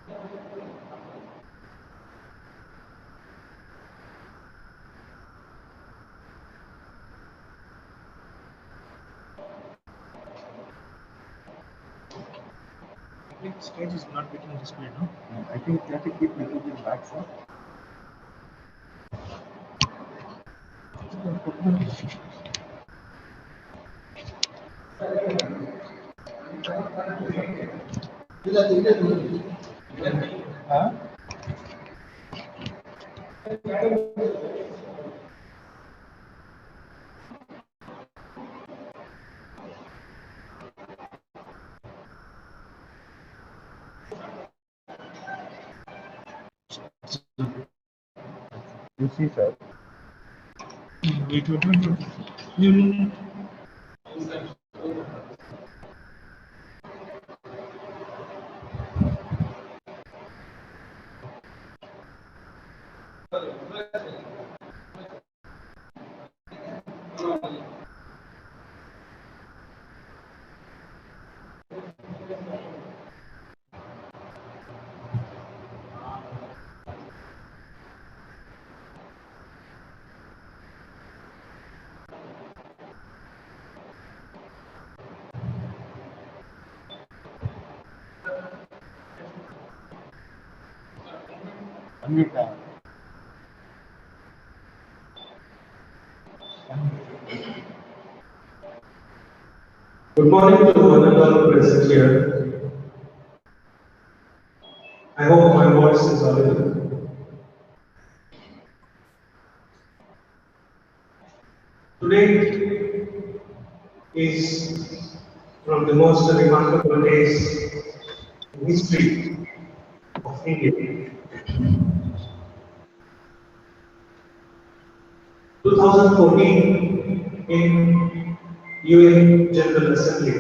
I think stage is not getting displayed, no? I think you have to keep little bit back, sir. Huh? You see, sir. Wait. You. Unmute. Good morning to one and all present here. I hope my voice is audible. Today is one of the most remarkable days in history of India. 2014 in UN General Assembly,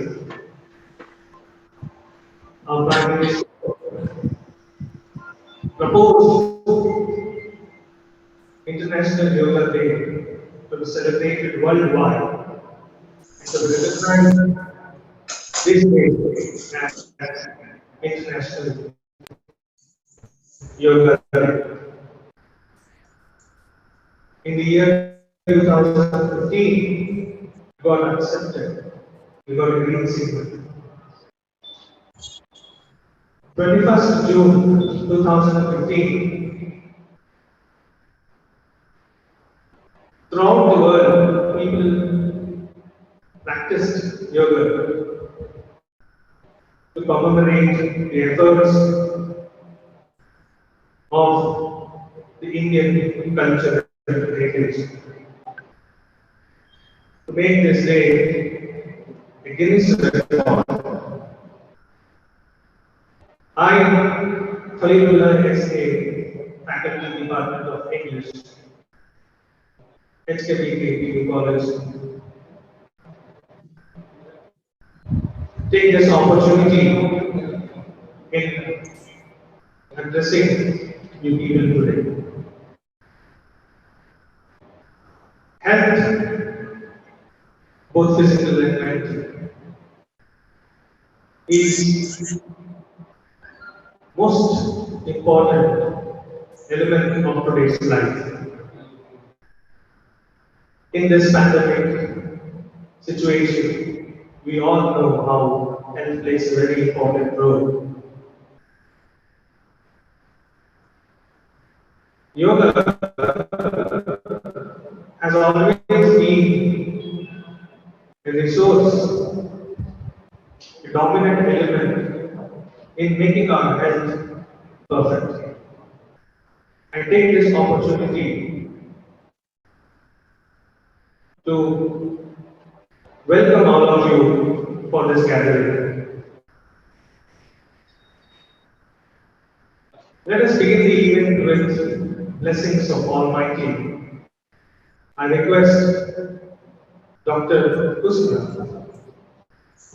our Prime Minister proposed International Yoga Day to be celebrated worldwide. So we recognize this day as International Yoga Day. In the year 2015, we got accepted. We got a green signal. 21st June 2015, throughout the world, people practiced yoga to commemorate the efforts of the Indian culture and heritage. To make this day a Guinness record, I, Khalilullah S.A., Faculty Department of English, HKBK College, take this opportunity in addressing you people today. Health, both physical and mental, is most important element of today's life. In this pandemic situation, we all know how health plays a very important role. Yoga has always been a resource, a dominant element in making our health perfect. I take this opportunity to welcome all of you for this gathering. Let us begin the event with blessings of Almighty. I request Dr. Kusma,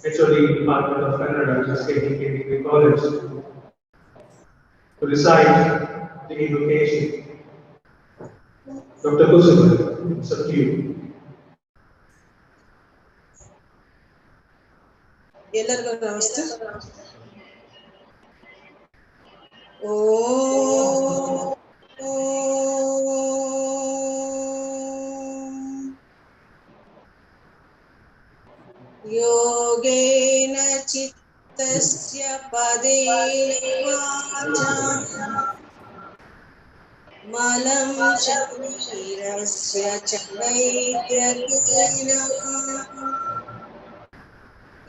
HOD Department of Kannada, SKDK College, to recite the invocation. Dr. Kusma, it's up to you. ಎಲ್ಲರಿಗೂ ನಮಸ್ತೆ. ॐ योगेन चित्तस्य पदेन वाचा मलं शरीरस्य च वैद्यकेन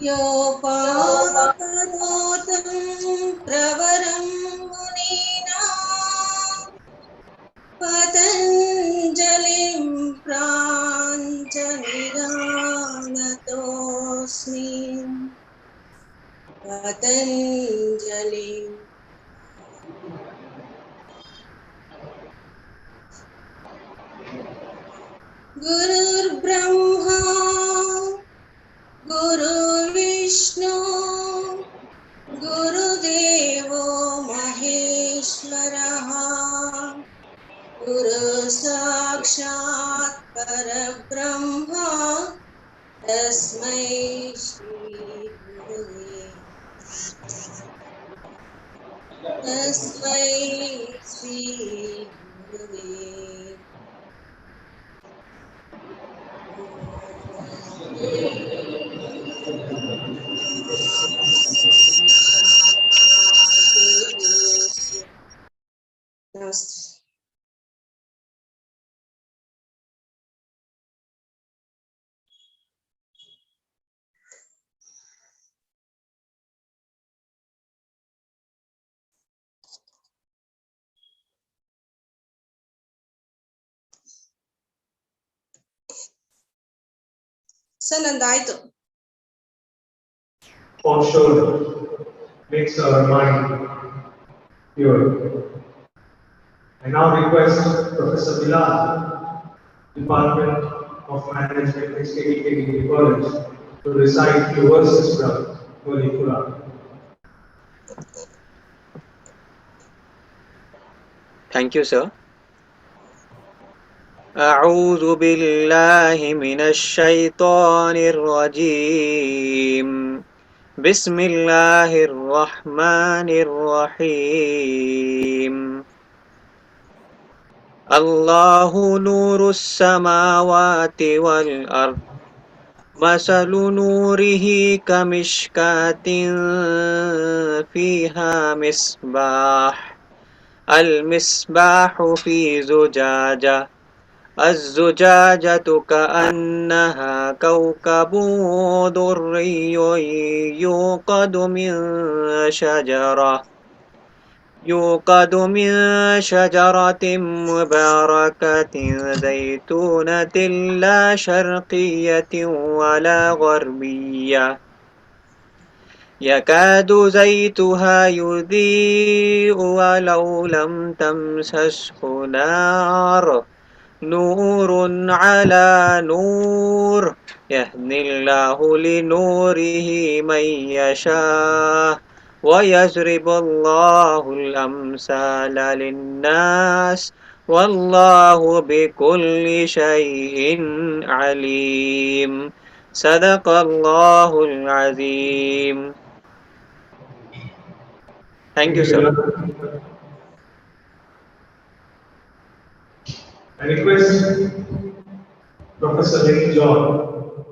योपाकरोतं प्रवरं मुनीनां पतञ्जलिं प्राञ्जलिरानतोऽस्मि पतञ्जलिम् गुरुर्ब्रह्मा गुरुर्विष्णु गुरुदेवो महेश्वरः गुरु साक्षात् परब्रह्मा तस्मै श्री गुरुवे तस्मै श्री गुरुवे नमस्ते sir ನಂದಾಯ್ತು For sure, makes our mind pure. I now request Professor Bilal, Department of Management, HKD College, to recite few verses from Holy Quran. Thank you, sir. أعوذ بالله من الشيطان الرجيم بسم الله الرحمن الرحيم الله نور السماوات والأرض مثل نوره كمشكاة فيها مصباح المصباح في زجاجة الزجاجة كأنها كوكب دري يوقد من شجرة مباركة زيتونة لا شرقية ولا غربية يكاد زيتها يضيء ولو لم تمسسه نور على نور يهدي الله لنوره من يشاء ويضرب الله الأمثال للناس والله بكل شيء عليم صدق الله العظيم. Thank you, sir. I request Professor Lenny John,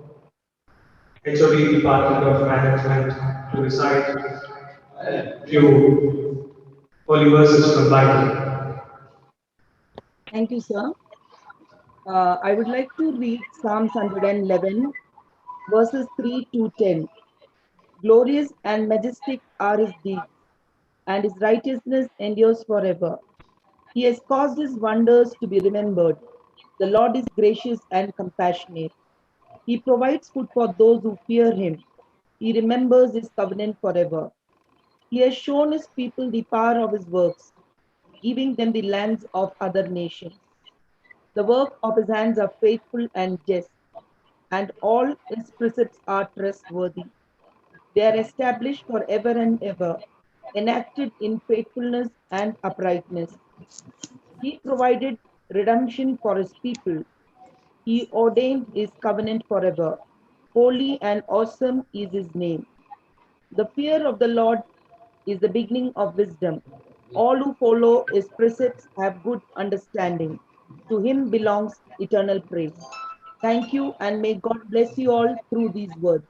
HOD Department of Management, to recite few holy verses from Bible. Thank you, sir. I would like to read Psalms 111, verses 3 to 10. Glorious and majestic are his deeds, and his righteousness endures forever. He has caused his wonders to be remembered. The Lord is gracious and compassionate. He provides food for those who fear him. He remembers his covenant forever. He has shown his people the power of his works, giving them the lands of other nations. The work of his hands are faithful and just, and all his precepts are trustworthy. They are established forever and ever, enacted in faithfulness and uprightness. He provided redemption for his people. He ordained his covenant forever. Holy and awesome is his name. The fear of the Lord is the beginning of wisdom. All who follow his precepts have good understanding. To him belongs eternal praise. Thank you, and may God bless you all through these words.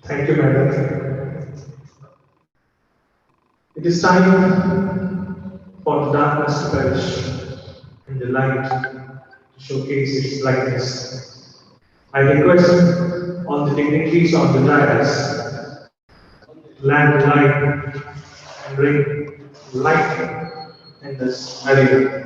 Thank you, madam. It is time for the darkness to perish and the light to showcase its brightness. I request all the dignitaries on the dais to land the light and bring light in this area.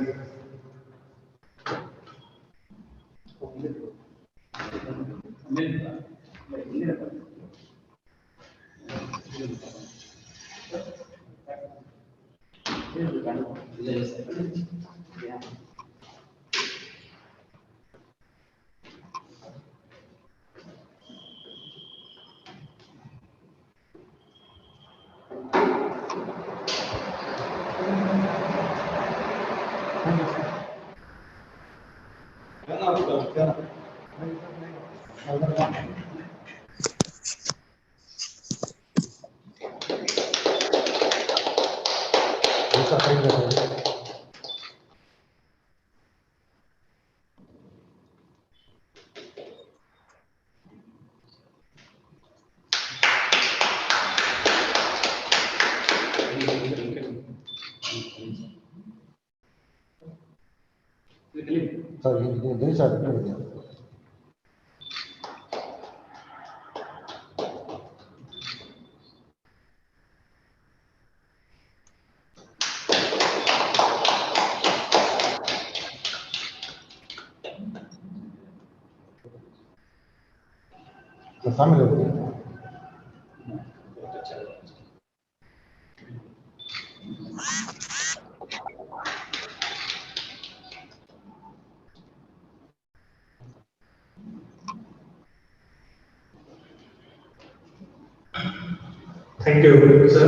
Thank you, sir.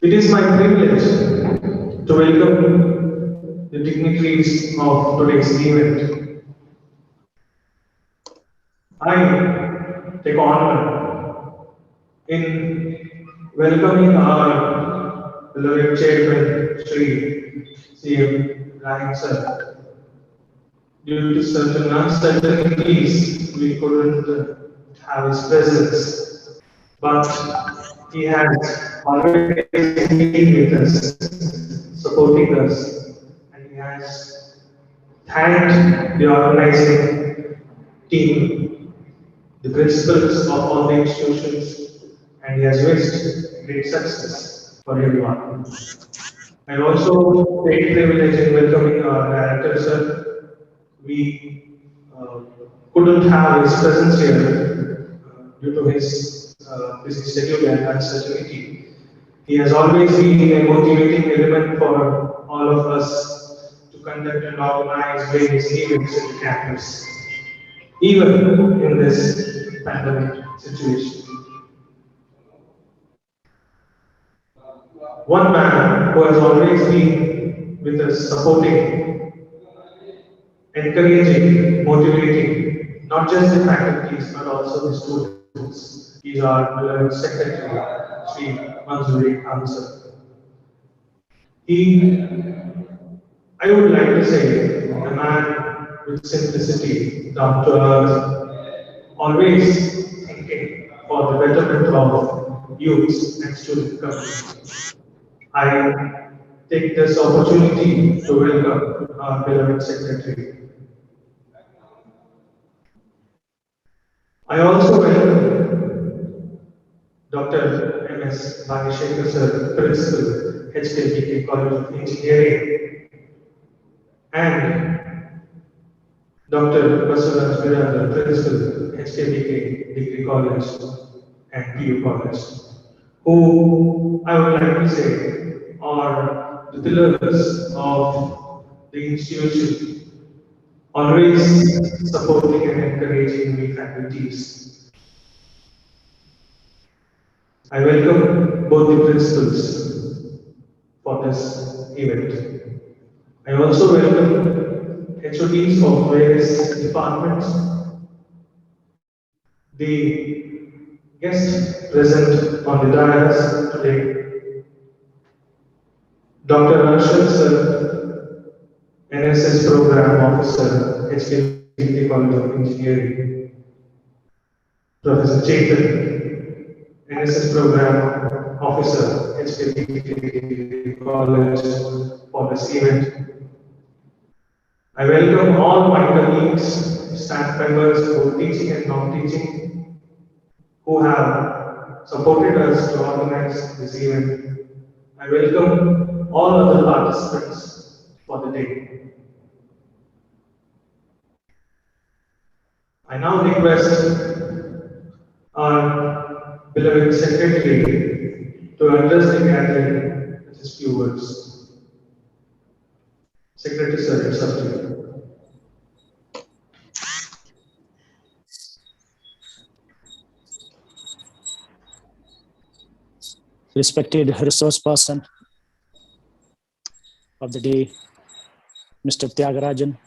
It is my privilege to welcome the dignitaries of today's event. I take honor in welcoming our beloved chairman, Sri C.M. Ryan sir. Due to certain uncertainties, we couldn't have his presence, but he has always been with us, supporting us, and he has thanked the organizing team, the principals of all the institutions, and he has wished great success for everyone. I also take privilege in welcoming our director, sir. We couldn't have his presence here due to his busy schedule and uncertainty. He has always been a motivating element for all of us to conduct and organize various events in the campus, even in this pandemic situation. One man who has always been with us, supporting, encouraging, motivating, not just the faculties but also the students. He is our beloved secretary, Sri Manzoori Ansar. He, I would like to say, a man with simplicity, down to earth, always thinking for the betterment of youths and student community. I take this opportunity to welcome our beloved secretary. I also welcome Dr. M.S. Bhagishekhar sir, Principal, HKPK College of Engineering, and Dr. Basuraj Viraj, Principal, HKPK Degree College and PU College, who I would like to say are the pillars of the institution, always supporting and encouraging the faculties. I welcome both the principals for this event. I also welcome HODs of various departments, The guests present on the dais today, Dr. Arshad Sir, NSS Program Officer, HKT College of Engineering, Professor Chetan, NSS Program Officer, HKT College, for this event. I welcome all my colleagues, staff members, both teaching and non-teaching, who have supported us to organize this event. I welcome all other participants for the day. I now request our beloved secretary to address the gathering with his few words. Secretary Sir, it's up to you. Respected resource person of the day, Mr. Tyagarajan,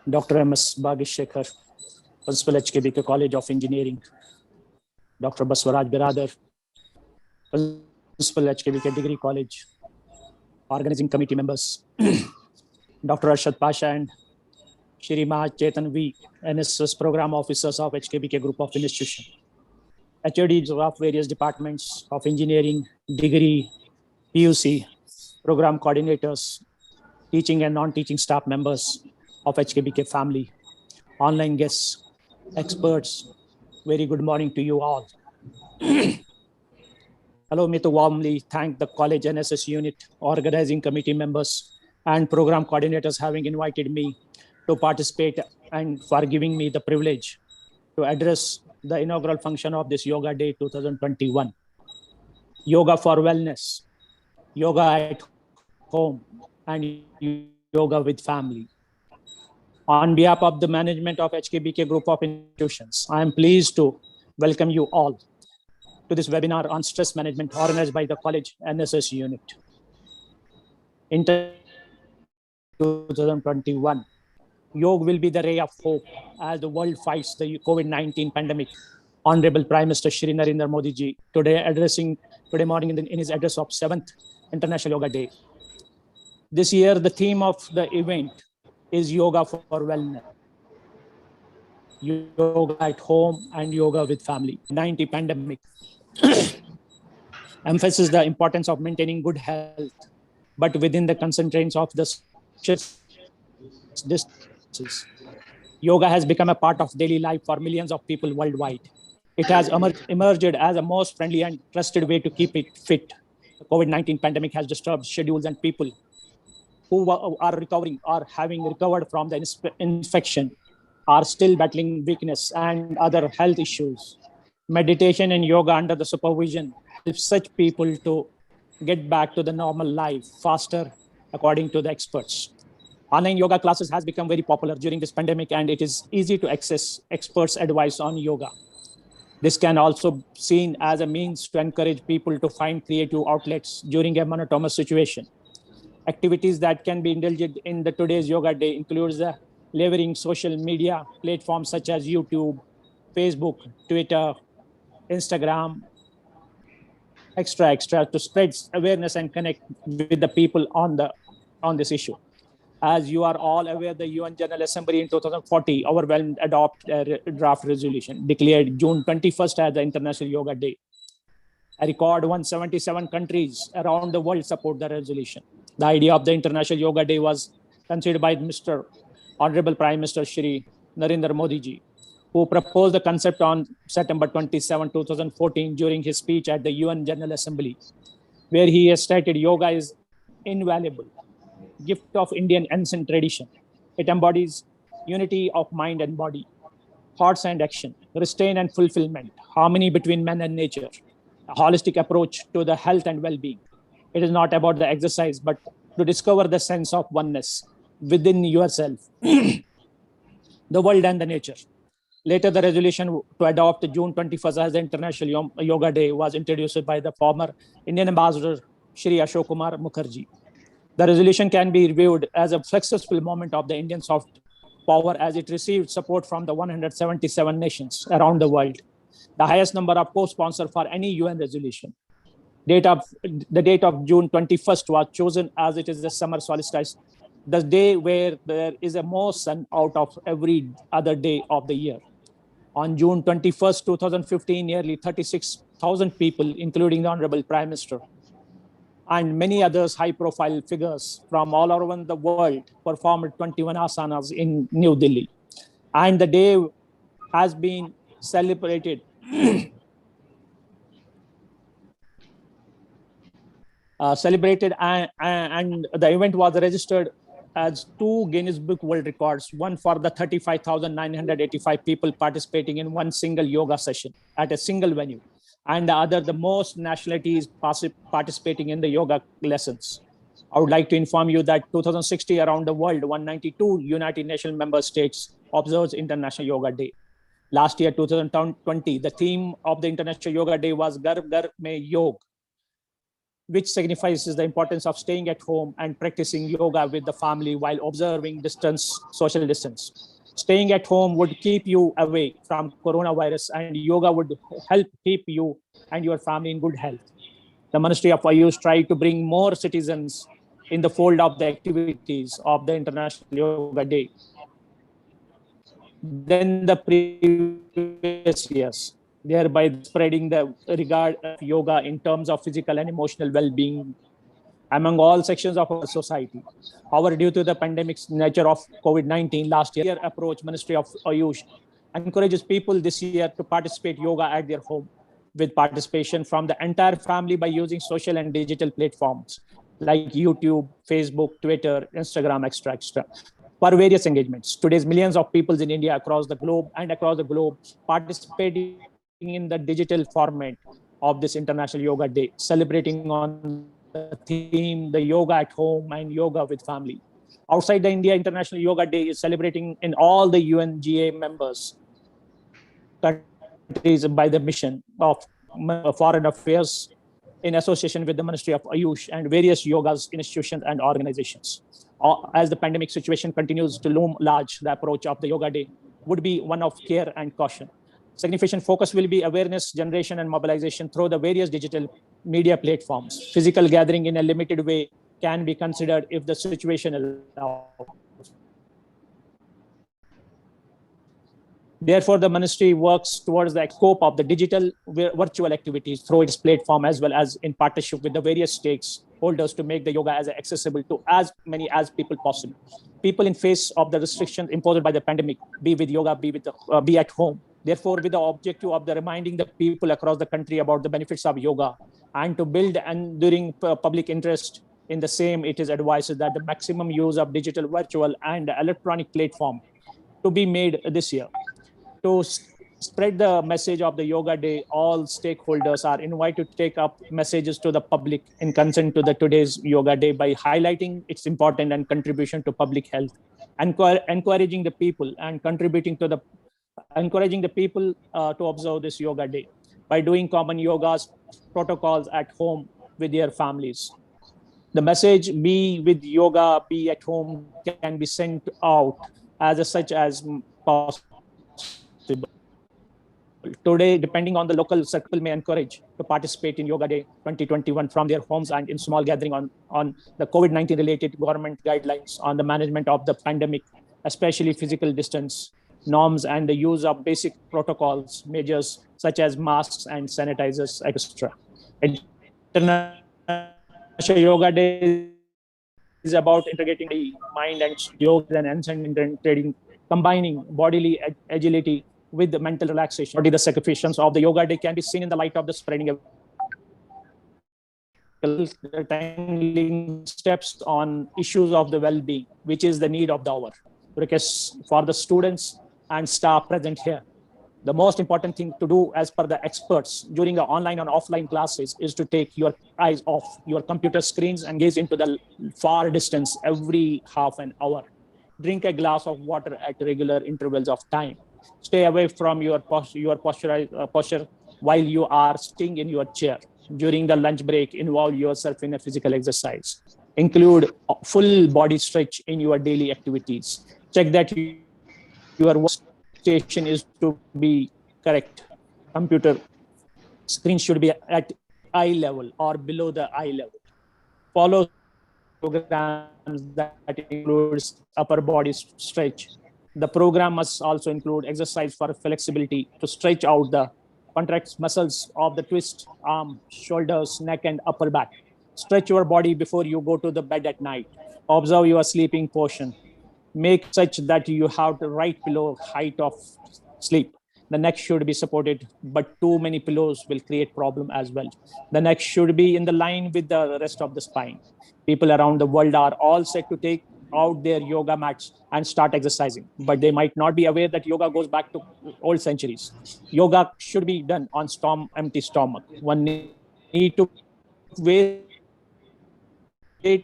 Dr. M.S. Bhagishekhar, Principal HKBK College of Engineering, Dr. Baswaraj Biradar, Principal HKBK Degree College, organizing committee members, Dr. Arshad Pasha and Shri Mahaj Chetan V, NSS Program Officers of HKBK Group of Institutions, HODs of various departments of engineering, degree, PUC, program coordinators, teaching and non-teaching staff members of HKBK family, online guests, experts, very good morning to you all. Allow me to warmly thank the college NSS unit, organizing committee members, and program coordinators having invited me to participate and for giving me the privilege to address the inaugural function of this Yoga Day 2021. Yoga for wellness, yoga at home, and yoga with family. On behalf of the management of HKBK Group of Institutions, I am pleased to welcome you all to this webinar on stress management organized by the college NSS unit. In 2021, yoga will be the ray of hope as the world fights the COVID-19 pandemic. Honorable Prime Minister Shri Narendra Modi ji today morning in his address of 7th International Yoga Day. This year, the theme of the event is yoga for wellness. Yoga at home and yoga with family. 19 pandemic emphasizes the importance of maintaining good health, but within the constraints of the distances. Yoga has become a part of daily life for millions of people worldwide. It has emerged as a most friendly and trusted way to keep it fit. The COVID-19 pandemic has disturbed schedules, and people who are recovering or having recovered from the infection are still battling weakness and other health issues. Meditation and yoga under the supervision helps such people to get back to the normal life faster, according to the experts. Online yoga classes has become very popular during this pandemic, and it is easy to access experts' advice on yoga. This can also be seen as a means to encourage people to find creative outlets during a monotonous situation. Activities that can be indulged in the today's yoga day includes leveraging social media platforms such as YouTube, Facebook, Twitter, Instagram, extra to spread awareness and connect with the people on this issue. As you are all aware, the UN General Assembly in 2040 overwhelmed adopted a draft resolution declared June 21st as the International Yoga Day. A record 177 countries around the world support the resolution. The idea of the International Yoga Day was conceived by Mr. Honorable Prime Minister Shri Narendra Modi ji, who proposed the concept on September 27, 2014 during his speech at the UN General Assembly, where he has stated yoga is invaluable gift of Indian ancient tradition. It embodies unity of mind and body, thoughts and action, restraint and fulfillment, harmony between man and nature, a holistic approach to the health and well-being. It is not about the exercise, but to discover the sense of oneness within yourself, the world and the nature. Later, the resolution to adopt June 21st as the International Yoga Day was introduced by the former Indian Ambassador Shri Ashok Kumar Mukherjee. The resolution can be reviewed as a successful moment of the Indian soft power as it received support from the 177 nations around the world, the highest number of co-sponsors for any UN resolution. The date of June 21st was chosen as it is the summer solstice, the day where there is a more sun out of every other day of the year. On June 21st, 2015, nearly 36,000 people, including the Honorable Prime Minister, and many others high-profile figures from all around the world performed 21 asanas in New Delhi. And the day has been celebrated and the event was registered as 2 Guinness Book World Records, one for the 35,985 people participating in one single yoga session at a single venue, and the other, the most nationalities participating in the yoga lessons. I would like to inform you that 2060 around the world, 192 United Nations member states observes International Yoga Day. Last year, 2020, the theme of the International Yoga Day was Ghar Ghar Mein Yog, which signifies the importance of staying at home and practicing yoga with the family while observing social distance. Staying at home would keep you away from coronavirus, and yoga would help keep you and your family in good health. The Ministry of Ayush tried to bring more citizens in the fold of the activities of the International Yoga Day than the previous years, thereby spreading the regard of yoga in terms of physical and emotional well-being among all sections of our society. However, due to the pandemic's nature of COVID-19 last year approach, Ministry of Ayush encourages people this year to participate yoga at their home with participation from the entire family by using social and digital platforms like YouTube, Facebook, Twitter, Instagram, etc. For various engagements. Today's millions of people in India across the globe participating in the digital format of this International Yoga Day, celebrating on the theme, the yoga at home and yoga with family. Outside the India, International Yoga Day is celebrating in all the UNGA members countries by the mission of Foreign Affairs in association with the Ministry of Ayush and various yoga institutions and organizations. As the pandemic situation continues to loom large, the approach of the Yoga Day would be one of care and caution. Significant focus will be awareness generation and mobilization through the various digital media platforms. Physical gathering in a limited way can be considered if the situation allows. Therefore, the ministry works towards the scope of the digital virtual activities through its platform, as well as in partnership with the various stakeholders to make the yoga as accessible to as many as people possible. People in face of the restrictions imposed by the pandemic, be with yoga, be at home. Therefore, with the objective of the reminding the people across the country about the benefits of yoga and to build enduring public interest in the same, it is advised that the maximum use of digital, virtual, and electronic platform to be made this year. To spread the message of the Yoga Day, all stakeholders are invited to take up messages to the public in consent to the today's Yoga Day by highlighting its importance and contribution to public health, and encouraging the people and encouraging the people to observe this Yoga Day by doing common yogas protocols at home with their families. The message "Be with yoga, be at home" can be sent out as such as possible. Today, depending on the local circle, may encourage to participate in Yoga Day 2021 from their homes and in small gathering on the COVID-19 related government guidelines on the management of the pandemic, especially physical distance norms and the use of basic protocols, measures such as masks and sanitizers, etc. International Yoga Day is about integrating the mind and yoga and trading, combining bodily agility with the mental relaxation. The sacrifices of the Yoga Day can be seen in the light of the spreading of steps on issues of the well-being, which is the need of the hour. Requests for the students and staff present here. The most important thing to do, as per the experts, during the online and offline classes is to take your eyes off your computer screens and gaze into the far distance every half an hour. Drink a glass of water at regular intervals of time. Stay away from your posture while you are sitting in your chair. During the lunch break, involve yourself in a physical exercise. Include full body stretch in your daily activities. Check that your workstation is to be correct. Computer screen should be at eye level or below the eye level. Follow programs that includes upper body stretch. The program must also include exercise for flexibility to stretch out the contract muscles of the twist, arm, shoulders, neck, and upper back. Stretch your body before you go to the bed at night. Observe your sleeping portion. Make such that you have the right pillow height of sleep. The neck should be supported, but too many pillows will create problem as well. The neck should be in the line with the rest of the spine. People around the world are all set to take out their yoga mats and start exercising, but they might not be aware that yoga goes back to old centuries. Yoga should be done on empty stomach. One need to wait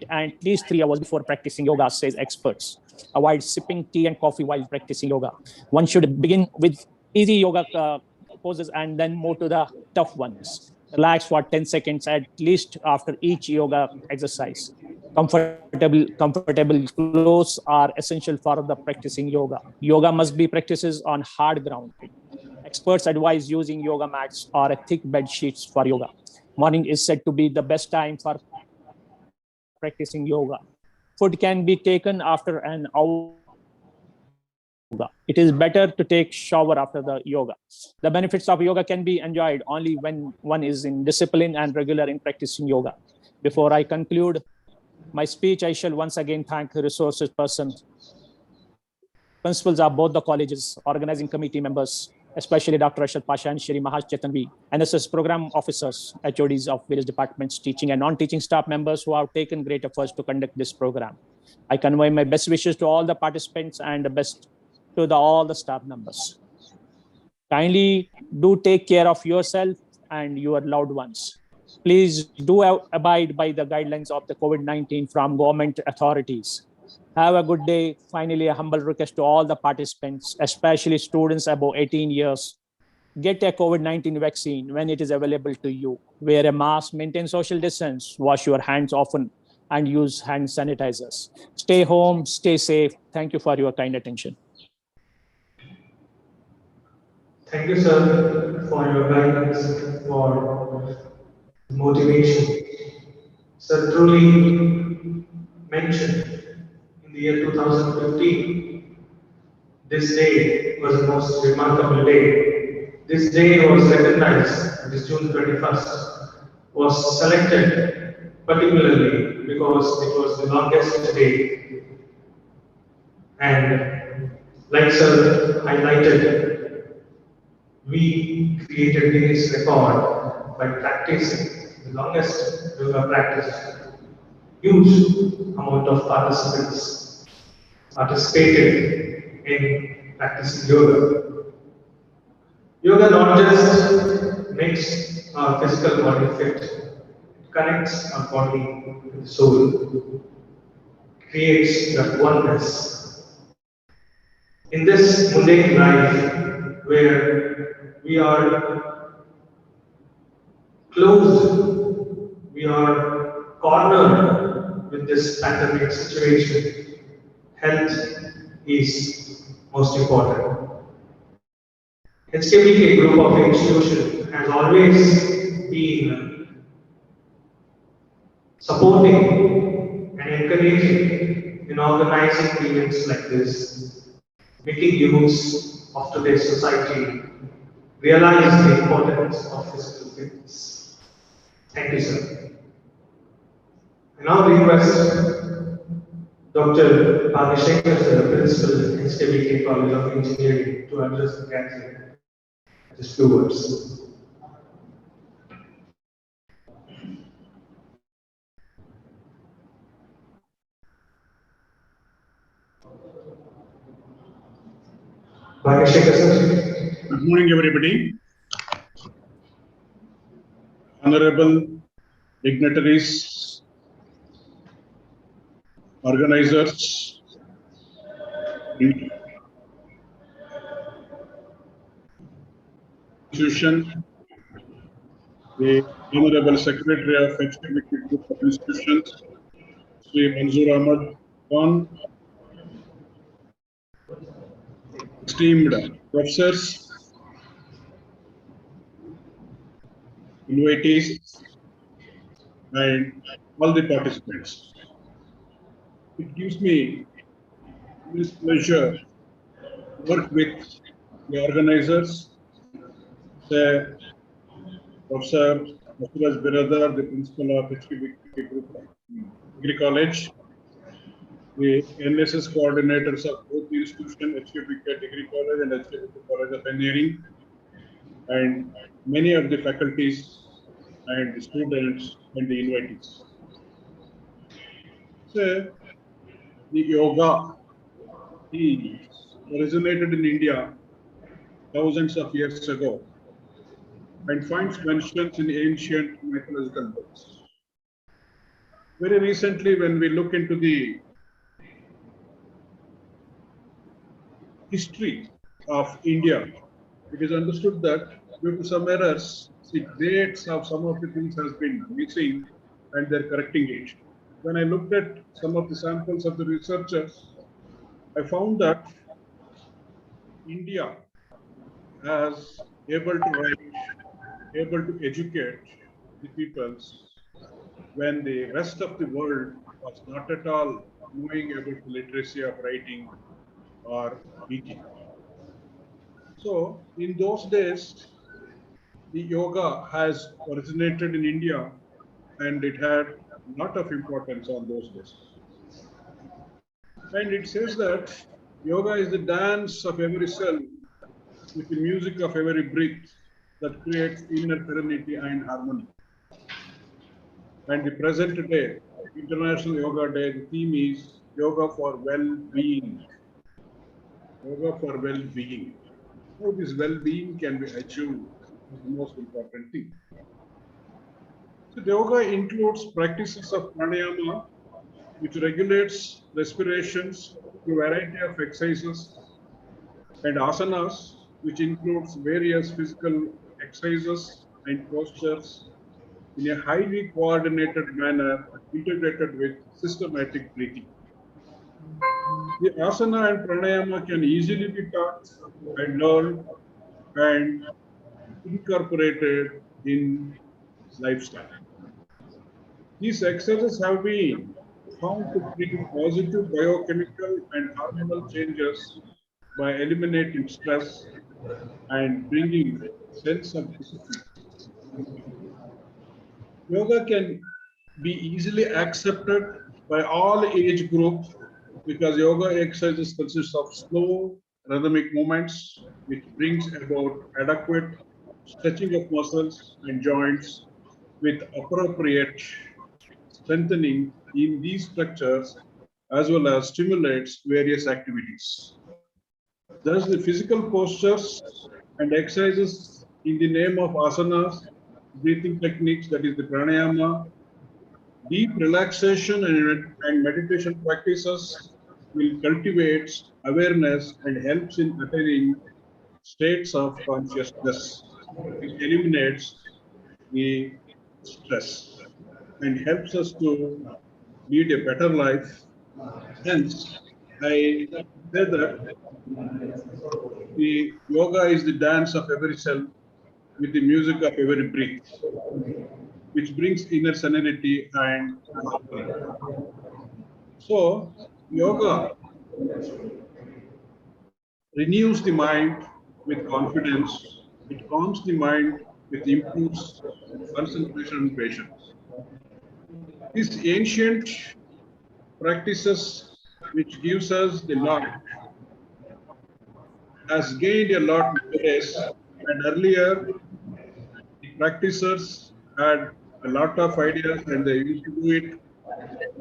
at least 3 hours before practicing yoga, says experts. Avoid sipping tea and coffee while practicing yoga. One should begin with easy yoga poses and then move to the tough ones. Relax for 10 seconds at least after each yoga exercise. Comfortable clothes are essential for the practicing yoga. Yoga must be practices on hard ground. Experts advise using yoga mats or thick bed sheets for yoga. Morning is said to be the best time for practicing yoga. Food can be taken after an hour. It is better to take shower after the yoga. The benefits of yoga can be enjoyed only when one is in discipline and regular in practicing yoga. Before I conclude my speech, I shall once again thank the resources persons, principals of both the colleges, organizing committee members, especially Dr. Arshad Pasha and Shri Mahaj Chetanvi, NSS program officers, HODs of various departments, teaching and non-teaching staff members who have taken great efforts to conduct this program. I convey my best wishes to all the participants and the best to all the staff members. Kindly do take care of yourself and your loved ones. Please do abide by the guidelines of the COVID-19 from government authorities. Have a good day. Finally, a humble request to all the participants, especially students above 18 years. Get a COVID-19 vaccine when it is available to you. Wear a mask, maintain social distance, wash your hands often, and use hand sanitizers. Stay home, stay safe. Thank you for your kind attention. Thank you, sir, for your guidance, for motivation. Sir truly mentioned in the year 2015, this day was the most remarkable day. This day was recognized, this June 21st, was selected particularly because it was the longest day. And like sir highlighted, we created Guinness record by practicing the longest yoga practice. Huge amount of participants participated in practicing yoga. Yoga not just makes our physical body fit, it connects our body with the soul, creates that oneness. In this mundane life where we are closed, we are cornered with this pandemic situation, health is most important. HKBK group of institutions has always been supporting and encouraging in organizing events like this, making use of today's society realize the importance of physical fitness. Thank you, sir. I now request Dr. Abhishek, sir, Principal, HKBK College of Engineering, to address the gathering. Just 2 words. Abhishek, sir. Good morning, everybody. Honorable dignitaries, organizers, institution, the Honorable Secretary of HKBK Group of Institutions, Sri Manzoor Ahmad Khan, esteemed professors, invitees, and all the participants. It gives me this pleasure to work with the organizers, the Professor Suraj Biradar, the principal of HPBK Group Degree College, the NSS coordinators of both the institution, HPBK Degree College and HPBK College of Engineering, and many of the faculties and the students and the invitees. So, the yoga originated in India thousands of years ago and finds mentions in ancient mythological books. Very recently, when we look into the history of India, it is understood that due to some errors, the dates of some of the things has been missing and they're correcting it. When I looked at some of the samples of the researchers, I found that India has able to write, able to educate the peoples when the rest of the world was not at all knowing about the literacy of writing or speaking. So in those days, the yoga has originated in India and it had a lot of importance on those days. And it says that yoga is the dance of every cell with the music of every breath that creates inner serenity and harmony. And the present day, International Yoga Day, the theme is Yoga for Well-Being. Yoga for well-being. How this well-being can be achieved is the most important thing. So yoga includes practices of pranayama, which regulates respirations through a variety of exercises, and asanas, which includes various physical exercises and postures in a highly coordinated manner integrated with systematic breathing. The asana and pranayama can easily be taught and learned and incorporated in lifestyle. These exercises have been found to bring positive biochemical and hormonal changes by eliminating stress and bringing sense of discipline. Yoga can be easily accepted by all age groups because yoga exercises consist of slow rhythmic movements which brings about adequate stretching of muscles and joints with appropriate strengthening in these structures as well as stimulates various activities. Thus, the physical postures and exercises in the name of asanas, breathing techniques, that is the pranayama, deep relaxation and meditation practices will cultivate awareness and helps in attaining states of consciousness. It eliminates the stress and helps us to lead a better life. Hence, I say that the yoga is the dance of every cell with the music of every breath, which brings inner serenity and harmony. So, yoga renews the mind with confidence, it calms the mind with improves concentration and patience. These ancient practices which gives us the knowledge has gained a lot nowadays, and earlier the practitioners had a lot of ideas and they used to do it.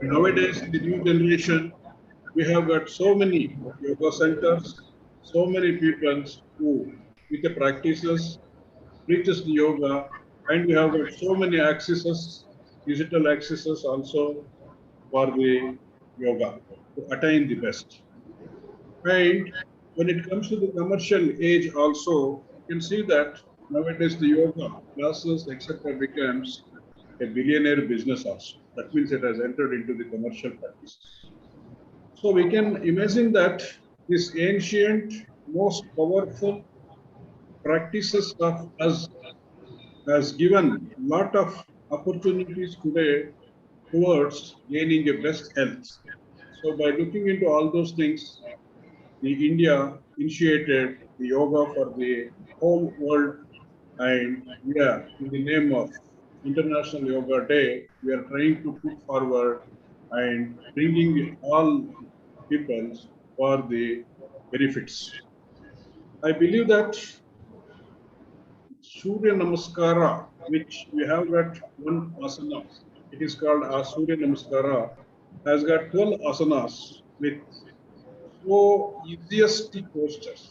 Nowadays, in the new generation, we have got so many yoga centers, so many people who, with the practices, preaches the yoga, and we have got so many accesses, digital accesses also for the yoga to attain the best. And when it comes to the commercial age also, you can see that nowadays the yoga classes, etc., becomes a billionaire business also. That means it has entered into the commercial practices. So we can imagine that this ancient most powerful practices of us has given lot of opportunities today towards gaining a best health. So by looking into all those things, the India initiated the yoga for the whole world, and we are in the name of International Yoga Day, we are trying to put forward and bringing all peoples for the benefits. I believe that Surya Namaskara, which we have got one asana, it is called Surya Namaskara, has got 12 asanas with so easiest postures.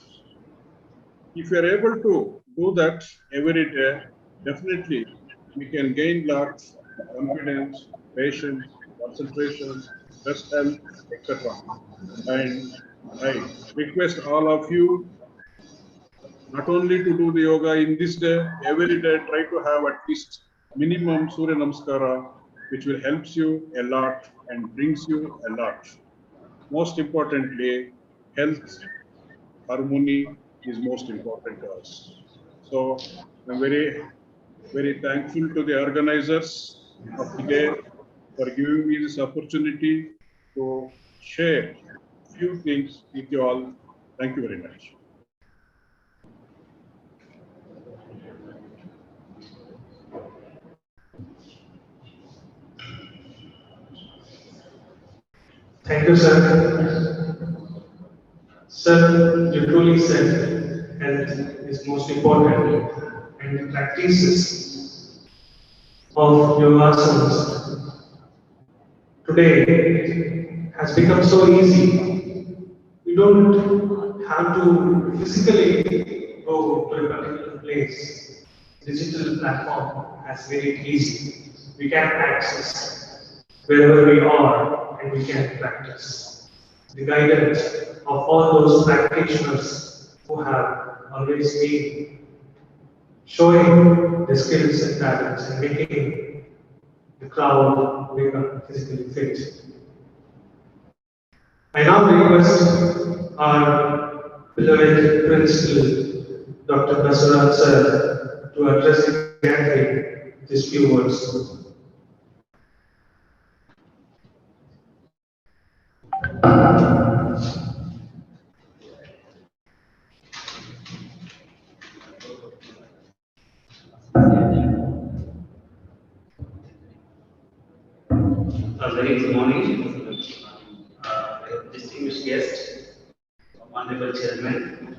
If you are able to do that every day, definitely we can gain lot confidence, patience, concentration, best health, etc. And I request all of you not only to do the yoga in this day, every day try to have at least minimum Surya Namaskara, which will help you a lot and brings you a lot. Most importantly, health, harmony is most important to us. So I'm very, very thankful to the organizers of the day for giving me this opportunity to share few things with you all. Thank you very much. Thank you, sir. Sir, you truly said health is most important, and the practices of yogasanas today has become so easy. You don't have to physically go to a particular place. Digital platform has made it easy. We can access wherever we are and we can practice. The guidance of all those practitioners who have always been showing the skills and talents and making the crowd become physically fit. I now request our beloved principal, Dr. Basuran sir, to address the gathering with these few words. A very good morning, distinguished guests, Honorable Chairman,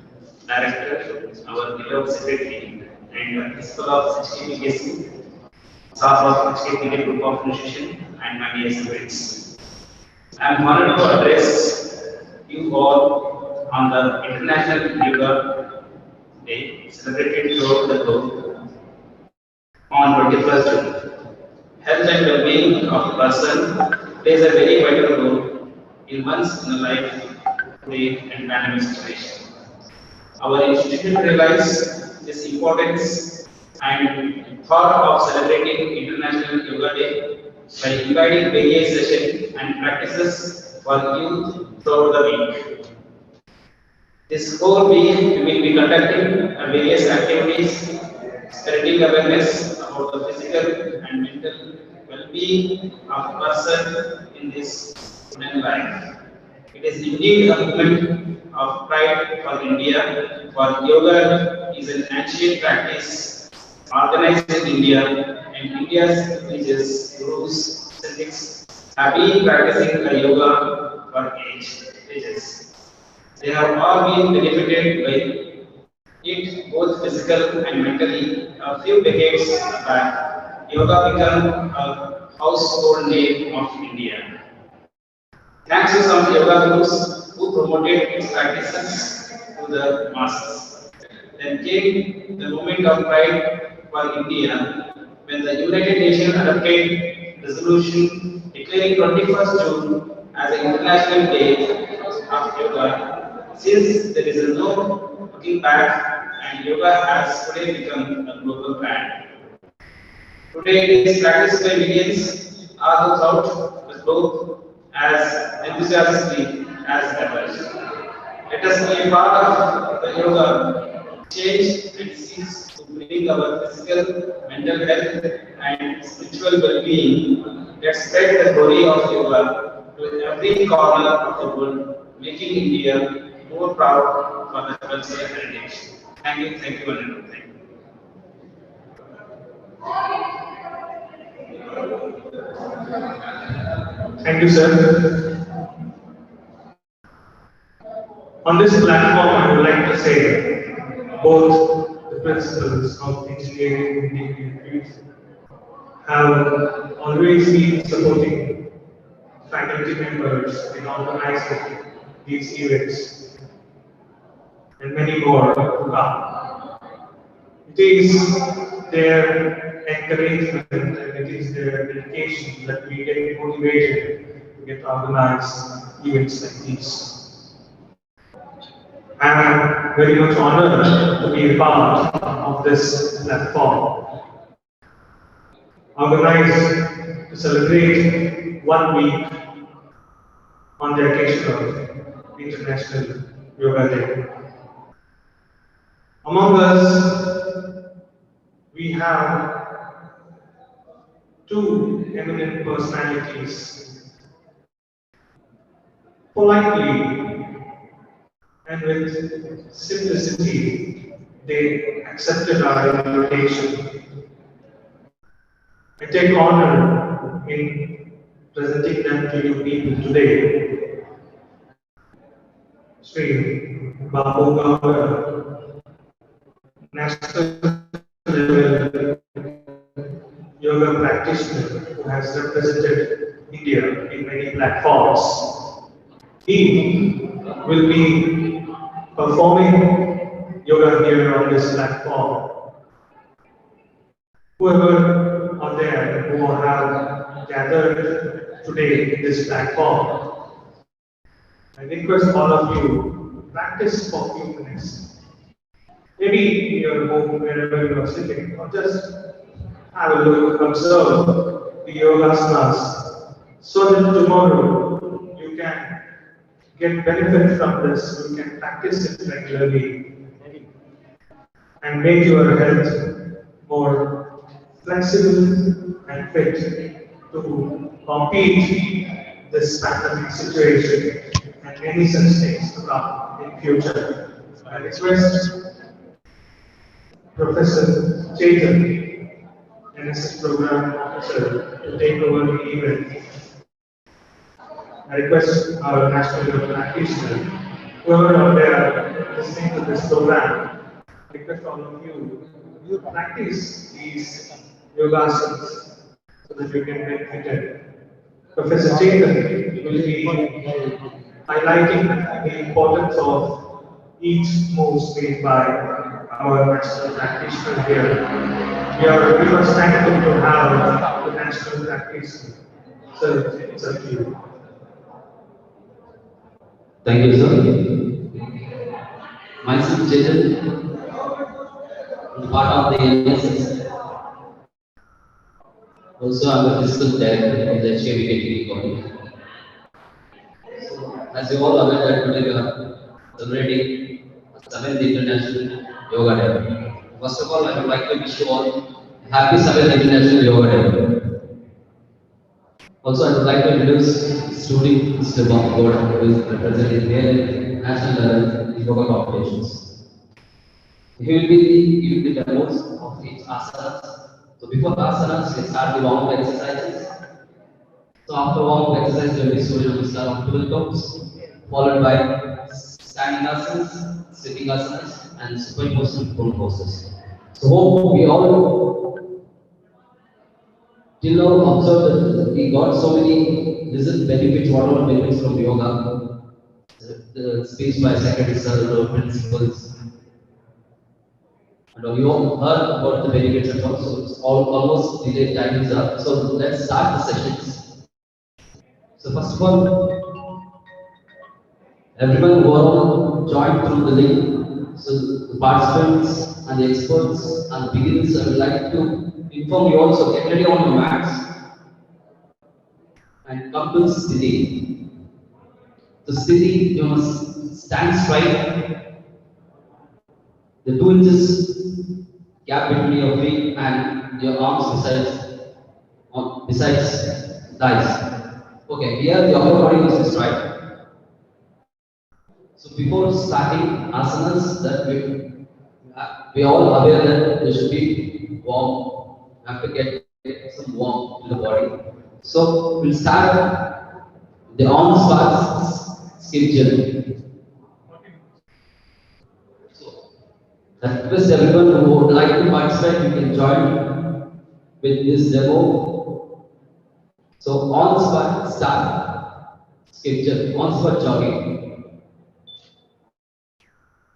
Director, our beloved Secretary, and Principal of HKPKC, staff of HKPK Group of Institution, and my dear students. I am honored to address you all on the International Yoga Day celebrated throughout the globe on 21st June. Health and well-being of a person plays a very vital role in one's life today and pandemic situation. Our institution realized this importance and thought of celebrating International Yoga Day by inviting various sessions and practices for youth throughout the week. This whole week we will be conducting various activities, spreading awareness about the physical and mental well-being of a person in this human life. It is indeed a movement of pride for India, for yoga is an ancient practice organized in India, and India's religious gurus, ascetics have been practicing yoga for ages. They have all been benefited by it both physical and mentally. A few decades back, yoga became a household name of India. Thanks to some yoga gurus who promoted its practices to the masses. Then came the moment of pride for India when the United Nations adopted resolution declaring 21st June as an International Day of Yoga. Since there is no looking back, and yoga has today become a global brand. Today it is practiced by millions all throughout the globe as enthusiastically as ever. Let us be a part of the yoga change and seeks to bring our physical, mental health, and spiritual well-being. Let's spread the glory of yoga to every corner of the world, making India more proud for the cultural heritage. Thank you, and thank you. Thank you, sir. On this platform, I would like to say both the principals of engineering and engineering have always been supporting faculty members in organizing these events and many more to come. It is their encouragement and it is their dedication that we get motivated to get organized events like these. I am very much honored to be a part of this platform, organized to celebrate 1 week on the occasion of International Yoga Day. Among us, we have two eminent personalities. Politely and with simplicity, they accepted our invitation. I take honor in presenting them to you people today. Sri Babu Gowda, national level yoga practitioner who has represented India in many platforms. He will be performing yoga here on this platform. Whoever are there who have gathered today in this platform, I request all of you to practice for a few minutes. Maybe in your home, wherever you are sitting, or just have a look, observe the yogasanas, so that tomorrow you can get benefit from this, you can practice it regularly and make your health more flexible and fit to compete this pandemic situation and many such things to come in future. I request Professor Chetan, NSS Program Officer, to take over the event. I request our national yoga practitioner, whoever out there listening to this program, I request all of you to practice these yogasanas so that you can benefit it. Professor Chetan will be highlighting the importance of each move made by our national practitioner here. We are very much thankful to have the national practitioner. So it's up to you. Thank you, sir. Myself, Chetan, part of the NSS. Also, I'm a physical director of the HKV College. So, as you all are aware, that today we are celebrating 7th International Yoga Day. First of all, I would like to wish you all a happy 7th International Yoga Day. Also, I would like to introduce student Mr. Bob Gowda, who is representing their national level yoga competitions. He will be giving the demos of each asana. So before the asanas, we start the warm-up exercises. So after warm-up exercise, there will be Surya Namaskar of 12 counts, followed by standing asanas, sitting asanas, and superimposition prone poses. So hope we all till now observed that we got so many little benefits, whatever benefits from yoga. The speech by secretary sir, principals, and we all heard about the benefits and also it's almost delayed time is up. So let's start the sessions. So first of all, everyone who are joined through the link. So the participants and the experts and the beginners, I would like to inform you also, get ready on your mats and come to Sthiti. The Sthiti, you must stand straight. The 2 inches gap between your feet and your arms besides thighs. Okay, here the upper body is straight. So before starting asanas, that we all aware that there should be warm. You have to get some warmth to the body. So we'll start the on-spot skip journey. So I request everyone who would like to participate, you can join with this demo. So on-spot start skip journey, on-spot jogging.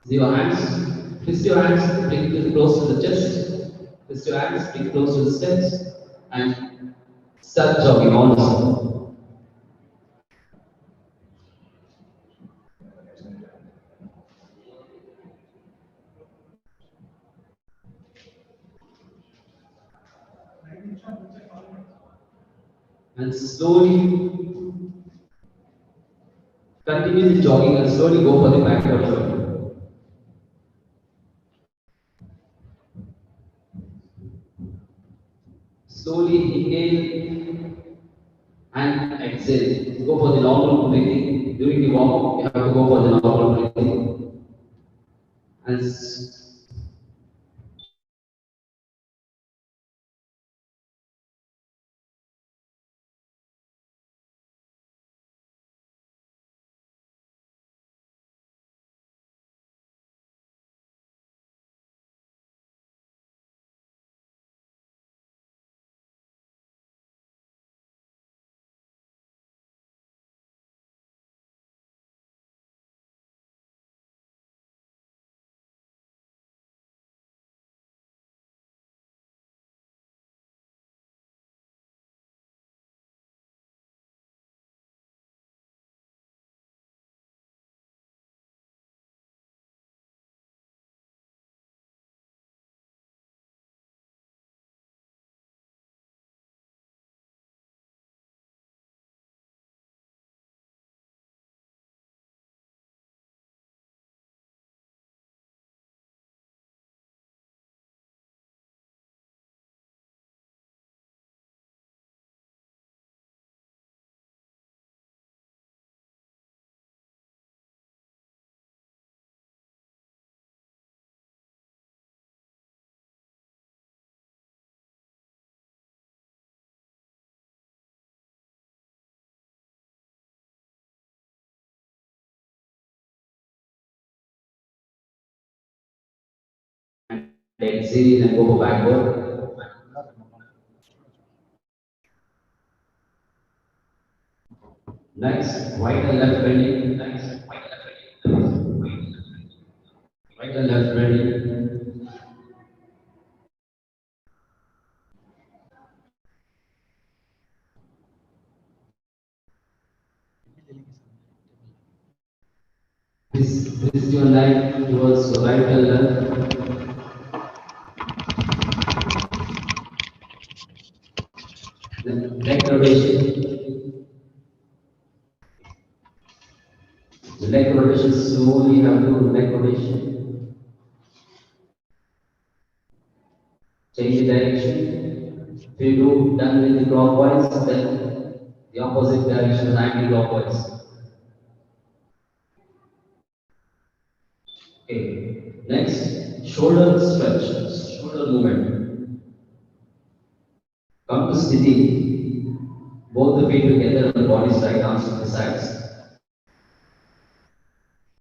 Your hands, twist your hands, bring it close to the chest, twist your hands, bring it close to the chest, and start jogging on the spot. And slowly continue the jogging and slowly go for the backward jogging. Slowly inhale and exhale. Go for the normal breathing. During the warm up, you have to go for the normal breathing. And exhale and go backward. Next, right and left bending. Next, right and left bending. Right and left bending. Twist your leg towards the right and left. Then leg rotation. The leg rotation slowly have to do leg rotation. Change the direction. If you do done with the clockwise, then the opposite direction is anti-clockwise. Okay. Next, shoulder stretch, shoulder movement. Come to sthiti. Both the feet together on the body side, arms to the sides.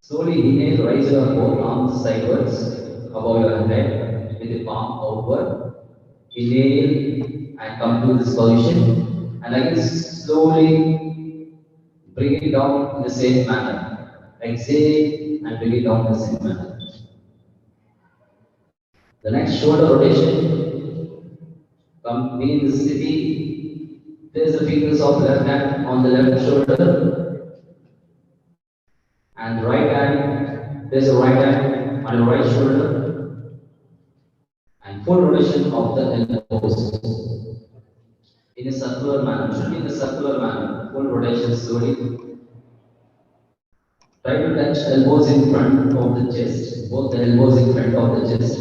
Slowly inhale, raise your both arms sideways above your head with the palm outward. Inhale and come to this position. And again slowly bring it down in the same manner. Exhale and bring it down in the same manner. The next shoulder rotation. Come be in the sthiti. Place the fingers of left hand on the left shoulder. And right hand, place the right hand on the right shoulder. And full rotation of the elbows. In a circular manner, should be in a circular manner. Full rotation slowly. Try to touch elbows in front of the chest, both the elbows in front of the chest.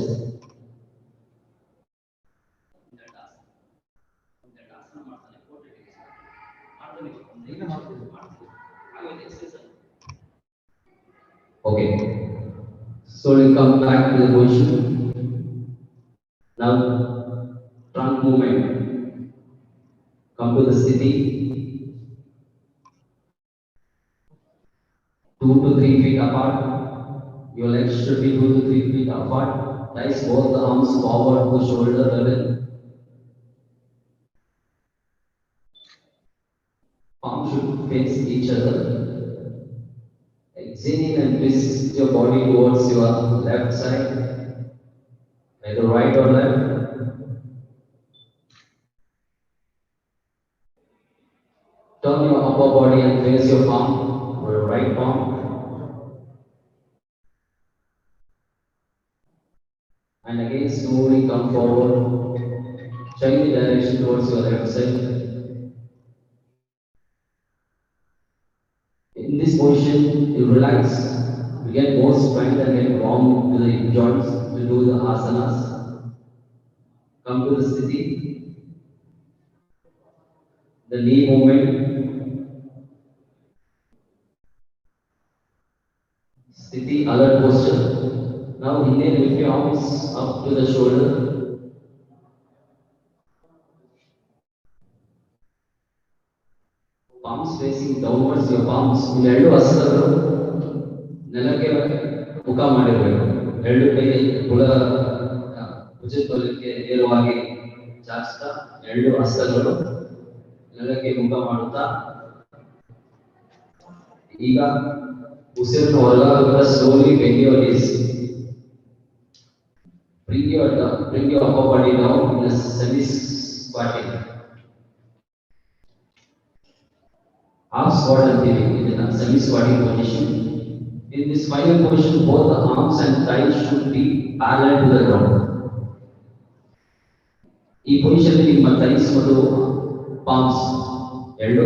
Okay. Slowly come back to the position. Now, trunk movement. Come to the sthiti. 2 to 3 feet apart. Your legs should be 2 to 3 feet apart. Rise both the arms forward to shoulder level. Palms should face each other. Exhale and twist your body towards your left side, either right or left. Turn your upper body and place your palm or your right palm. And again, slowly come forward. Change the direction towards your left side. In this position, you relax, you get more strength and get warm to the hip joints to do the asanas. Come to the sthiti. The knee movement. Sthiti, alert posture. Now inhale with your arms up to the shoulder. Palms facing downwards, your palms. ಎರಡು ಹಸ್ತಗಳು ನೆಲಕ್ಕೆ ಮುಖ ಮಾಡಿರಬೇಕು. ಎರಡು ಕೈ ಕುಲ ಭುಜಕ್ಕೆ ನೇರವಾಗಿ ಚಾಚ್ತಾ ಎರಡು ಹಸ್ತಗಳು ನೆಲಕ್ಕೆ ಮುಖ ಮಾಡುತ್ತಾ ಈಗ ಉಸಿರನ್ನು ಹೊರಗಾಗುತ್ತಾ slowly bend your knees. Bring your upper body down in a semi-squatting. Half squat and in a semi-squatting position. In this final position, both the arms and thighs should be parallel to the ground. ಈ position ನಿಮ್ಮ thighs ಮತ್ತು palms ಎರಡು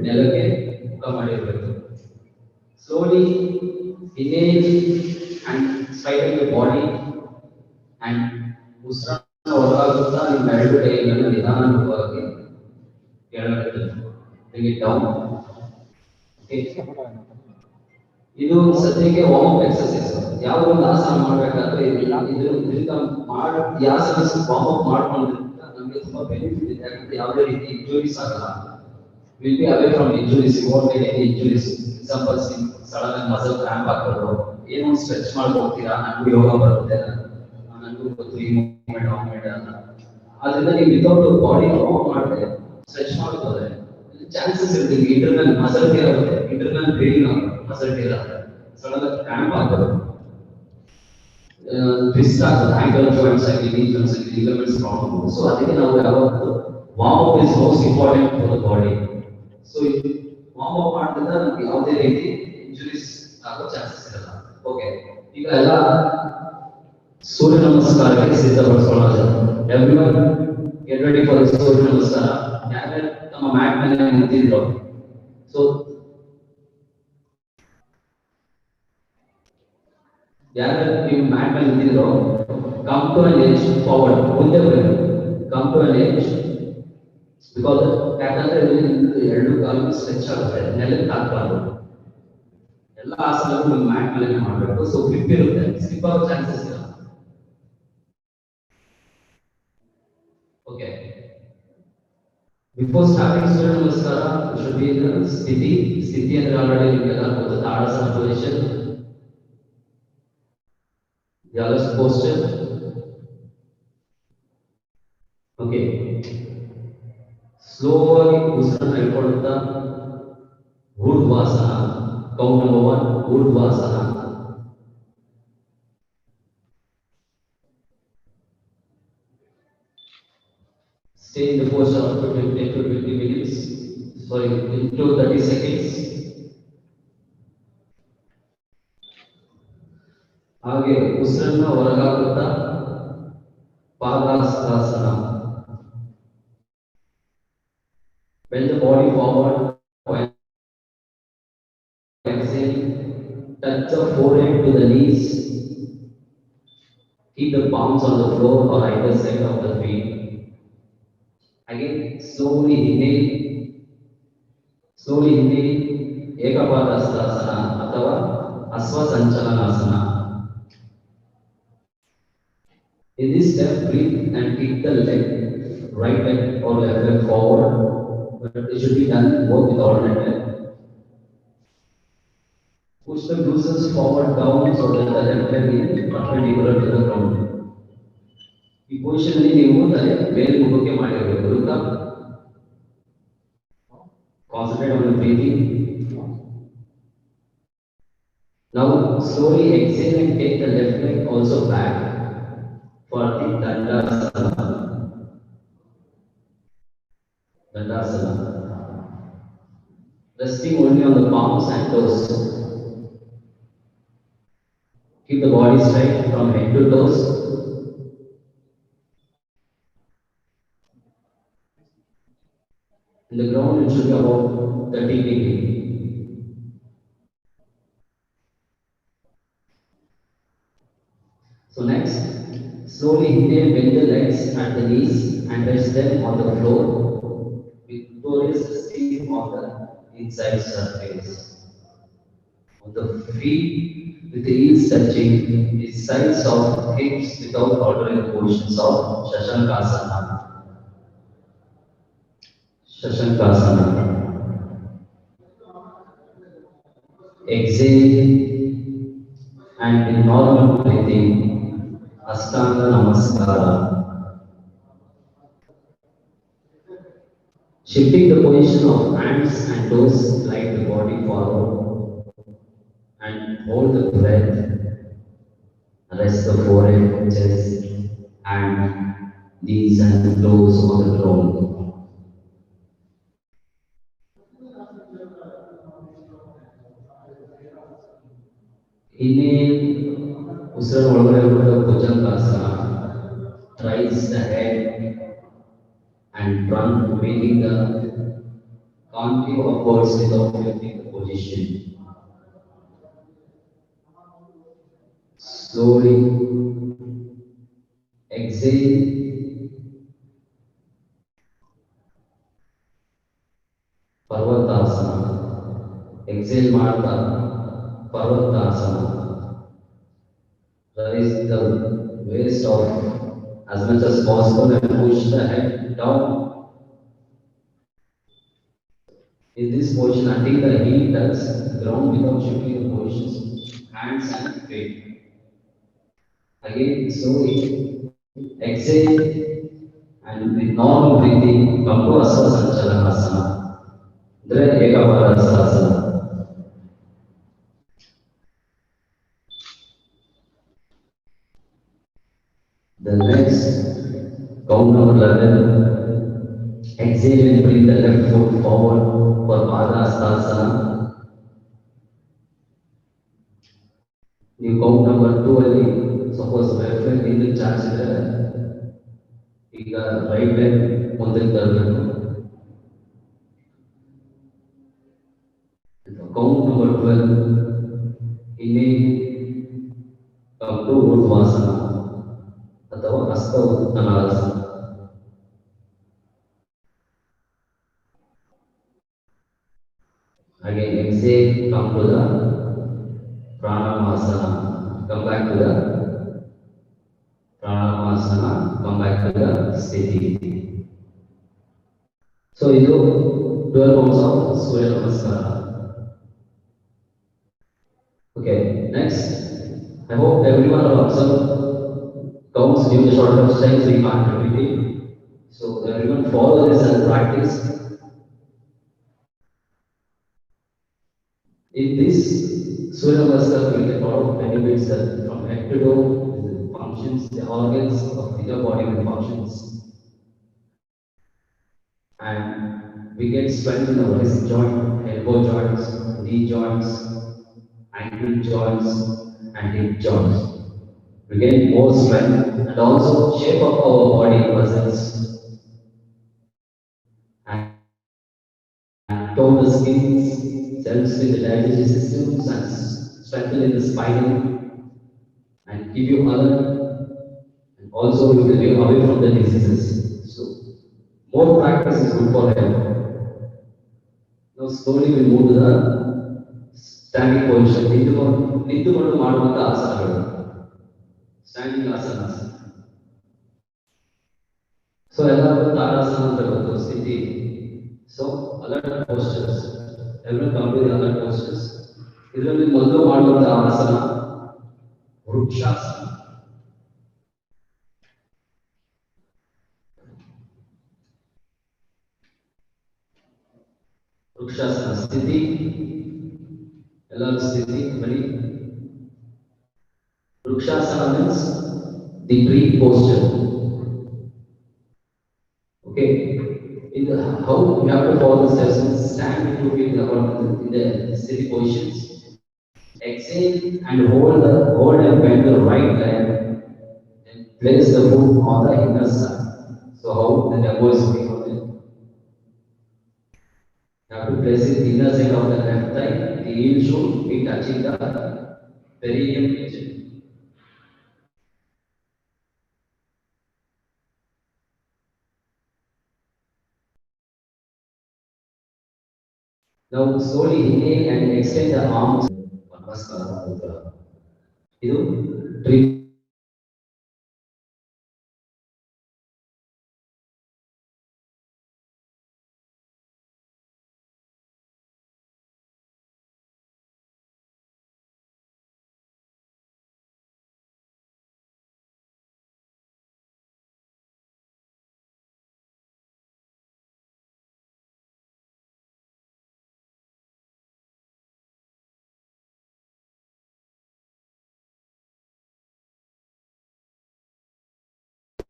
ನೆಲಕ್ಕೆ ಮುಖ ಮಾಡಿರಬೇಕು. Slowly inhale and straighten your body and ಉಸಿರನ್ನು ಹೊರಗಾಗುತ್ತಾ ನಿಮ್ಮ ಎರಡು ಕೈಗಳನ್ನು ನಿಧಾನವಾಗಿ ಕೆಳಗೆ bring it down. ಇದು ಸದ್ಯಕ್ಕೆ ವಾರ್ಮ್ ಅಪ್ ಎಕ್ಸರ್ಸೈಸ್. ಯಾವ ಒಂದು ಆಸನ ಮಾಡಬೇಕಾದ್ರೆ ಇದರಿಂದ ಈ ಆಸನ ವಾರ್ಮ್ ಅಪ್ ಮಾಡ್ಕೊಂಡ್ರಿಂದ ನಮಗೆ ತುಂಬಾ ಬೆನಿಫಿಟ್ ಇದೆ. ಯಾಕಂದ್ರೆ ಯಾವುದೇ ರೀತಿ ಇಂಜುರೀಸ್ ಆಗಲ್ಲ. Will be away from injuries. You want any injuries. Example sudden muscle cramp ಆಗ್ತದೆ, ಏನೋ ಸ್ಟ್ರೆಚ್ ಮಾಡ್ಕೊಳ್ತೀರಾ, ನನಗೂ ಯೋಗ ಬರುತ್ತೆ, ನನಗೂ ಗೊತ್ತು ಈ ಮೂವ್ಮೆಂಟ್ ಆ ಮೂವ್ಮೆಂಟ್ ಅಂತ. ಅದರಿಂದ ನೀವು ವಿತೌಟ್ ಬಾಡಿ ವಾರ್ಮ್ ಮಾಡಿದ್ರೆ ಸ್ಟ್ರೆಚ್ ಮಾಡ್ಕೋದ್ರೆ ಚಾನ್ಸಸ್ ಇರುತ್ತೆ ಇಂಟರ್ನಲ್ ಮಸಲ್ ಟೇರ್ ಆಗುತ್ತೆ, ಇಂಟರ್ನಲ್ ಬ್ಲೀಡಿಂಗ್ ಆಗುತ್ತೆ, ಮಸಲ್ ಟೇರ್ ಆಗುತ್ತೆ, ಸಡನ್ ಕ್ರಾಂಪ್ ಆಗುತ್ತೆ, ಟ್ವಿಸ್ಟ್ ಆಗುತ್ತೆ, ಆಂಕಲ್ ಜಾಯಿಂಟ್ಸ್ ಆಗಿ ನೀ ಜಾಯಿಂಟ್ಸ್ ಆಗಿ ಲಿಗಮೆಂಟ್ಸ್ ಪ್ರಾಬ್ಲಮ್. ಸೊ ಅದಕ್ಕೆ ನಾವು ಯಾವತ್ತೂ warm up is most important for the body. So warm up ಮಾಡಿದ್ರೆ ನಮ್ಗೆ ಯಾವುದೇ ರೀತಿ ಇಂಜುರೀಸ್ ಆಗೋ ಚಾನ್ಸಸ್ ಇರಲ್ಲ. ಓಕೆ, ಈಗ ಎಲ್ಲ ಸೂರ್ಯ ನಮಸ್ಕಾರಕ್ಕೆ ಸಿದ್ಧಪಡಿಸ್ಕೊಳ್ಳೋದು. ಎವ್ರಿವನ್ ಗೆಟ್ ರೆಡಿ ಫಾರ್ ಸೂರ್ಯ ನಮಸ್ಕಾರ. ಯಾರ್ಯಾರು ನಮ್ಮ ಮ್ಯಾಟ್ ಮೇಲೆ ನಿಂತಿದ್ರು, ಸೊ ಯಾರ್ಯಾರು ನೀವು ಮ್ಯಾಟ್ ಮೇಲೆ ನಿಂತಿದ್ರು, come to an edge forward, ಮುಂದೆ ಬರಬೇಕು. Come to an edge because ಯಾಕಂದ್ರೆ ಎರಡು ಕಾಲು ಸ್ಟ್ರೆಚ್ ಆಗುತ್ತೆ, ನೆಲಕ್ಕೆ ಹಾಕಬಾರ್ದು. ಎಲ್ಲ ಆಸನಗಳು ನಿಮ್ಮ ಮ್ಯಾಟ್ ಮೇಲೆ ಮಾಡಬೇಕು. ಸೊ ಗ್ರಿಪ್ ಇರುತ್ತೆ, ಸ್ಲಿಪ್ ಆಗೋ ಚಾನ್ಸಸ್ ಇಲ್ಲ. Okay, before starting Surya Namaskara, you should be in the sthiti. Sthiti and already ನಿಮಗೆಲ್ಲ ಗೊತ್ತು, tadasana position. The other posture. Okay. Slowly ಉಸಿರನ್ನು ಹಿಡ್ಕೊಳ್ತಾ ಊರ್ಧ್ವಾಸನ. Count number 1, ಊರ್ಧ್ವಾಸನ. Stay in the posture up to 10 to 20 minutes, sorry, into 30 seconds. ಹಾಗೆ ಉಸಿರನ್ನು ಹೊರಗಾಗುತ್ತಾ ಪಾದಾಸ್ತಾಸನ. Bend the body forward while exhaling. touch the forehead to the knees. Keep the palms on the floor or either side of the feet. Again, slowly inhale. Slowly inhale, Ekapadasthasana ಅಥವಾ Asvasanchalanasana. In this step, breathe and kick the leg, right leg or left leg forward, but it should be done both with alternate leg. Push the glutes forward down so that the left leg is perpendicular to the ground. ಈ position ಅಲ್ಲಿ ನೀವು ತಲೆ ಮೇಲ್ಮುಖಕ್ಕೆ ಮಾಡಿರಬೇಕು. Look up. Concentrate on the breathing. Now slowly exhale and take the left leg also back for the Dandasana. Dandasana. Resting only on the palms and toes. Keep the body straight from head to toes. In the ground, it should be about 30 degrees. So next, slowly inhale, bend the legs at the knees and rest them on the floor with toes resting on the inside surface. On the feet, with the heels touching the sides of hips without altering the positions of Shashankasana. Shashankasana. Exhale and with normal breathing, Ashtanga Namaskara. Shifting the position of hands and toes, slide the body forward and hold the breath. Rest the forehead, chest, and knees and toes on the ground. Inhale, Usra Olgare Bhujangasana. Raise the head and front, making the concave upwards without lifting the position. Slowly exhale. Parvatasana. Exhale Martha. Parvatasana. Raise the waist off as much as possible and push the head down. In this position, until the heel touches the ground without shifting the positions, hands and feet. Again, slowly exhale and with normal breathing, come to Asvasanchalanasana. Then Ekapadasthasana. The next, count number 11. Exhale and bring the left foot forward for Padasthasana. You count number 12. Suppose left leg in the charge. ಈಗ right leg ಮುಂದಕ್ಕೆ ತರಬೇಕು. Count number 12. Inhale, come to Urdhvasana. ಅಥವಾ ಹಸ್ತ Uttanasana. Again, exhale, come to the Pranamasana. Come back to the Pranamasana. Come back to the Sthiti. So, ಇದು 12 forms of Surya Namaskara. Okay, next. I hope everyone will observe counts during the short of time, so we can't repeat it. So everyone follow this and practice. In this Surya Namaskar, we get a lot of benefits that from head to toe, the functions, the organs of the inner body will functions. And we get strength in our wrist joint, elbow joints, knee joints, ankle joints, and hip joints. We get more strength and also shape up our body muscles and tone the skin, helps with the digestive systems and strengthen in the spine and keep you alert, and also you will be away from the diseases. So more practice is good for health. Now slowly we move to the standing position. ನಿಂತುಕೊಂಡು ಮಾಡುವಂತ ಆಸನಗಳು, standing ಆಸನ. So ಎಲ್ಲರಿಗೂ ತಾರಾಸನ ಅಂತ ಗೊತ್ತು ಸ್ಥಿತಿ. So alert posters, ಎಲ್ಲರೂ complete alert posters. ಇದರಲ್ಲಿ ಮೊದಲು ಮಾಡುವಂತಹ ಆಸನ ವೃಕ್ಷಾಸನ. ವೃಕ್ಷಾಸನ ಸ್ಥಿತಿ, ಎಲ್ಲರೂ ಸ್ಥಿತಿ ಬನ್ನಿ. Vrikshasana means the tree posture. Okay, how you have to follow the steps. Stand with 2 feet in the steady positions. Exhale and hold and bend the right leg and place the foot on the inner side. So how the elbow is going on there. You have to place it inner side of the left thigh. The heel should be touching the perineum region. Now slowly inhale and extend the arms. ಇದು tree.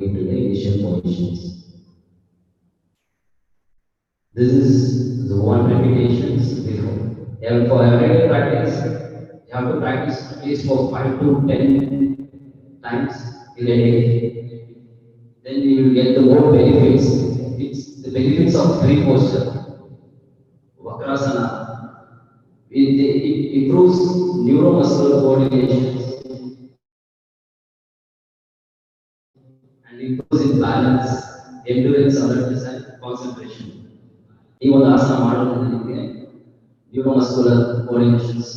Into the initial positions. This is the one repetitions before. For everyday practice, you have to practice at least for 5 to 10 times in a day. Then you will get the more benefits. It's the benefits of tree posture. Vakrasana. It improves neuromuscular coordination. Improves in balance, endurance, alertness, and concentration. Even asana ಮಾಡೋದ್ರಿಂದ neuromuscular coordinations,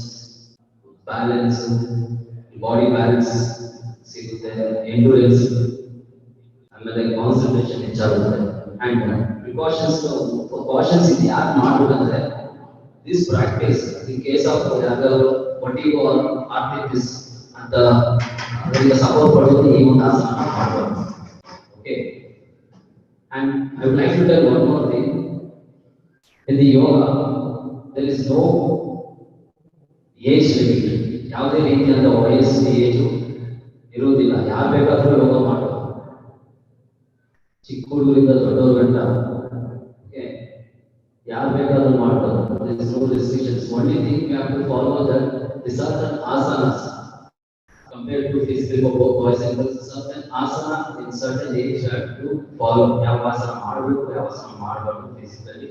balance, body balance ಸಿಗುತ್ತೆ, endurance, ಆಮೇಲೆ concentration ಹೆಚ್ಚಾಗುತ್ತೆ. And precautions ಇದು ಯಾಕೆ ಮಾಡಬೇಕಂದ್ರೆ this practice in case of vertigo or arthritis ಅಂತ ಅದರಿಂದ support ಪಡೆದು ಈ ಒಂದು ಆಸನ ಮಾಡಬಹುದು. Okay, and I would like to tell one more thing. In the yoga, there is no age limit. ಯಾವುದೇ ರೀತಿಯಾದ ವಯಸ್ಸು ಏಜು ಇರುವುದಿಲ್ಲ. ಯಾರು ಬೇಕಾದರೂ ಯೋಗ ಮಾಡಬಹುದು, ಚಿಕ್ಕ ಹುಡುಗರಿಂದ ದೊಡ್ಡವರು ಗಂಟ. Okay, ಯಾರು ಬೇಕಾದರೂ ಮಾಡಬಹುದು. There is no restrictions. Only thing you have to follow that the certain asanas. Compared to physical boys and girls, certain asana in certain age you have to follow. ಯಾವ ಆಸನ ಮಾಡಬೇಕು, ಯಾವ ಆಸನ ಮಾಡಬಾರ್ದು ಫಿಸಿಕಲಿ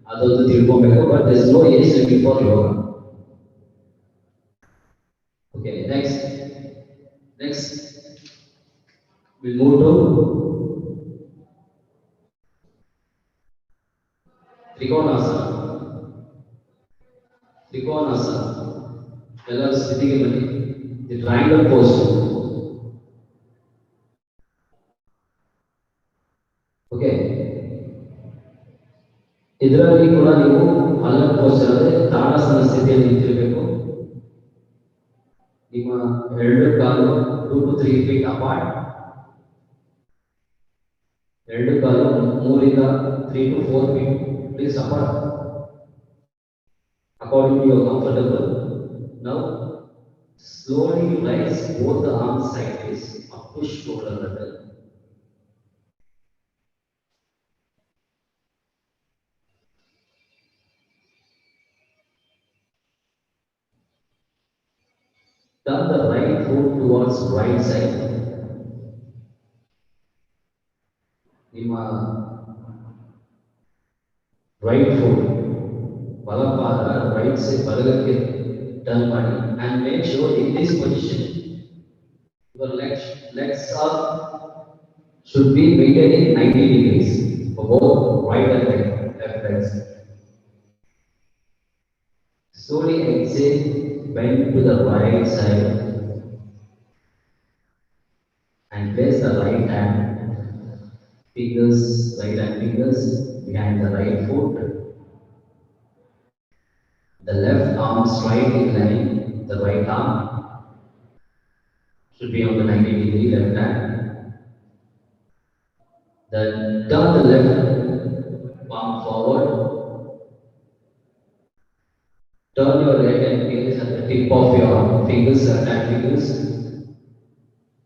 ಅದೊಂದು ತಿಳ್ಕೊಬೇಕು. But there is no age limit for yoga. Okay, next we'll move to Trikonasana. ಎಲ್ಲರೂ ಸ್ಥಿತಿಗೆ ಬನ್ನಿ. The triangle posture. Okay. ಇದರಲ್ಲಿ ಕೂಡ ನೀವು ಅಲರ್ಟ್ ಪೋಸ್ಚರ್ ಅಂದ್ರೆ ತಾಡಾಸನ ಸ್ಥಿತಿಯಲ್ಲಿ ನಿಂತಿರಬೇಕು. ನಿಮ್ಮ ಎರಡು ಕಾಲು 2 to 3 feet ಅಪಾರ್ಟ್. ಎರಡು ಕಾಲು 3 ಇಂದ 3 to 4 feet please apart. According to your comfortable. Now slowly rise both the arms sideways or push shoulder level. Turn the right foot towards right side. ನಿಮ್ಮ right foot ಬಲಪಾದ right side ಬಲಗಕ್ಕೆ turn body and make sure in this position your legs should be maintained in 90 degrees for both right and left legs. Slowly exhale, bend to the right side and place the right hand fingers behind the right foot. The left arm straight in line, the right arm should be on the 90 degree left hand. Then turn the left palm forward. Turn your leg and gaze at the tip of your fingers, hand fingers.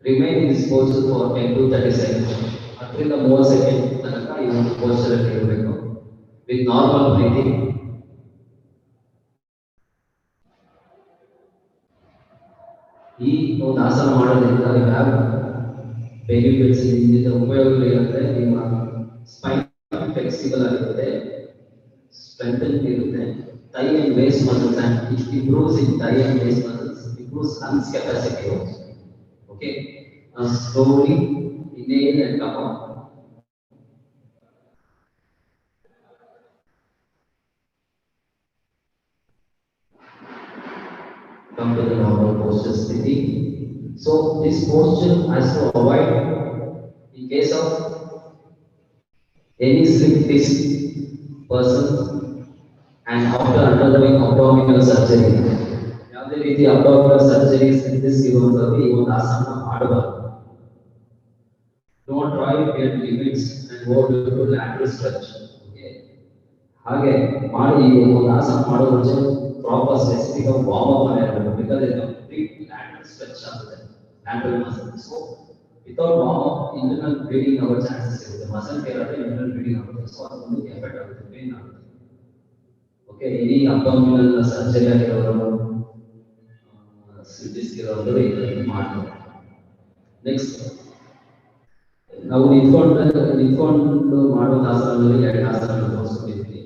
Remain in this posture for 10 to 30 seconds. Until the more second, you want to posture with normal breathing. ಈ ಒಂದು ಆಸನ ಮಾಡೋದ್ರಿಂದ you have benefits ಇಂದ ಉಪಯೋಗಗಳು ಇರುತ್ತೆ. ನಿಮ್ಮ Spain flexible ಆಗಿರುತ್ತೆ, strengthen ಇರುತ್ತೆ. Thigh and waist muscles, and it improves in thigh and waist muscles, improves lungs capacity also. Okay, slowly inhale and come out. Come to the normal posture sthiti. So this posture has to avoid in case of any slip disc person and after undergoing abdominal surgery. ಯಾವುದೇ ರೀತಿ abdominal surgery slip disc ಇರುವಂತದ್ದು ಈ ಒಂದು ಆಸನ ಮಾಡಬಾರದು. Don't try beyond limits and go to lateral stretch. Okay. ಹಾಗೆ ಮಾಡಿ ಈ ಒಂದು ಆಸನ ಮಾಡೋ ಮುಂಚೆ proper specific warm up ಮಾಡಬೇಕು, because it complete lateral stretch ಆಗುತ್ತೆ, lateral muscle. So without warm up internal bleeding ಆಗೋ chances ಇರುತ್ತೆ, muscle tear ಆದ್ರೆ internal bleeding ಆಗುತ್ತೆ. So ಅದೊಂದು ಎಫೆಕ್ಟ್ ಆಗುತ್ತೆ, ಪೇನ್ ಆಗುತ್ತೆ. Okay, any abdominal surgery ಆಗಿರೋರು slip disc ಇರೋರು ಇದನ್ನು ಮಾಡ್ತಾರೆ. Next, ನಾವು ನಿಂತ್ಕೊಂಡು ಮಾಡೋ ಆಸನದಲ್ಲಿ ಎರಡು ಆಸನಗಳು ತೋರಿಸ್ಕೊಂಡಿದ್ದೀವಿ.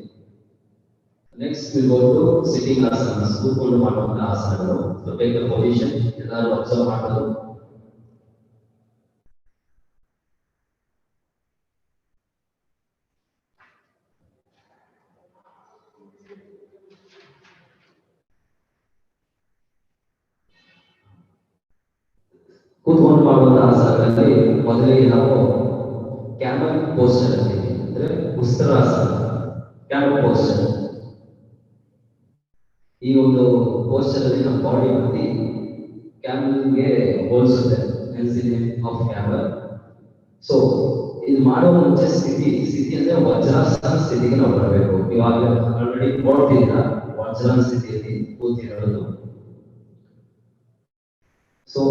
Next we go to sitting asanas, ಕೂತ್ಕೊಂಡು ಮಾಡುವಂತ ಆಸನಗಳು. So take the position, ಎಲ್ಲರೂ ಅಬ್ಸರ್ವ್ ಮಾಡೋದು. ಕೂತ್ಕೊಂಡು ಮಾಡುವಂತ ಆಸನಗಳಲ್ಲಿ ಮೊದಲಿಗೆ ನಾವು ಕ್ಯಾಮಲ್ ಪೋಸ್ಚರ್ ಅಂತೀವಿ, ಅಂದ್ರೆ ಉಸ್ತರಾಸನ, ಕ್ಯಾಮಲ್ ಪೋಸ್ಚರ್. ಈ ಒಂದು ಪೋಸ್ಚರ್ ಅಲ್ಲಿ ನಮ್ಮ ಬಾಡಿ ಬಂದು ಕ್ಯಾಮಲ್ಗೆ ಹೋಲಿಸುತ್ತೆ, ಆಫ್ ಕ್ಯಾಮಲ್. ಸೊ ಇದು ಮಾಡೋ ಮುಂಚೆ ಸ್ಥಿತಿ ಅಂದ್ರೆ ವಜ್ರಾಸನ ಸ್ಥಿತಿಗೆ ನಾವು ಬರಬೇಕು. ಇವಾಗ ಆಲ್ರೆಡಿ ನೋಡ್ತಿದ್ರ ವಜ್ರಾಸನ ಸ್ಥಿತಿಯಲ್ಲಿ ಕೂತಿರೋದು. ಸೊ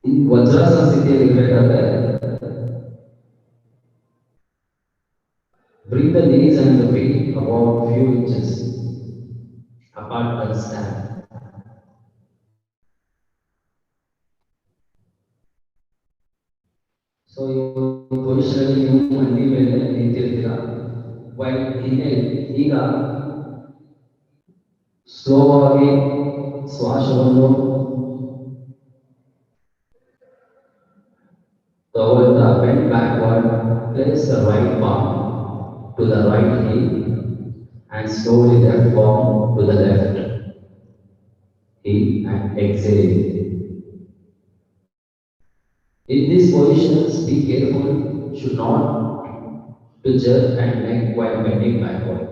ಈ ವಜ್ರಾಸನ ಸ್ಥಿತಿಯಲ್ಲಿ ಇರಬೇಕಾದ್ರೆ bring the knees and the feet about few inches apart and stand. So you position you ಮಂಡಿ ಮೇಲೆ ನಿಂತಿರ್ತೀರಾ. while inhale, ಈಗ ಸ್ಲೋ ಆಗಿ ಶ್ವಾಸವನ್ನು ತಗೊಳ್ತಾ bend backward, place the right palm to the right heel and slowly left palm to the left heel and exhale. In this position, be careful, should not to jerk and neck while bending backward.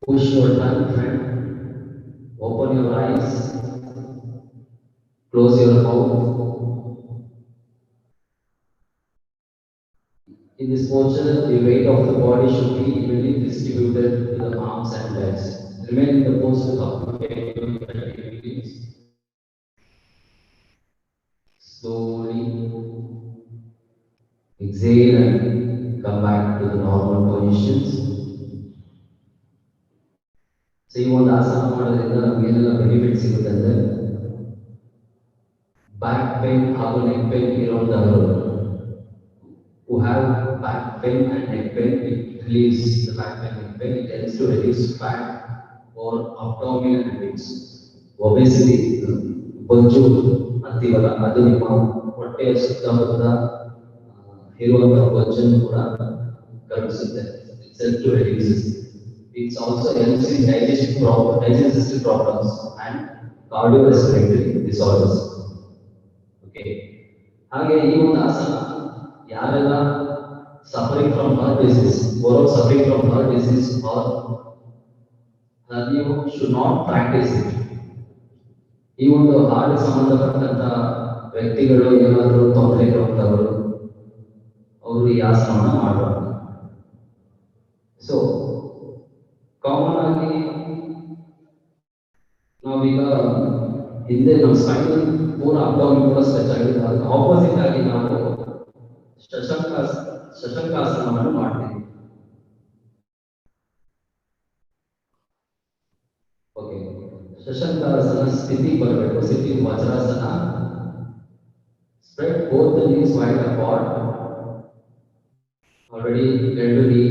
Push your tongue front, open your eyes, close your mouth. In this posture, the weight of the body should be evenly distributed to the arms and legs. Remain in the posture of 30 degrees. Slowly exhale and come back to the normal positions. So ಈ ಒಂದು ಆಸನ ಮಾಡೋದ್ರಿಂದ ನಮಗೆ ಏನೆಲ್ಲ benefit ಸಿಗುತ್ತೆ ಅಂದ್ರೆ, back pain ಹಾಗೂ neck pain ಇರೋಂಥವರು who have back pain and neck pain, it relieves the back pain and when it helps to reduce fat or abdominal habits. Obesity, ಬೊಜ್ಜು ಅಂತೀವಲ್ಲ, ಅದು ನಿಮ್ಮ ಹೊಟ್ಟೆಯ ಸುತ್ತಮುತ್ತ ಇರುವಂತಹ ಬೊಜ್ಜನ್ನು ಕೂಡ ಕರಗಿಸುತ್ತೆ. It helps to reduce it. It also helps in digestive system problems and cardiorespiratory disorders. Okay. ಹಾಗೆ ಈ ಒಂದು ಆಸನ ಯಾರೆಲ್ಲ suffering from heart disease, or suffering from heart disease, or you should not practice it. ಈ ಒಂದು heart ಸಂಬಂಧಪಟ್ಟಂತ ವ್ಯಕ್ತಿಗಳು ಏನಾದರೂ ತೊಂದರೆ ಇರುವಂತವರು ಅವರು ಈ ಆಸನವನ್ನು ಮಾಡಬಾರ್ದು. ಸೊ ಕಾಮನ್ ಆಗಿ ನಾವೀಗ ಹಿಂದೆ ನಮ್ಮ ಸ್ಪೈನಲ್ ಪೂರ ಅಬ್ಡಾಮಿನ್ ಕೂಡ ಸ್ಟ್ರೆಚ್ ಆಗಿದೆ. ಅದಕ್ಕೆ ಆಪೋಸಿಟ್ ಆಗಿ ನಾವು ಶಶಂಕಾಸನವನ್ನು ಮಾಡ್ತೀವಿ. ಓಕೆ, ಶಶಂಕಾಸನ ಸ್ಥಿತಿ ಬರಬೇಕು. ಸ್ಥಿತಿ vajrasana. Spread both the knees wide apart. Already ಎರಡು knee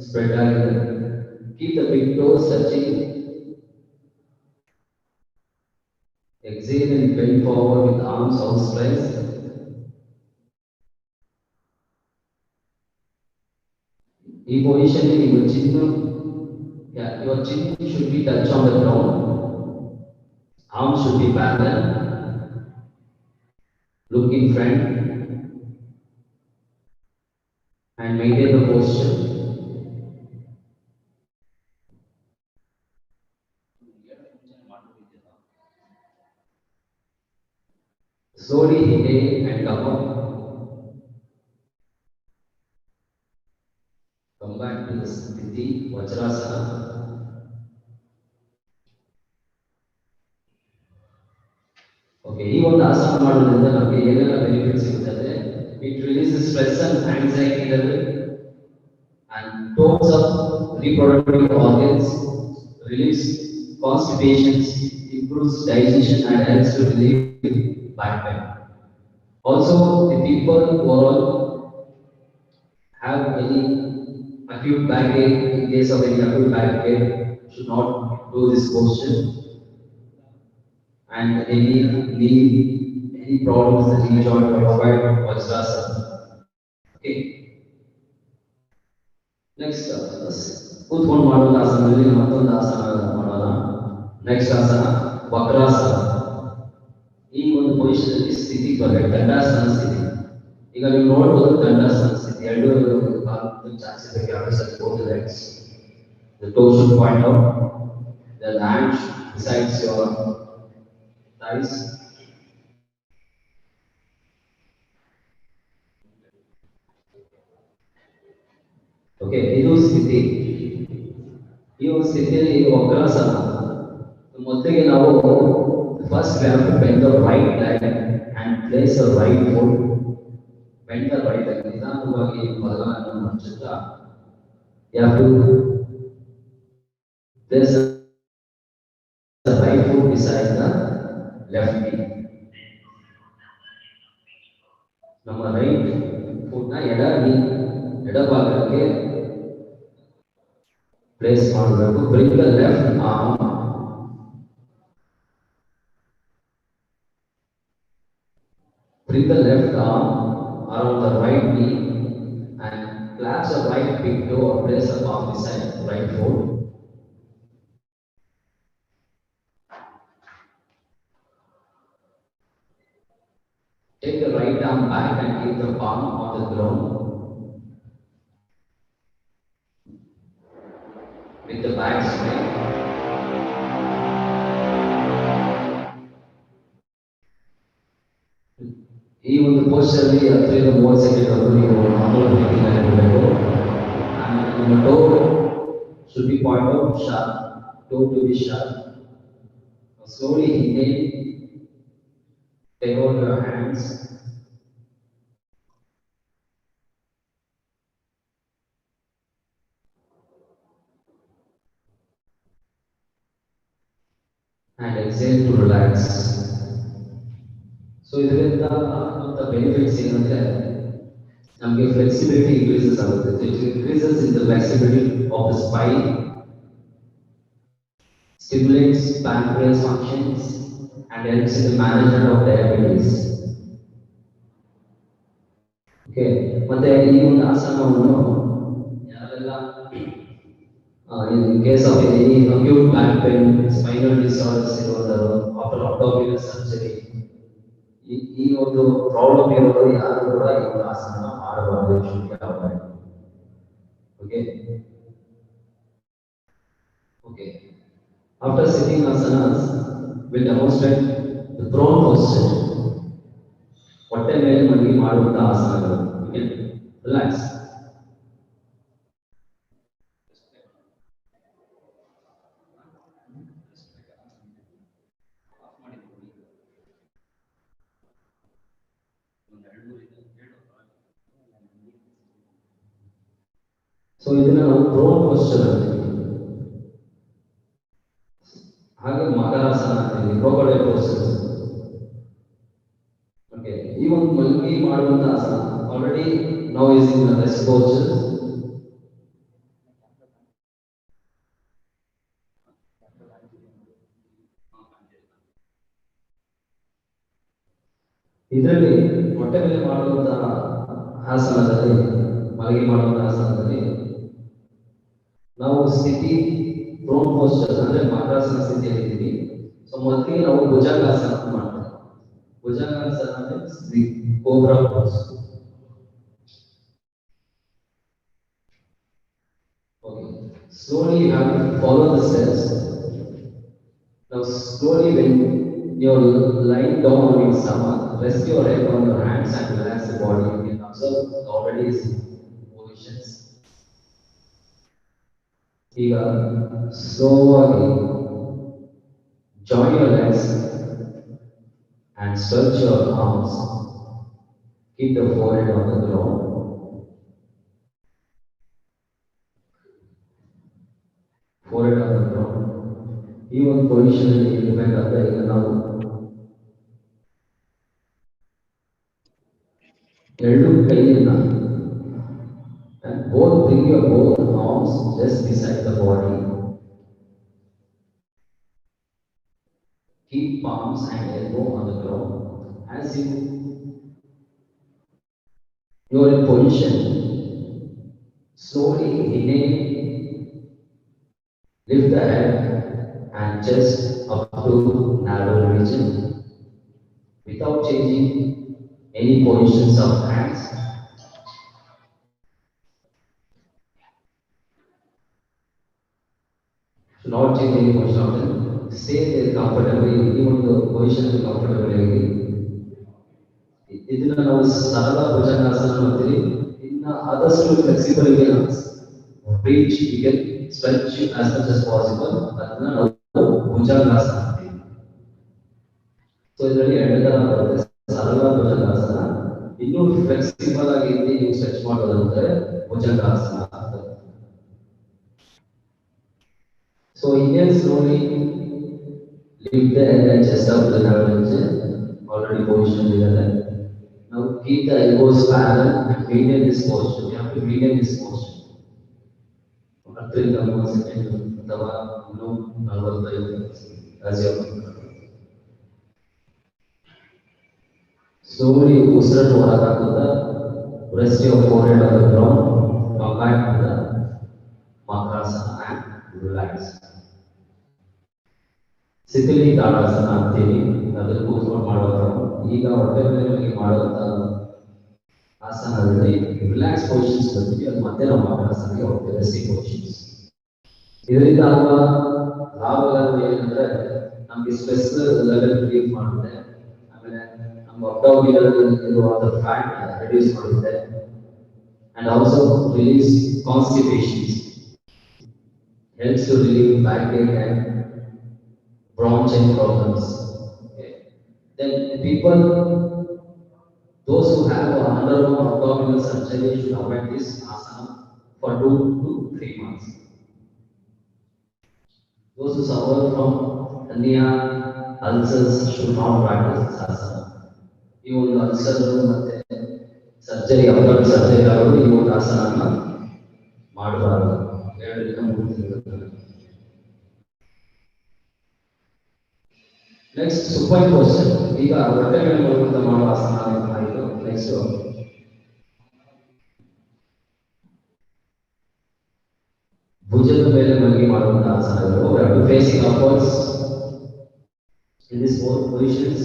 spread ಆಗಿದೆ. Keep the big toes touching. Exhale and bend forward with arms outstretched. ಈ position your chin should be touched on the ground. Arms should be parallel. Look in front and maintain the posture. Slowly inhale and come up. Come back to the Sthiti Vajrasana. Okay, ಈ ಒಂದು ಆಸನ ಮಾಡೋದ್ರಿಂದ ನಮಗೆ ಏನೆಲ್ಲ benefits ಸಿಗುತ್ತೆ ಅಂದ್ರೆ, it releases stress and anxiety level and tones up reproductive organs, relieves constipation, improves digestion and helps to relieve back pain. Also, the people who all have any acute backache, in case of any acute backache, should not do this posture. And any problems that knee joint or avoid Vajrasana. Okay. Next, ಕೂತ್ಕೊಂಡು ಮಾಡುವ ಆಸನದಲ್ಲಿ ಮತ್ತೊಂದು ಆಸನ ಮಾಡೋಣ. Next ಆಸನ ವಕ್ರಾಸನ. ಈ ಒಂದು position ಅಲ್ಲಿ ಸ್ಥಿತಿ ಬರಬೇಕು, ದಂಡಾಸನ ಸ್ಥಿತಿ. ಈಗ ನೀವು ನೋಡಬಹುದು ದಂಡಾಸನ ಸ್ಥಿತಿ. ಎರಡು ಕಾಲು ಚಾಚಿಸಬೇಕು, ಎರಡು ಸಲ both the legs. The toe should point out. The hand besides your thighs. Okay, ಇದು ಸ್ಥಿತಿ. ಈ ಒಂದು ಸ್ಥಿತಿಯಲ್ಲಿ ವಕ್ರಾಸನ. ಮೊದಲಿಗೆ ನಾವು first we have to bend the right leg and place the right foot. Bend the right leg. ನಿಧಾನವಾಗಿ ಬಲವನ್ನು ಮುಂಚುತ್ತಾ you have to place the right foot beside the left knee. ನಮ್ಮ ರೈಟ್ ಫುಟ್ ನ ಎಡಭಾಗಕ್ಕೆ ಪ್ಲೇಸ್ ಮಾಡಬೇಕು. Bring the left arm around the right knee and clasp the right big toe or place the palm beside the right foot. Take the right arm back and keep the palm on the ground with the back straight. ಈ ಒಂದು posture ಅಲ್ಲಿ 30 second ವರೆಗೂ ನೀವು ಮಾಮೂಲು ರೀತಿಯಲ್ಲಿ ಇರಬೇಕು. ನಿಮ್ಮ ಟೋ should be point out sharp, toe to be sharp. Slowly inhale, take out your hands. And exhale to relax. So ಇದರಿಂದ ಆಗುವಂತ ಬೆನಿಫಿಟ್ಸ್ ಏನಂದ್ರೆ, ನಮಗೆ ಫ್ಲೆಕ್ಸಿಬಿಲಿಟಿ ಇನ್ಕ್ರೀಸಸ್ ಆಗುತ್ತೆ. It increases in the flexibility of the spine, stimulates pancreas functions, and helps in the management of diabetes. Okay, ಮತ್ತೆ ಈ ಒಂದು ಆಸನವನ್ನು ಯಾರೆಲ್ಲ in case of any acute back pain, spinal disorders ಇರೋರು after abdominal surgery, ಈ ಒಂದು problem ಇರೋರು ಯಾರು ಕೂಡ ಈ ಒಂದು ಆಸನ ಮಾಡಬಾರದು. Okay. Okay. After sitting asanas, we'll demonstrate the prone posture. ಹೊಟ್ಟೆ ಮೇಲೆ ಮಲಗಿ ಮಾಡುವಂತಹ ಆಸನಗಳು. Okay. Relax. ಸೊ ಇದನ್ನ ನಾವು ಪ್ರೋನ್ ಪೋಸ್ಚರ್ ಅಂತೀವಿ. ಹಾಗೆ ಮಕರಾಸನ ಅಂತೀವಿ, ಕ್ರೊಕೊಡೈಲ್ ಪೋಸ್ಚರ್. ಓಕೆ, ಈ ಒಂದು ಮಲಗಿ ಮಾಡುವಂತ ಆಸನ ಆಲ್ರೆಡಿ ನಾವು ಯೂಸಿಂಗ್ ರೆಸ್ಟ್ ಪೋಸ್ಚರ್. ಇದರಲ್ಲಿ ಹೊಟ್ಟೆ ಮೇಲೆ ಮಾಡುವಂತಹ ಆಸನದಲ್ಲಿ, ಮಲಗಿ ಮಾಡುವಂತಹ ಆಸನದಲ್ಲಿ ನಾವು ಸ್ಥಿತಿ ಪ್ರೋನ್ ಪೋಸ್ಚರ್ ಅಂದ್ರೆ ಮಕರಾಸನ ಸ್ಥಿತಿಯಲ್ಲಿ ಇದ್ದೀವಿ. ಸೊ ಮೊದಲಿಗೆ ನಾವು ಭುಜಂಗಾಸನ ಮಾಡ್ತೇವೆ. ಭುಜಂಗಾಸನ ಅಂದ್ರೆ cobra pose. Okay, slowly you have to follow the steps. Now slowly when you're lying down on your stomach, rest your head on your hands and relax the body. You can observe already is positions. ಈಗ slowly join your legs and stretch your arms. Keep the forehead on the ground. Forehead on the ground. ಈ ಒಂದು position ಅಲ್ಲಿ ಇರಬೇಕಾದ್ರೆ ಈಗ ನಾವು ಎರಡು ಕೈಯನ್ನ and both bring your both arms just beside the body. Keep palms and elbow on the ground. As you are in position, slowly inhale, lift the head and chest up to narrow region without changing any positions of hands. Should not change any position of them. Stay there comfortably, even the position is comfortably. ಇದನ್ನ ನಾವು ಸರಳ ಭುಜಂಗಾಸನ ಮಾಡ್ತೀವಿ. ಇನ್ನ ಆದಷ್ಟು flexible ಆಗಿ reach, you can stretch as much as possible. ಅದನ್ನ ನಾವು ಭುಜಂಗಾಸನ ಅಂತೀವಿ. ಸೊ ಇದರಲ್ಲಿ ಎರಡು ತರ ಬರುತ್ತೆ. ಸರಳ ಭುಜಂಗಾಸನ, ಇನ್ನೂ ಫ್ಲೆಕ್ಸಿಬಲ್ ಆಗಿ ನೀವು ಸ್ಟ್ರೆಚ್ ಮಾಡೋದಂದ್ರೆ bhujangasana. So inhale slowly, lift the head and chest up to the narrow region, already positioned together. Now keep the elbows parallel and maintain this posture. You have to maintain this posture. Until the 1 second, ಅಥವಾ 45 as you slowly ಉಸಿರನ್ನು ಹೊರಹಾಕುತ್ತಾ rest your forehead on the ground, come back to the makrasana and relax. ಸ್ಥಿತಿಲಿ tadasana ಅಂತೀವಿ, ಅದನ್ನು ಕೂತ್ಕೊಂಡು ಮಾಡುವಂತ. ಈಗ ಹೊಟ್ಟೆ ಮೇಲೆ ಮಾಡುವಂತ ಆಸನದಲ್ಲಿ ರಿಲ್ಯಾಕ್ಸ್ ಪೊಸಿಷನ್ಸ್ ಬರ್ತೀವಿ, ಅದು ಮತ್ತೆ ನಾವು ಮಕರಾಸನಕ್ಕೆ ಹೋಗ್ತೇವೆ, ರೆಸ್ಟಿಂಗ್ ಪೊಸಿಷನ್ಸ್. ಇದರಿಂದ ಆಗುವ ಲಾಭಗಳು ಏನಂದ್ರೆ ನಮ್ಗೆ ಸ್ಟ್ರೆಸ್ ಲೆವೆಲ್ ರಿಲೀಫ್ ಮಾಡುತ್ತೆ, ಆಮೇಲೆ ನಮ್ಮ ಅಬ್ಡೋಮಿನಲ್ ಇರುವಂತ ಫ್ಯಾಟ್ ರಿಡ್ಯೂಸ್ ಮಾಡುತ್ತೆ, and also release constipations, helps to relieve backache and bronchial problems. Okay. Then people, those who have undergone abdominal surgery should avoid this asana for 2 to 3 months. Those who suffer from hernia, ulcers should not practice this asana. ಈ ಒಂದು ulcer ಮತ್ತೆ surgery abdominal surgery ಆಗೋದು ಈ ಒಂದು ಆಸನನ ಮಾಡಬಾರದು. 2 ರಿಂದ 3 ತಿಂಗಳು. Next supine posture. ಈಗ ಹೊಟ್ಟೆ ಮೇಲೆ ಮಲಗುವಂತ ಮಾಡುವ ಆಸನ ಆಯಿತು. ನೆಕ್ಸ್ಟ್ ಭುಜದ ಮೇಲೆ ಮಲಗಿ ಮಾಡುವಂತ ಆಸನಗಳು. We have to facing upwards in these 4 positions.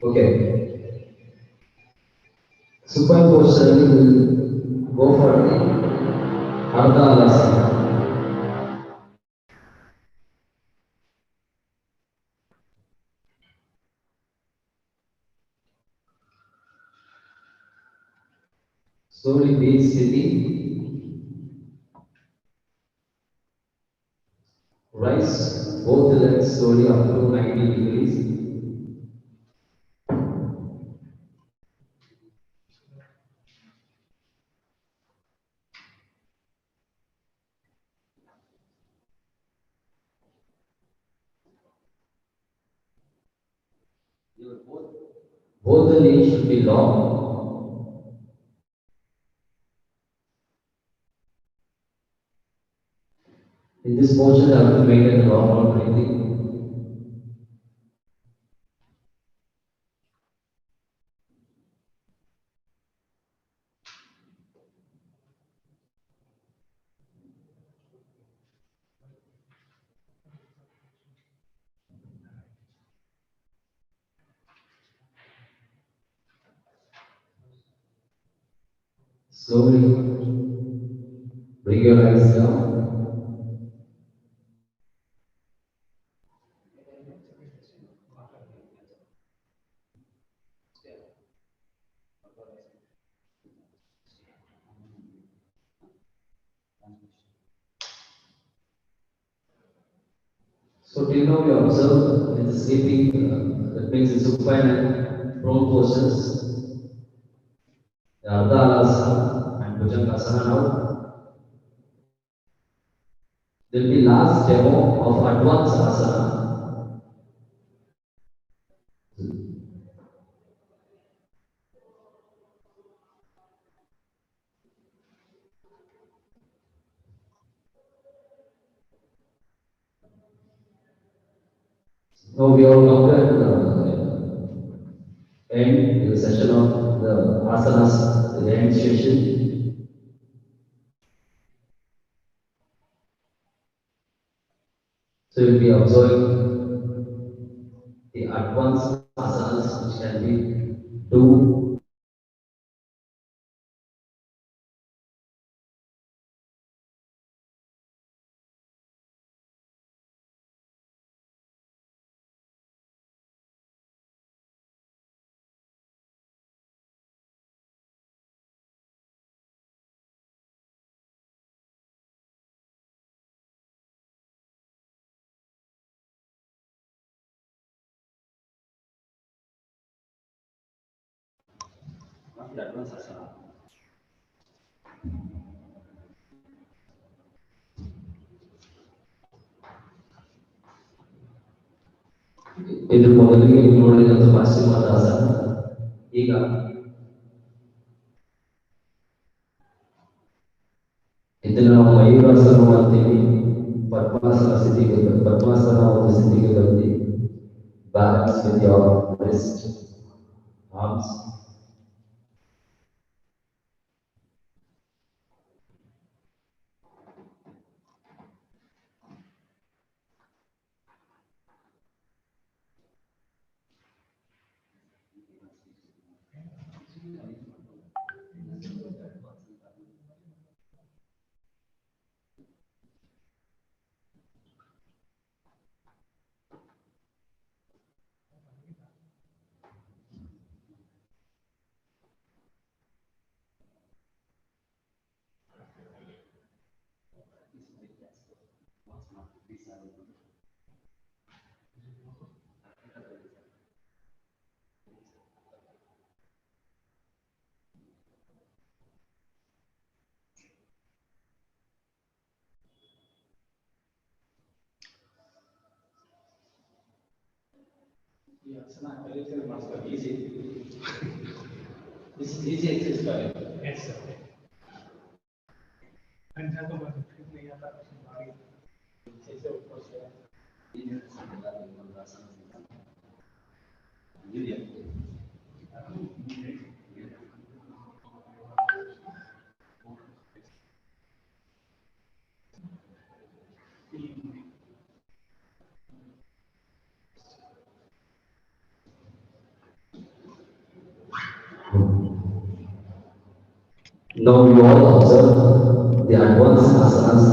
Okay. Supine posture will go for the Ardha Alasana. Slowly breathe steady. Rise both the legs slowly up to 90 degrees. Both the knees should be long. In this posture, I have to maintain the normal breathing. Slowly bring your eyes down. So till now we observe in the sleeping, that means the supine and prone postures, the Ardha Alasana and Bhujangasana. Now there will be last demo of advanced asana. Now we have come to the end the session of the asanas, the end session. So you will be observing the advanced asanas which can be do. Advanced asana. ಇದು ಮೊದಲಿಗೆ ನೋಡಿದಂತ ಪಾಶ್ಚಿಮಾತ್ಯ ಆಸನ. ಈಗ ಇದನ್ನ ನಾವು ಮಯೂರಾಸನ ಮಾಡ್ತೀವಿ. ಪದ್ಮಾಸನ ಸ್ಥಿತಿಗೆ ಪದ್ಮಾಸನ ಒಂದು ಸ್ಥಿತಿಗೆ ಬಂದು balance with your wrist arms. This is easy exercise. Yes, sir. And have a moment. Now you all observe the advanced asanas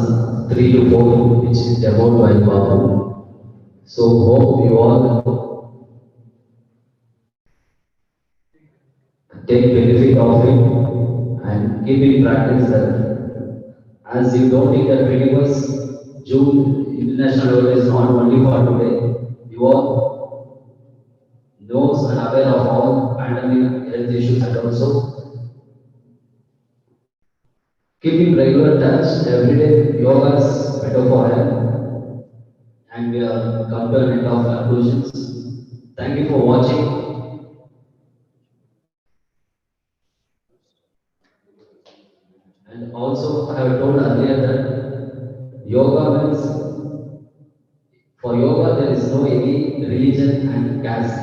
3 to 4 which is demoed by Babu. So hope you all take benefit of it and keep in practice that as you don't think that 21st June International Yoga is not only for today, you all knows and aware of all pandemic health issues and also keeping regular touch every day. Yoga is better for health, and we are come to an end of conclusions. Thank you for watching. And also, I have told earlier that yoga means for yoga there is no any religion and caste.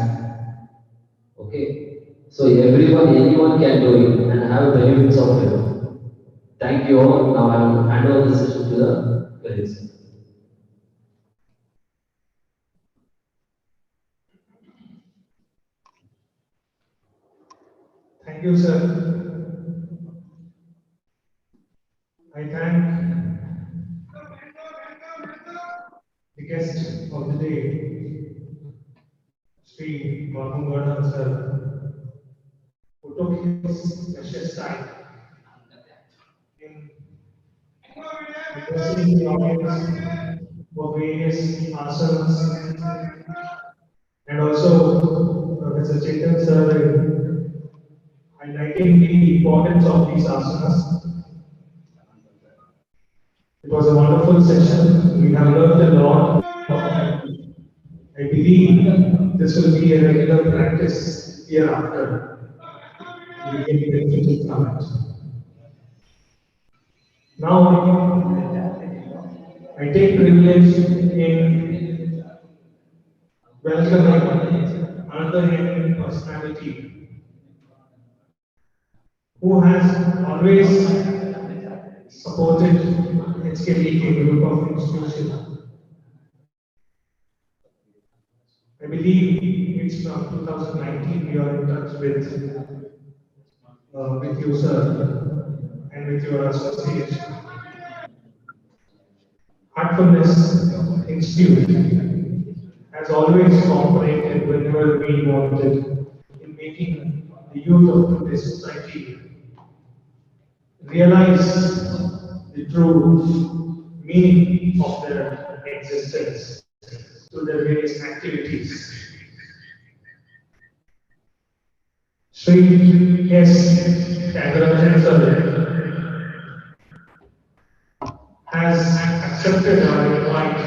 Okay, so everyone, anyone can do it and have benefits of it. Thank you all. Now I will hand over the session to the parents. Thank you, sir. I thank the guest of the day, Sri Babu Gordhan sir, who took his precious time in addressing the audience for various asanas, and also Professor Chetan sir in highlighting the importance of these asanas. It was a wonderful session. We have learned a lot. I believe this will be a regular practice hereafter. We will get benefited from it. Now, I take privilege in welcoming another eminent personality who has always supported HKDK group of institutions. I believe it's from 2019 we are in touch with you, sir, and with your association. Heartfulness Institute has always cooperated whenever we wanted in making the youth of today's society realize the true meaning of their existence through their various activities. Sri S. Tyagarajan sir has accepted our invite,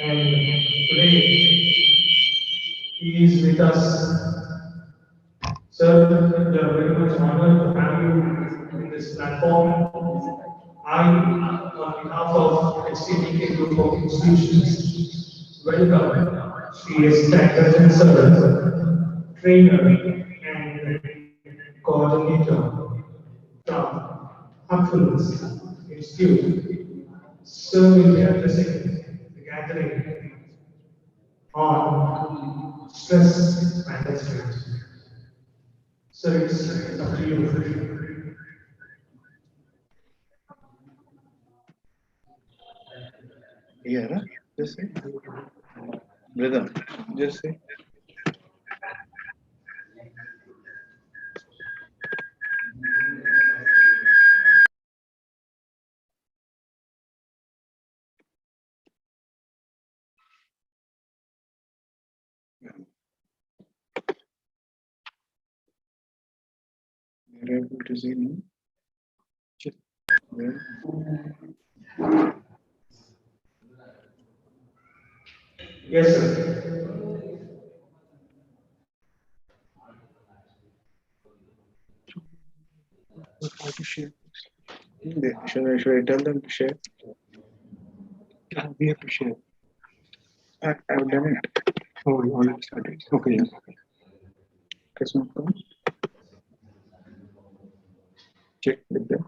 and today he is with us. Sir, we are very much honored to have you in this platform. I, on behalf of HTDK Group of Institutions, welcome Sri S. Tyagarajan sir, trainer and coordinator from Heartfulness Institute. Sir will be addressing the gathering on stress management. Sir, it's up to you. Yeah, na? Just say. Brother, just say. You're able to see me? Check. There. Yes, sir. How to share? Should I tell them to share? Yeah, we have to share. I've done it. Oh, you already started. Okay, yeah. Press my phone. Check with them.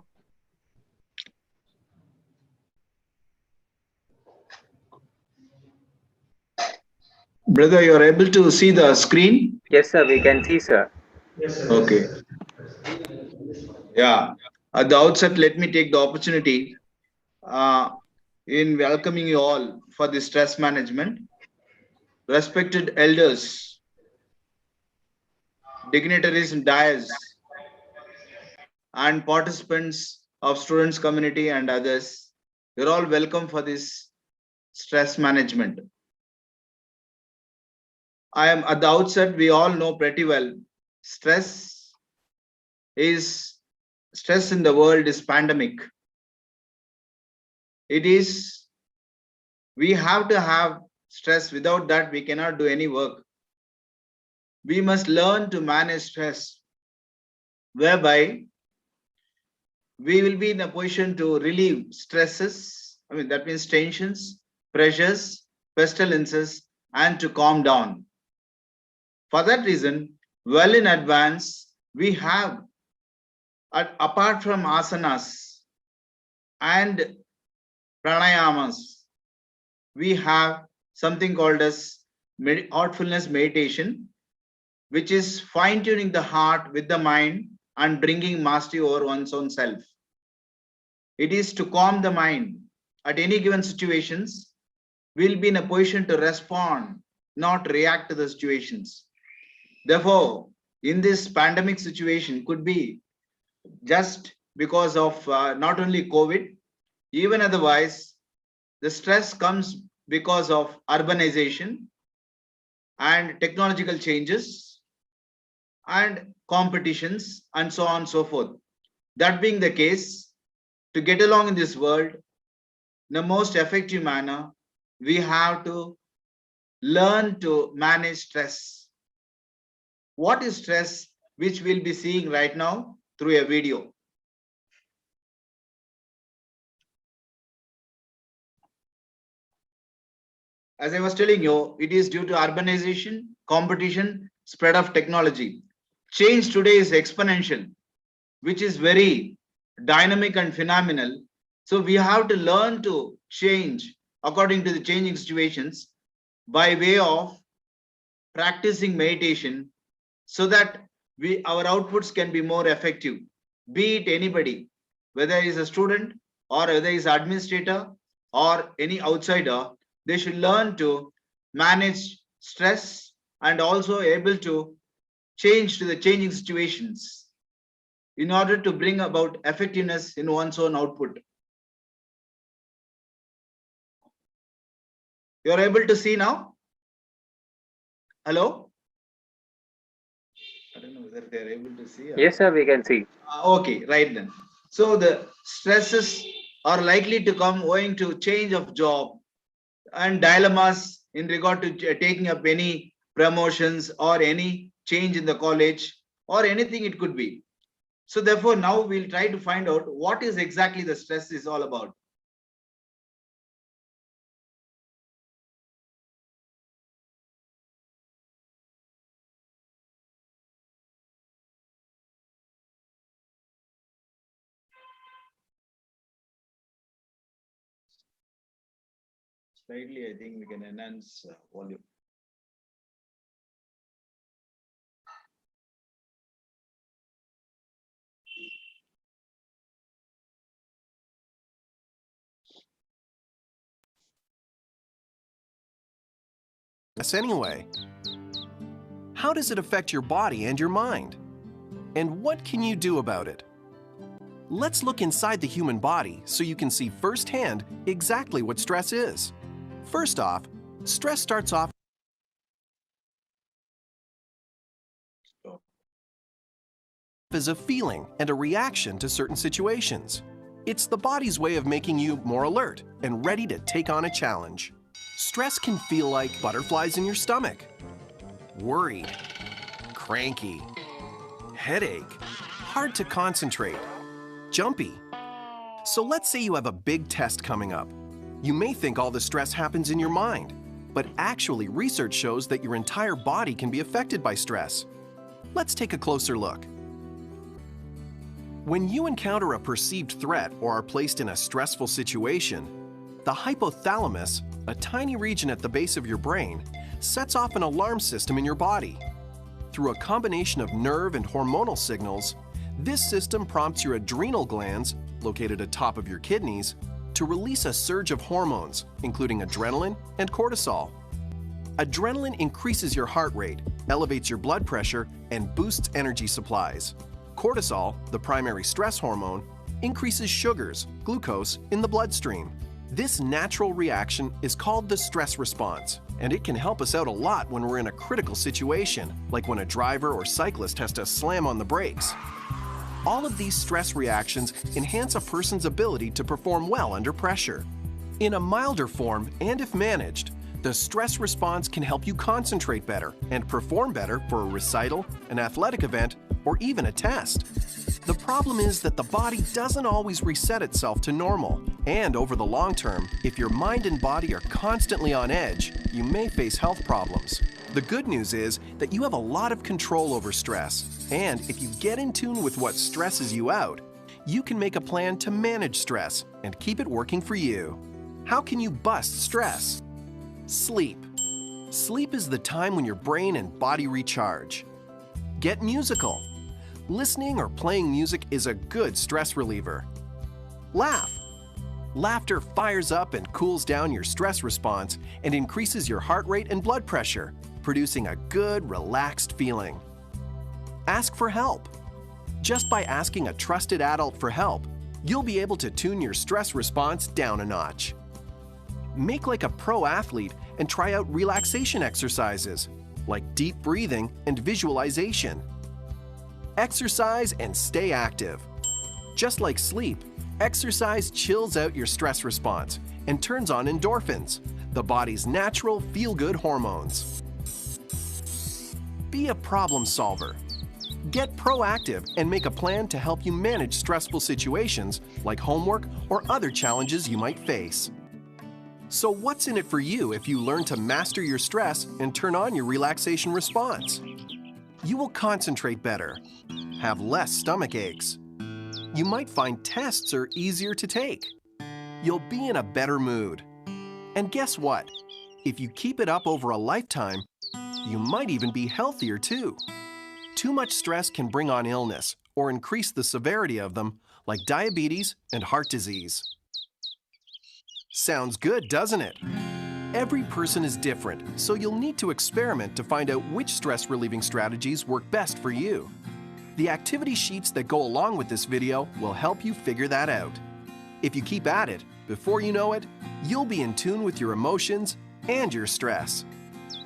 Brother, you're able to see the screen? Yes, sir, we can see, sir. Yes, sir. Okay. Yeah. At the outset, let me take the opportunity in welcoming you all for the stress management. Respected elders, dignitaries in dais, and participants of students community and others, you're all welcome for this stress management. I am at the outset, we all know pretty well, stress in the world is pandemic. We have to have stress. Without that, we cannot do any work. We must learn to manage stress, whereby we will be in a position to relieve stresses. I mean, that means tensions, pressures, pestilences, and to calm down. For that reason, well in advance, we have, apart from asanas and pranayamas, we have something called as heartfulness meditation, which is fine-tuning the heart with the mind and bringing mastery over one's own self. It is to calm the mind. At any given situations, we'll be in a position to respond, not react to the situations. Therefore, in this pandemic situation, could be just because of not only COVID, even otherwise, the stress comes because of urbanization and technological changes and competitions and so on and so forth. That being the case, to get along in this world in the most effective manner, we have to learn to manage stress. What is stress, which we'll be seeing right now through a video. As I was telling you, it is due to urbanization, competition, spread of technology. Change today is exponential, which is very dynamic and phenomenal. So we have to learn to change according to the changing situations by way of practicing meditation, so that our outputs can be more effective. Be it anybody, whether he is a student or whether he is an administrator or any outsider, they should learn to manage stress and also able to change to the changing situations in order to bring about effectiveness in one's own output. You're able to see now? Hello? I don't know whether they're able to see. Yes, sir, we can see. Okay, right then. So the stresses are likely to come owing to change of job and dilemmas in regard to taking up any promotions or any change in the college or anything it could be. So therefore, now we'll try to find out what is exactly the stress is all about. Slightly, I think we can enhance volume. Anyway, how does it affect your body and your mind? And what can you do about it? Let's look inside the human body so you can see firsthand exactly what stress is. First off, stress starts off is a feeling and a reaction to certain situations. It's the body's way of making you more alert and ready to take on a challenge. Stress can feel like butterflies in your stomach, worried, cranky, headache, hard to concentrate, jumpy. So let's say you have a big test coming up. You may think all the stress happens in your mind, but actually research shows that your entire body can be affected by stress. Let's take a closer look. When you encounter a perceived threat or are placed in a stressful situation, the hypothalamus, a tiny region at the base of your brain, sets off an alarm system in your body. Through a combination of nerve and hormonal signals, this system prompts your adrenal glands, located atop of your kidneys, to release a surge of hormones, including adrenaline and cortisol. Adrenaline increases your heart rate, elevates your blood pressure, and boosts energy supplies. Cortisol, the primary stress hormone, increases sugars, glucose, in the bloodstream. This natural reaction is called the stress response, and it can help us out a lot when we're in a critical situation, like when a driver or cyclist has to slam on the brakes. All of these stress reactions enhance a person's ability to perform well under pressure. In a milder form, and if managed, the stress response can help you concentrate better and perform better for a recital, an athletic event, or even a test. The problem is that the body doesn't always reset itself to normal, and over the long term, if your mind and body are constantly on edge, you may face health problems. The good news is that you have a lot of control over stress, and if you get in tune with what stresses you out, you can make a plan to manage stress and keep it working for you. How can you bust stress? Sleep. Sleep is the time when your brain and body recharge. Get musical. Listening or playing music is a good stress reliever. Laugh. Laughter fires up and cools down your stress response and increases your heart rate and blood pressure, producing a good, relaxed feeling. Ask for help. Just by asking a trusted adult for help, you'll be able to tune your stress response down a notch. Make like a pro athlete and try out relaxation exercises, like deep breathing and visualization. Exercise and stay active. Just like sleep, exercise chills out your stress response and turns on endorphins, the body's natural feel-good hormones. Be a problem solver. Get proactive and make a plan to help you manage stressful situations like homework or other challenges you might face. So what's in it for you if you learn to master your stress and turn on your relaxation response? You will concentrate better, have less stomach aches. You might find tests are easier to take. You'll be in a better mood. And guess what? If you keep it up over a lifetime, you might even be healthier too. Too much stress can bring on illness or increase the severity of them, like diabetes and heart disease. Sounds good, doesn't it? Every person is different, so you'll need to experiment to find out which stress-relieving strategies work best for you. The activity sheets that go along with this video will help you figure that out. If you keep at it, before you know it, you'll be in tune with your emotions and your stress.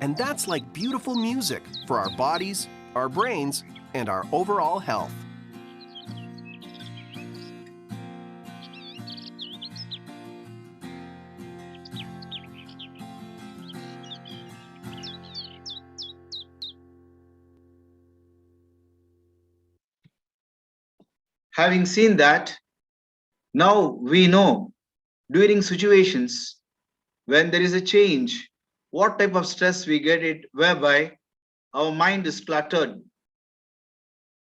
And that's like beautiful music for our bodies, our brains, and our overall health. Having seen that, now we know during situations when there is a change, what type of stress we get it, whereby our mind is cluttered.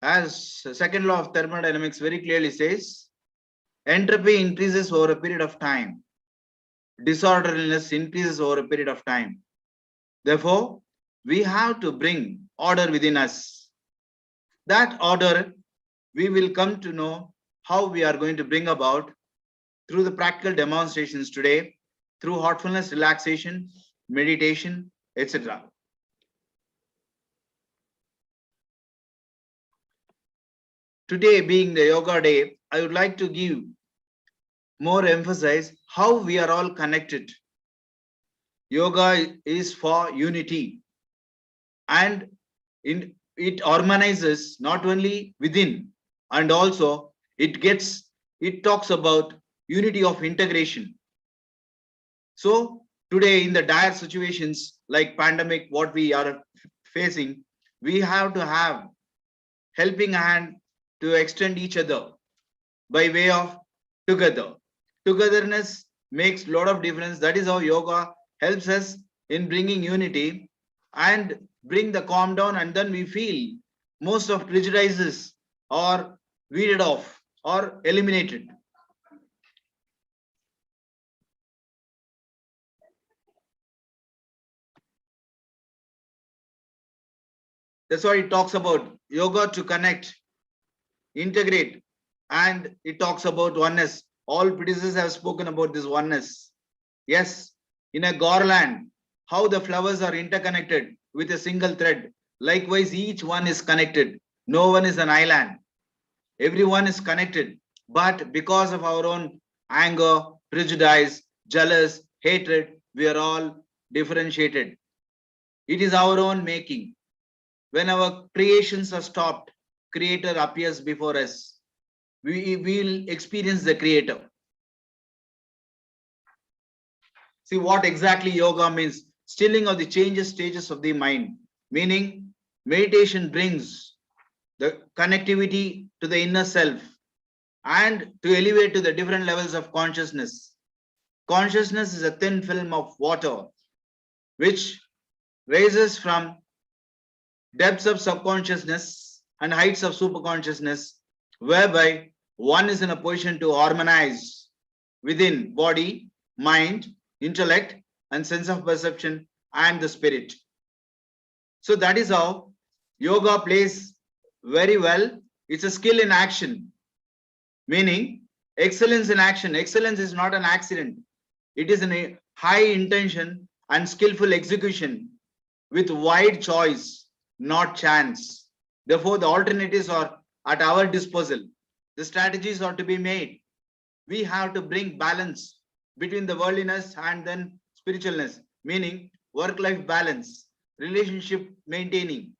As the second law of thermodynamics very clearly says, entropy increases over a period of time. Disorderliness increases over a period of time. Therefore, we have to bring order within us. That order we will come to know how we are going to bring about through the practical demonstrations today, through heartfulness, relaxation, meditation, etc. Today being the yoga day, I would like to give more emphasis how we are all connected. Yoga is for unity, and it harmonizes not only within, and also it talks about unity of integration. So today in the dire situations like pandemic, what we are facing, we have to have helping hand to extend each other by way of together. Togetherness makes a lot of difference. That is how yoga helps us in bringing unity and bring the calm down, and then we feel most of prejudices are weeded off or eliminated. That's why it talks about yoga to connect, integrate, and it talks about oneness. All predecessors have spoken about this oneness. Yes, in a garland, how the flowers are interconnected with a single thread. Likewise, each one is connected. No one is an island. Everyone is connected. But because of our own anger, prejudice, jealous, hatred, we are all differentiated. It is our own making. When our creations are stopped, Creator appears before us. We will experience the Creator. See what exactly yoga means. Stilling of the changes stages of the mind. Meaning meditation brings the connectivity to the inner self and to elevate to the different levels of consciousness. Consciousness is a thin film of water which raises from depths of subconsciousness and heights of superconsciousness, whereby one is in a position to harmonize within body, mind, intellect, and sense of perception and the spirit. So that is how yoga plays very well. It's a skill in action, meaning excellence in action. Excellence is not an accident. It is a high intention and skillful execution with wide choice, not chance. Therefore, the alternatives are at our disposal. The strategies are to be made. We have to bring balance between the worldliness and then spiritualness, meaning work-life balance, relationship maintaining,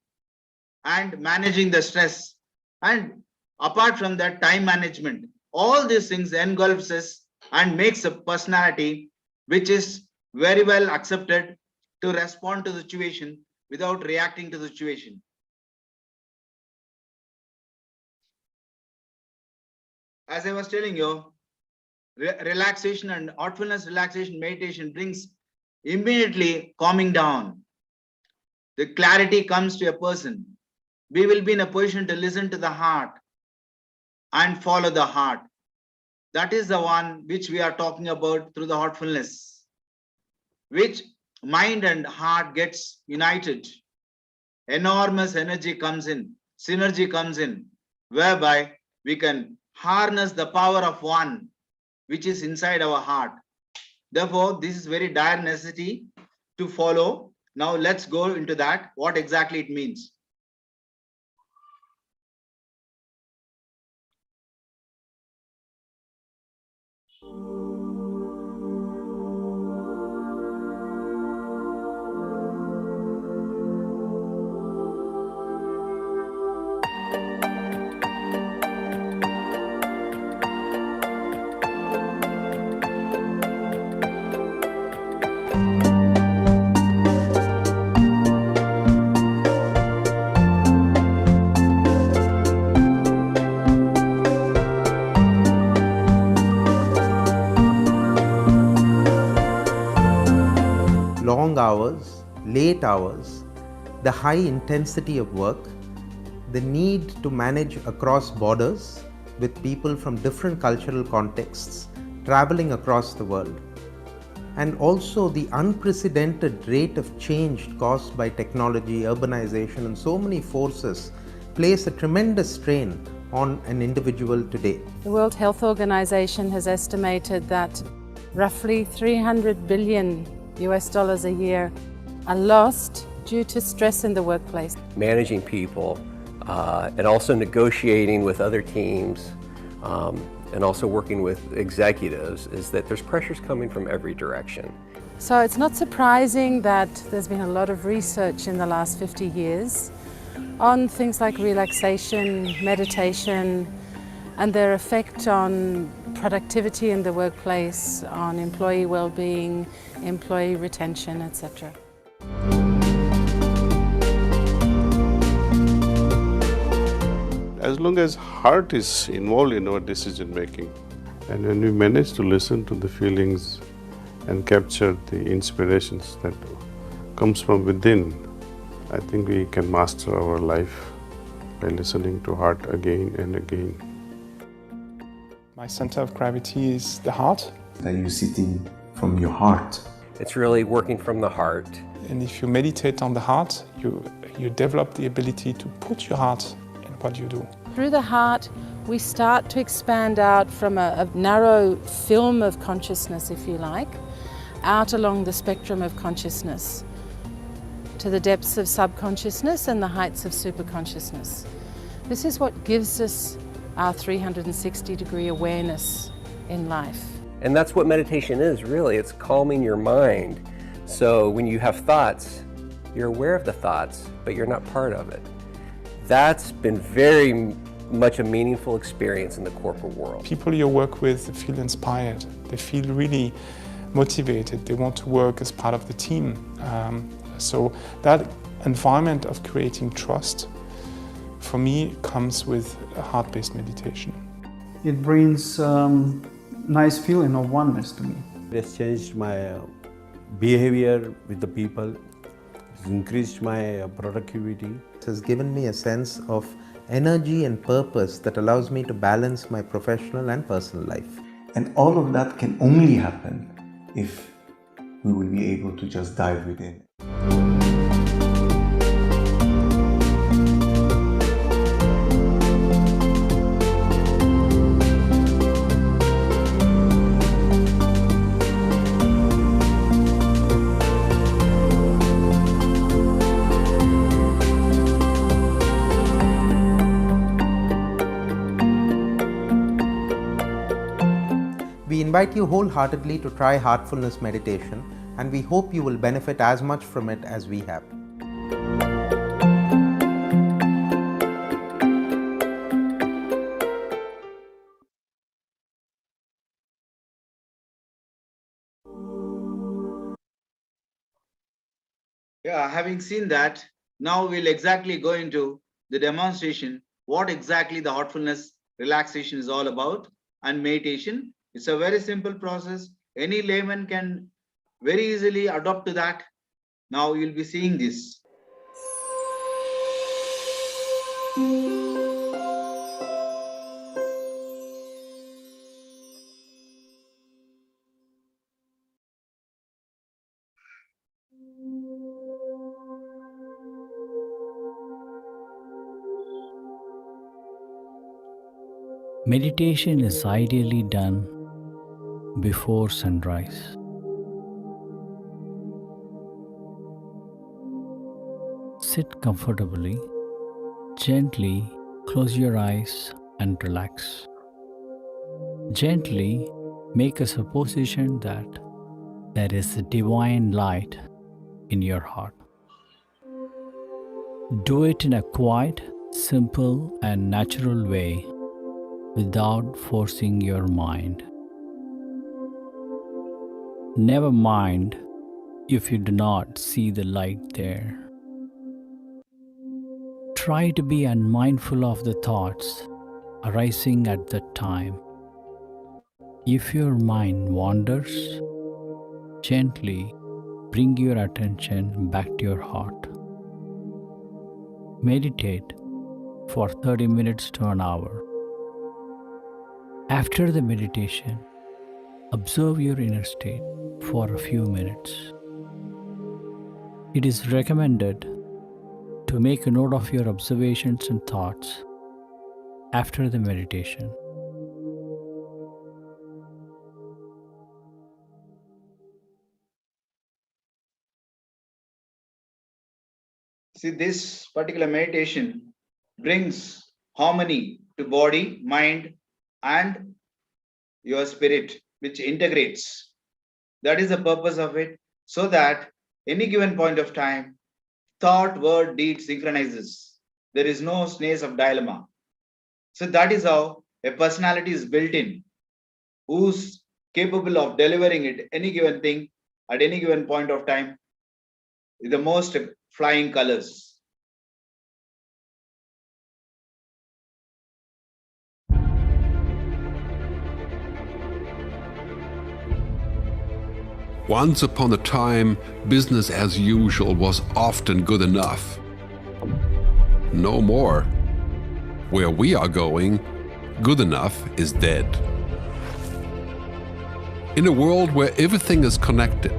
and managing the stress. And apart from that, time management. All these things engulfs us and makes a personality which is very well accepted to respond to the situation without reacting to the situation. As I was telling you, relaxation and heartfulness, relaxation, meditation brings immediately calming down. The clarity comes to a person. We will be in a position to listen to the heart and follow the heart. That is the one which we are talking about through the heartfulness, which mind and heart gets united. Enormous energy comes in, synergy comes in, whereby we can harness the power of one which is inside our heart. Therefore, this is very dire necessity to follow. Now let's go into that, what exactly it means. Long hours, late hours, the high intensity of work, the need to manage across borders with people from different cultural contexts traveling across the world, and also the unprecedented rate of change caused by technology, urbanization, and so many forces place a tremendous strain on an individual today. The World Health Organization has estimated that roughly $300 billion a year are lost due to stress in the workplace. Managing people and also negotiating with other teams and also working with executives is that there's pressures coming from every direction. So it's not surprising that there's been a lot of research in the last 50 years on things like relaxation, meditation, and their effect on productivity in the workplace, on employee well-being, employee retention, etc. As long as heart is involved in our decision making, and when we manage to listen to the feelings and capture the inspirations that comes from within, I think we can master our life by listening to heart again and again. My center of gravity is the heart. That you're sitting from your heart. It's really working from the heart. And if you meditate on the heart, you develop the ability to put your heart in what you do. Through the heart, we start to expand out from a narrow film of consciousness, if you like, out along the spectrum of consciousness, to the depths of subconsciousness and the heights of superconsciousness. This is what gives us our 360-degree awareness in life. And that's what meditation is, really. It's calming your mind. So when you have thoughts, you're aware of the thoughts, but you're not part of it. That's been very much a meaningful experience in the corporate world. People you work with feel inspired. They feel really motivated. They want to work as part of the team. So that environment of creating trust, for me, comes with a heart-based meditation. It brings nice feeling of oneness to me. It has changed my behavior with the people. It's increased my productivity. It has given me a sense of energy and purpose that allows me to balance my professional and personal life. And all of that can only happen if we will be able to just dive within. We invite you wholeheartedly to try Heartfulness meditation, and we hope you will benefit as much from it as we have. Yeah, having seen that, now we'll exactly go into the demonstration, what exactly the heartfulness relaxation is all about, and meditation. It's a very simple process. Any layman can very easily adopt to that. Now you'll be seeing this. Meditation is ideally done before sunrise. Sit comfortably, gently close your eyes and relax. Gently make a supposition that there is a divine light in your heart. Do it in a quiet, simple, and natural way without forcing your mind. Never mind if you do not see the light there. Try to be unmindful of the thoughts arising at that time. If your mind wanders, gently bring your attention back to your heart. Meditate for 30 minutes to an hour. After the meditation, observe your inner state for a few minutes. It is recommended to make a note of your observations and thoughts after the meditation. See, this particular meditation brings harmony to body, mind, and your spirit, which integrates. That is the purpose of it, so that any given point of time, thought, word, deed synchronizes. there is no snares of dilemma. So that is how a personality is built in, who's capable of delivering it any given thing at any given point of time with the most flying colors. Once upon a time, business as usual was often good enough. No more. Where we are going, good enough is dead. In a world where everything is connected,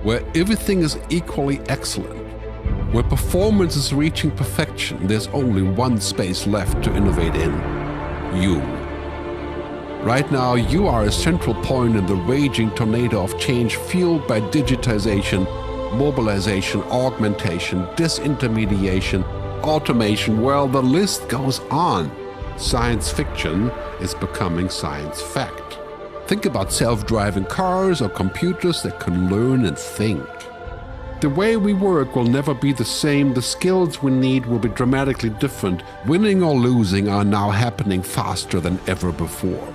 where everything is equally excellent, where performance is reaching perfection, there's only one space left to innovate in: you. Right now, you are a central point in the raging tornado of change fueled by digitization, mobilization, augmentation, disintermediation, automation. Well, the list goes on. Science fiction is becoming science fact. Think about self-driving cars or computers that can learn and think. The way we work will never be the same. The skills we need will be dramatically different. Winning or losing are now happening faster than ever before.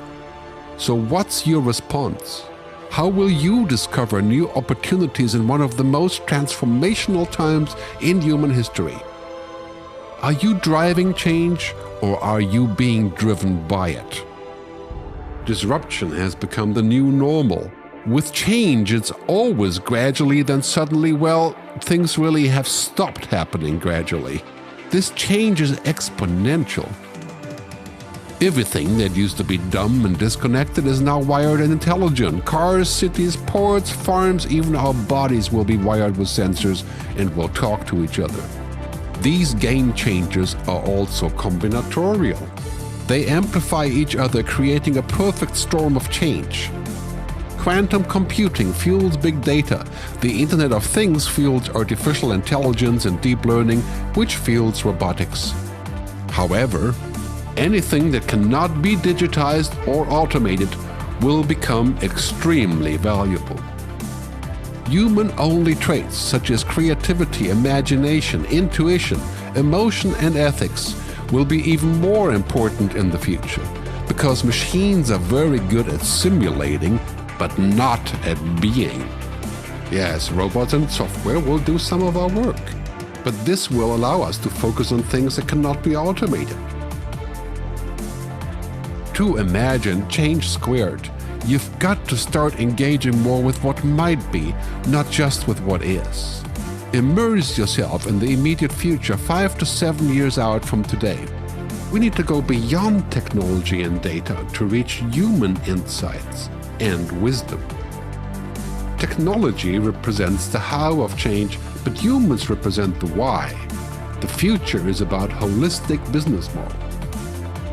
So what's your response? How will you discover new opportunities in one of the most transformational times in human history? Are you driving change, or are you being driven by it? Disruption has become the new normal. With change, it's always gradually, then suddenly, well, things really have stopped happening gradually. This change is exponential. Everything that used to be dumb and disconnected is now wired and intelligent. Cars, cities, ports, farms, even our bodies will be wired with sensors and will talk to each other. These game changers are also combinatorial. They amplify each other, creating a perfect storm of change. Quantum computing fuels big data. The Internet of Things fuels artificial intelligence and deep learning, which fuels robotics. However, anything that cannot be digitized or automated will become extremely valuable. Human-only traits such as creativity, imagination, intuition, emotion, and ethics will be even more important in the future, because machines are very good at simulating, but not at being. Yes, robots and software will do some of our work, but this will allow us to focus on things that cannot be automated. To imagine change squared, you've got to start engaging more with what might be, not just with what is. Immerse yourself in the immediate future, 5 to 7 years out from today. We need to go beyond technology and data to reach human insights and wisdom. Technology represents the how of change, but humans represent the why. The future is about holistic business model.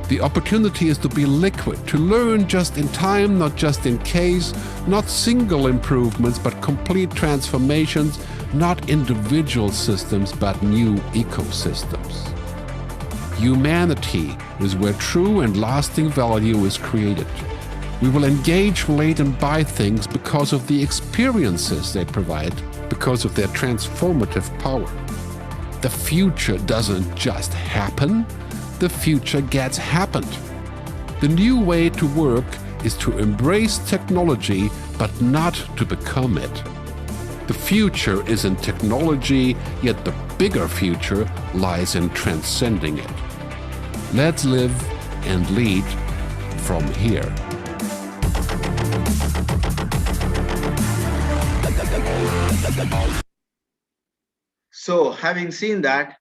The opportunity is to be liquid, to learn just in time, not just in case, not single improvements, but complete transformations, not individual systems, but new ecosystems. Humanity is where true and lasting value is created. We will engage, relate, and buy things because of the experiences they provide, because of their transformative power. The future doesn't just happen. The future gets happened. The new way to work is to embrace technology, but not to become it. The future is in technology, yet the bigger future lies in transcending it. Let's live and lead from here. So, having seen that,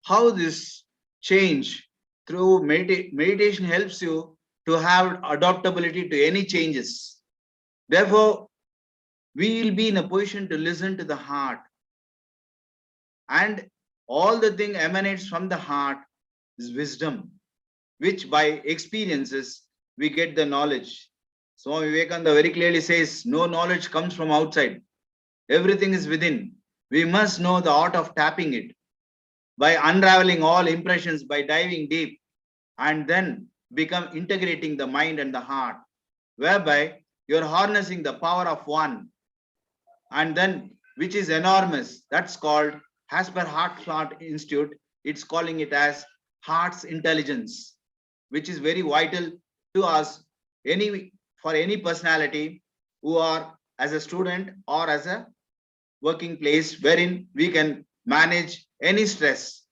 how this change through meditation helps you to have adaptability to any changes. Therefore, we will be in a position to listen to the heart. And all the thing emanates from the heart is wisdom, which by experiences we get the knowledge. Swami Vivekananda very clearly says, no knowledge comes from outside. Everything is within. We must know the art of tapping it by unraveling all impressions, by diving deep, and then integrating the mind and the heart, whereby you're harnessing the power of one, and then which is enormous. That's called, as per Heart Institute, it's calling it as heart's intelligence, which is very vital to us, for any personality who are as a student or as a working place wherein we can manage any stress.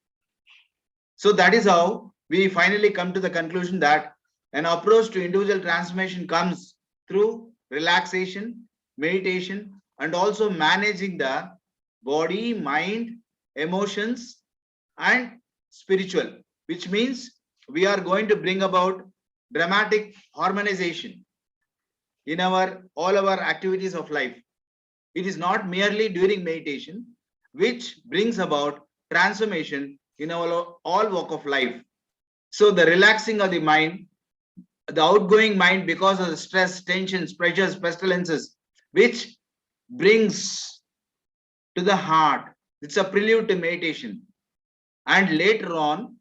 So that is how we finally come to the conclusion that an approach to individual transformation comes through relaxation, meditation, and also managing the body, mind, emotions, and spiritual, which means we are going to bring about dramatic harmonization in all our activities of life. It is not merely during meditation which brings about transformation in our all walk of life. So the relaxing of the mind, the outgoing mind because of the stress, tensions, pressures, pestilences, which brings to the heart, it's a prelude to meditation. And later on,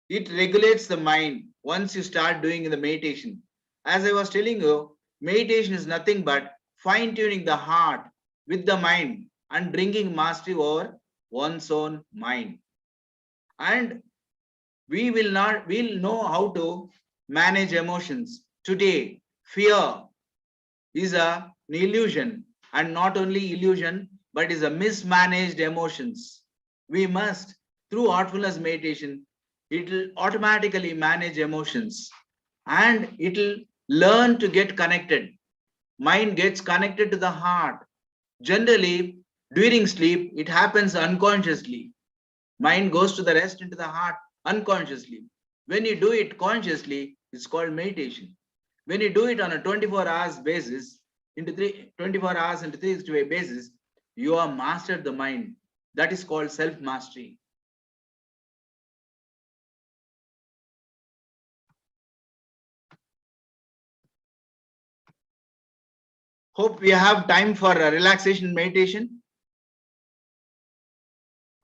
it regulates the mind once you start doing the meditation. As I was telling you, meditation is nothing but fine-tuning the heart with the mind and bringing mastery over one's own mind. And we'll know how to manage emotions. Today, fear is an illusion, and not only illusion, but is a mismanaged emotions. We must, through Artfulness meditation, it will automatically manage emotions and it will learn to get connected. Mind gets connected to the heart. Generally, during sleep, it happens unconsciously. Mind goes to the rest into the heart unconsciously. When you do it consciously, it's called meditation. When you do it on a 24 hours basis, 24 hours into 365 basis, you have mastered the mind. That is called self-mastery. Hope we have time for a relaxation meditation.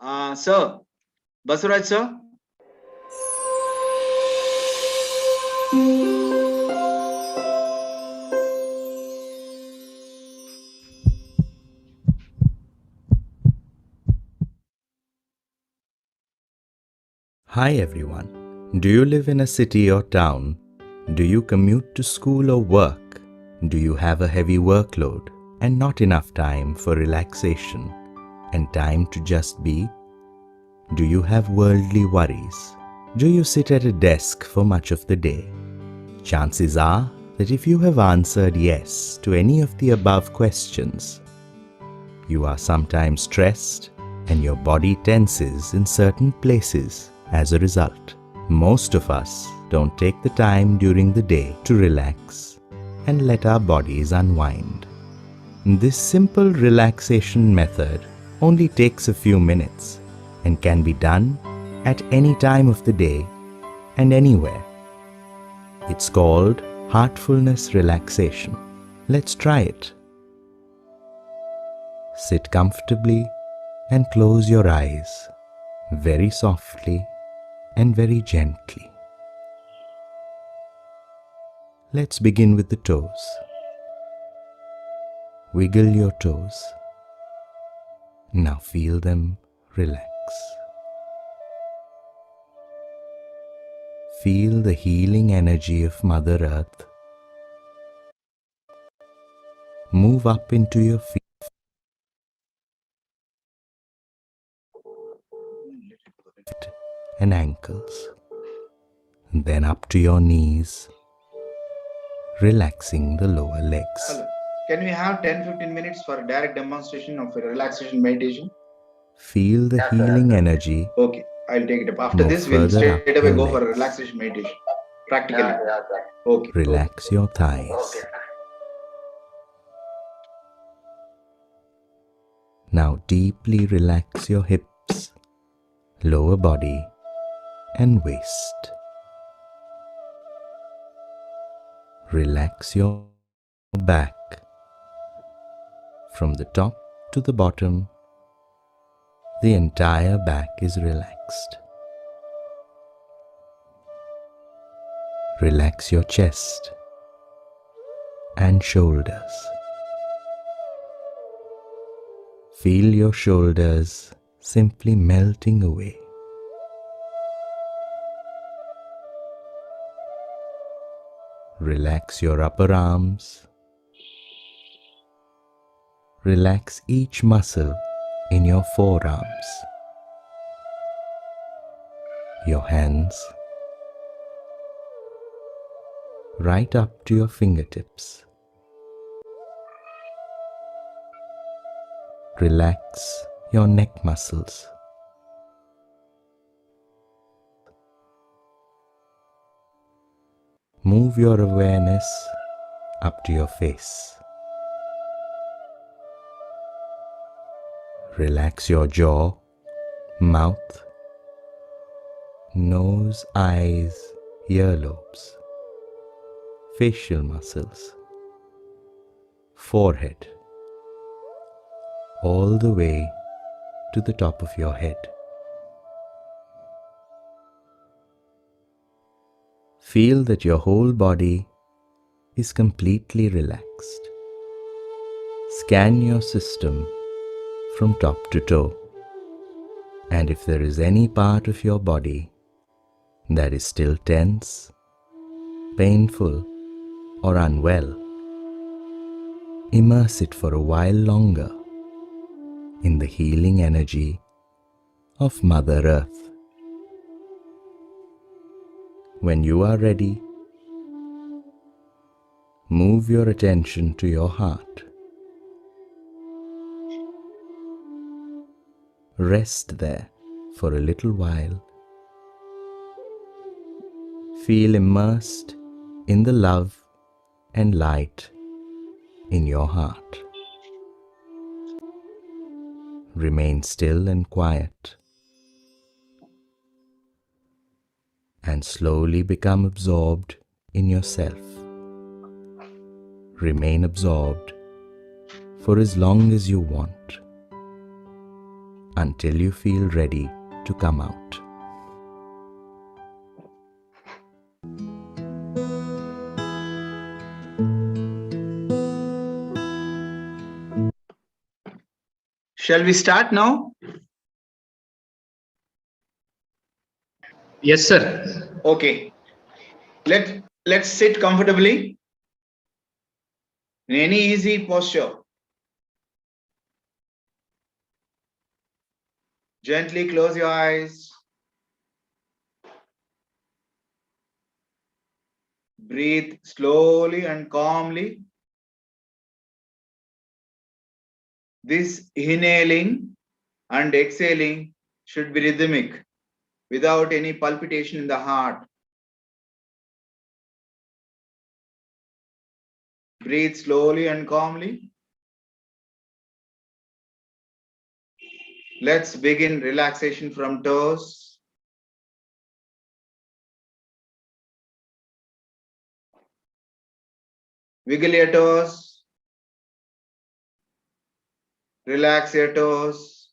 Sir, Basuraj sir. Hi everyone. Do you live in a city or town? Do you commute to school or work? Do you have a heavy workload and not enough time for relaxation and time to just be? Do you have worldly worries? Do you sit at a desk for much of the day? Chances are that if you have answered yes to any of the above questions, you are sometimes stressed and your body tenses in certain places as a result. Most of us don't take the time during the day to relax and let our bodies unwind. This simple relaxation method only takes a few minutes and can be done at any time of the day and anywhere. It's called Heartfulness Relaxation. Let's try it. Sit comfortably and close your eyes very softly and very gently. Let's begin with the toes. Wiggle your toes. Now feel them relax. Feel the healing energy of Mother Earth move up into your feet and ankles, and then up to your knees, relaxing the lower legs. Hello. Can we have 10-15 minutes for a direct demonstration of a relaxation meditation? Feel the healing energy. Okay, I'll take it up. After this, we'll straight away go for a relaxation meditation. Practically. Okay. Relax your thighs. Okay. Now deeply relax your hips, lower body, and waist. Relax your back. From the top to the bottom, the entire back is relaxed. Relax your chest and shoulders. Feel your shoulders simply melting away. Relax your upper arms. Relax each muscle in your forearms, your hands, right up to your fingertips. Relax your neck muscles. Move your awareness up to your face. Relax your jaw, mouth, nose, eyes, earlobes, facial muscles, forehead, all the way to the top of your head. Feel that your whole body is completely relaxed. Scan your system from top to toe, and if there is any part of your body that is still tense, painful, or unwell, immerse it for a while longer in the healing energy of Mother Earth. When you are ready, move your attention to your heart. Rest there for a little while. Feel immersed in the love and light in your heart. Remain still and quiet, and slowly become absorbed in yourself. Remain absorbed for as long as you want, until you feel ready to come out. Shall we start now? Yes, sir. Okay. Let's sit comfortably in any easy posture. Gently close your eyes. Breathe slowly and calmly. This inhaling and exhaling should be rhythmic, without any palpitation in the heart. Breathe slowly and calmly. Let's begin relaxation from toes. Wiggle your toes. Relax your toes.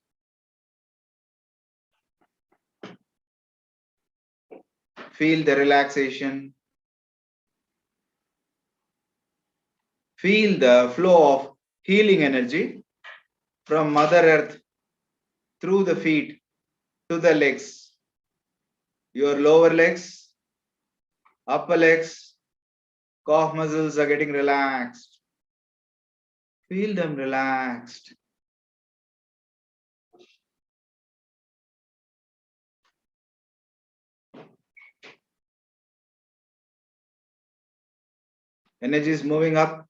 Feel the relaxation. Feel the flow of healing energy from Mother Earth through the feet to the legs. Your lower legs, upper legs, calf muscles are getting relaxed. Feel them relaxed. Energy is moving up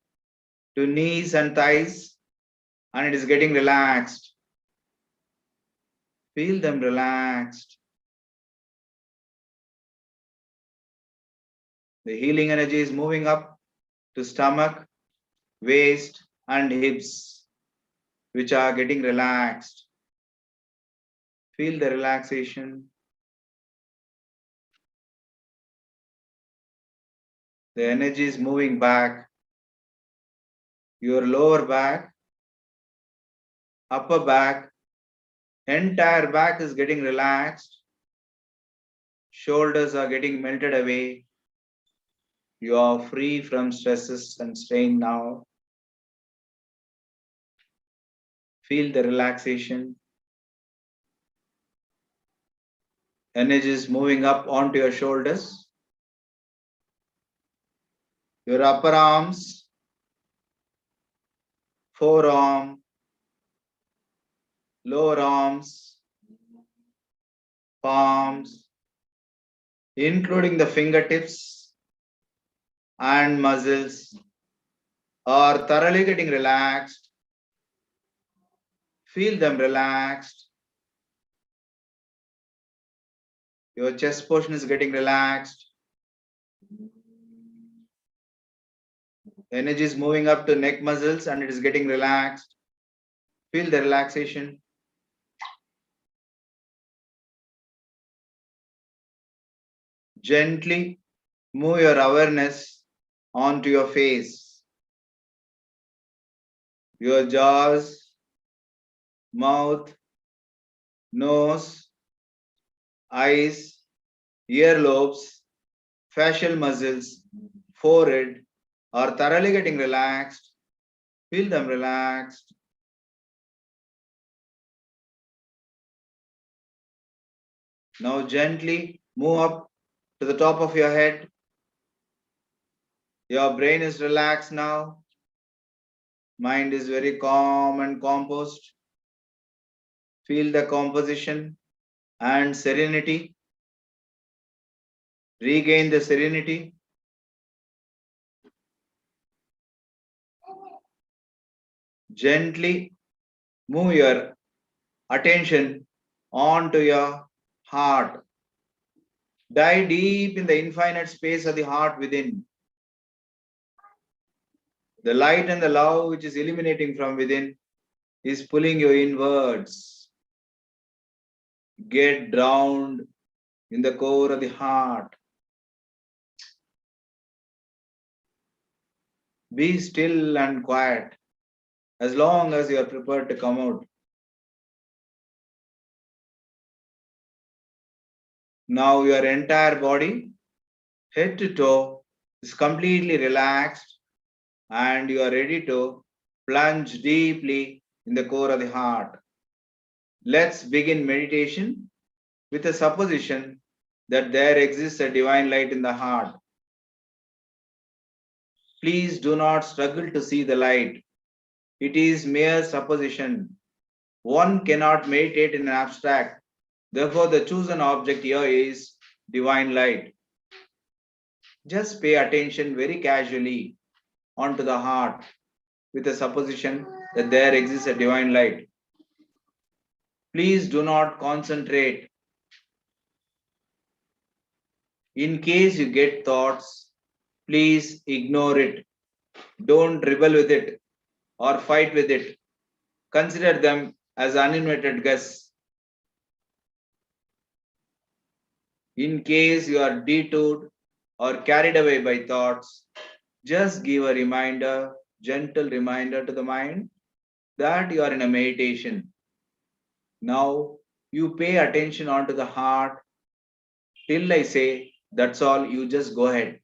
to knees and thighs, and it is getting relaxed. Feel them relaxed. The healing energy is moving up to stomach, waist, and hips, which are getting relaxed. Feel the relaxation. The energy is moving back. Your lower back, upper back, entire back is getting relaxed. Shoulders are getting melted away. You are free from stresses and strain now. Feel the relaxation. Energy is moving up onto your shoulders. your upper arms, forearm, lower arms, palms, including the fingertips and muscles are thoroughly getting relaxed. Feel them relaxed. Your chest portion is getting relaxed. Energy is moving up to neck muscles and it is getting relaxed. Feel the relaxation. Gently move your awareness onto your face, your jaws, mouth, nose, eyes, earlobes, facial muscles, forehead are thoroughly getting relaxed. Feel them relaxed. Now gently move up to the top of your head. Your brain is relaxed now. Mind is very calm and composed. Feel the composition and serenity. Regain the serenity. Gently move your attention onto your heart. Dive deep in the infinite space of the heart within. The light and the love which is illuminating from within is pulling you inwards. Get drowned in the core of the heart. Be still and quiet as long as you are prepared to come out. Now your entire body, head to toe, is completely relaxed and you are ready to plunge deeply in the core of the heart. Let's begin meditation with a supposition that there exists a divine light in the heart. Please do not struggle to see the light. It is mere supposition. One cannot meditate in an abstract. Therefore, the chosen object here is divine light. Just pay attention very casually onto the heart with a supposition that there exists a divine light. Please do not concentrate. In case you get thoughts, please ignore it. Don't rebel with it or fight with it. Consider them as uninvited guests. In case you are detoured or carried away by thoughts, just give a reminder, gentle reminder to the mind that you are in a meditation. Now you pay attention onto the heart till I say, that's all, you just go ahead.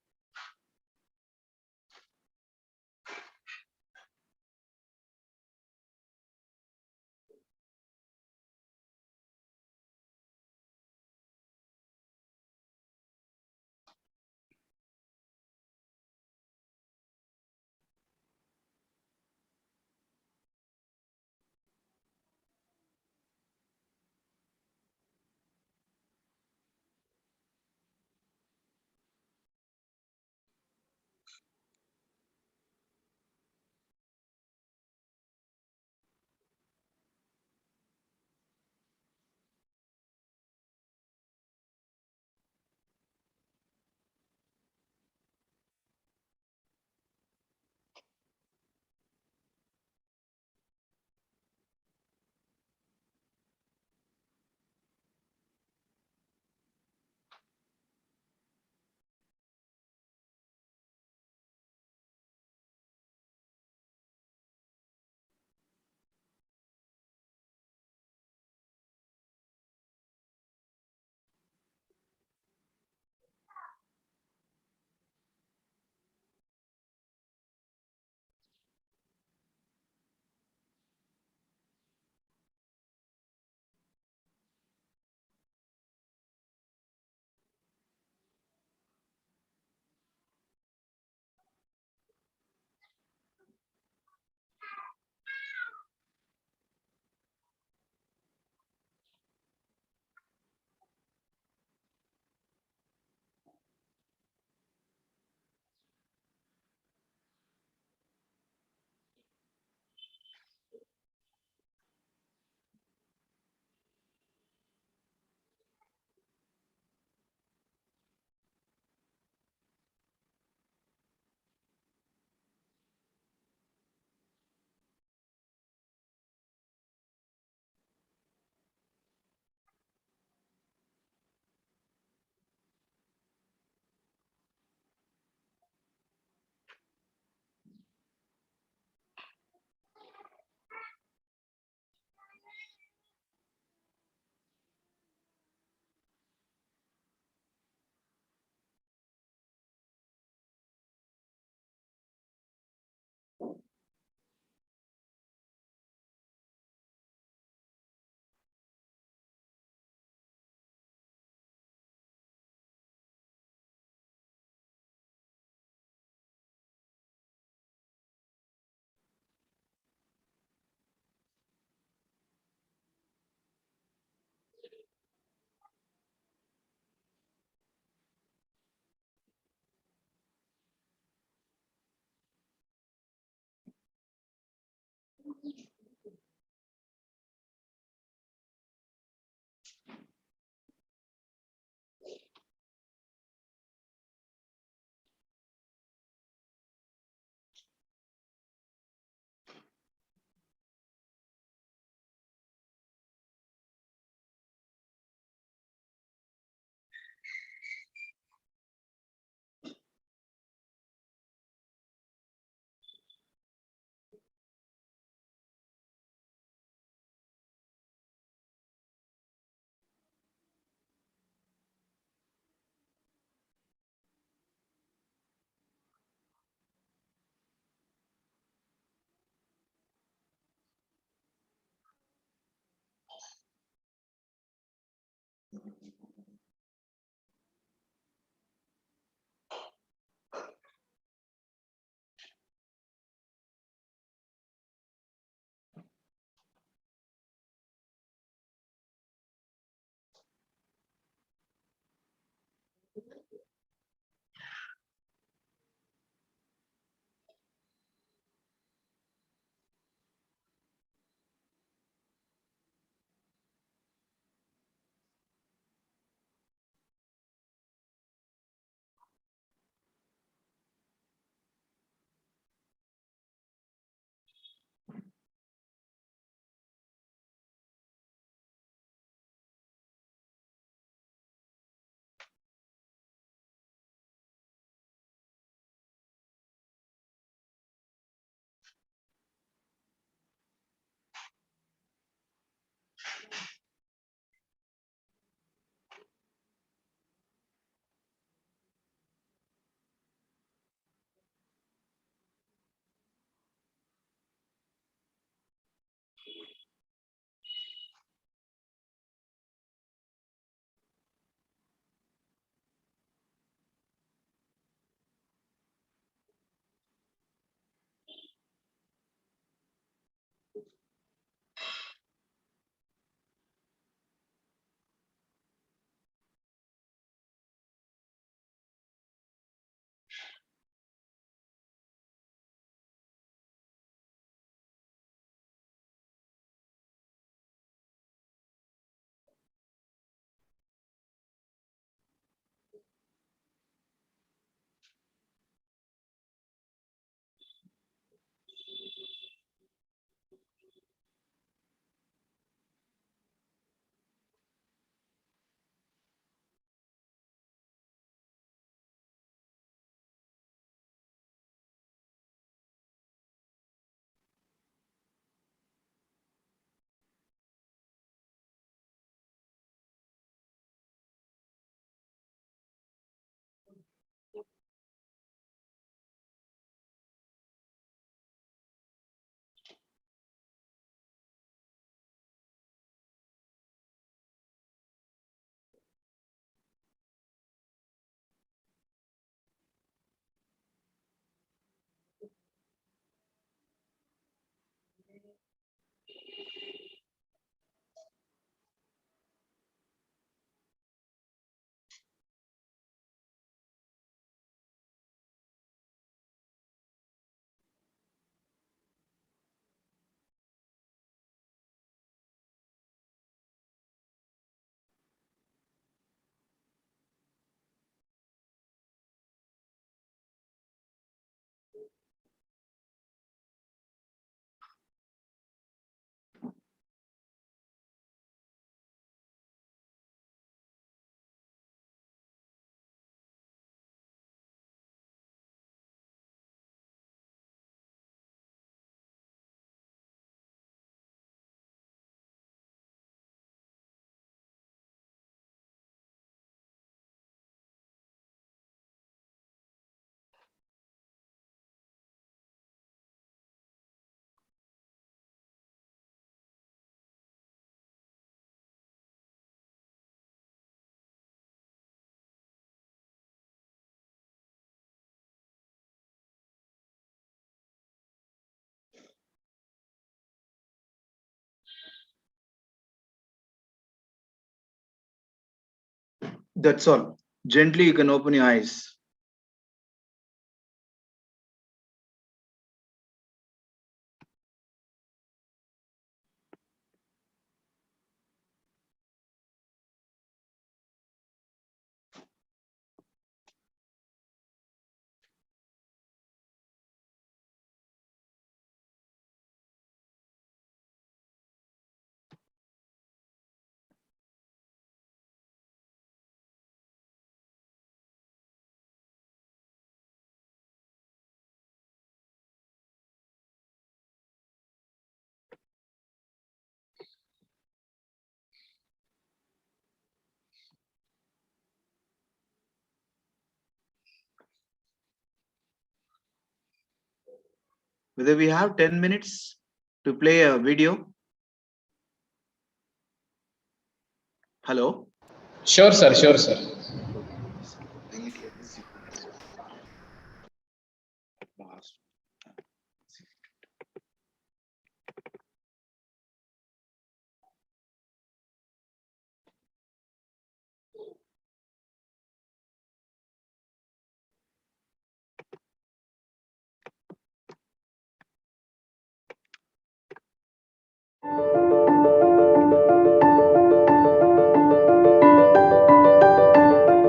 That's all. Gently, you can open your eyes. Whether we have 10 minutes to play a video. Hello? Sure, sir. Sure, sir.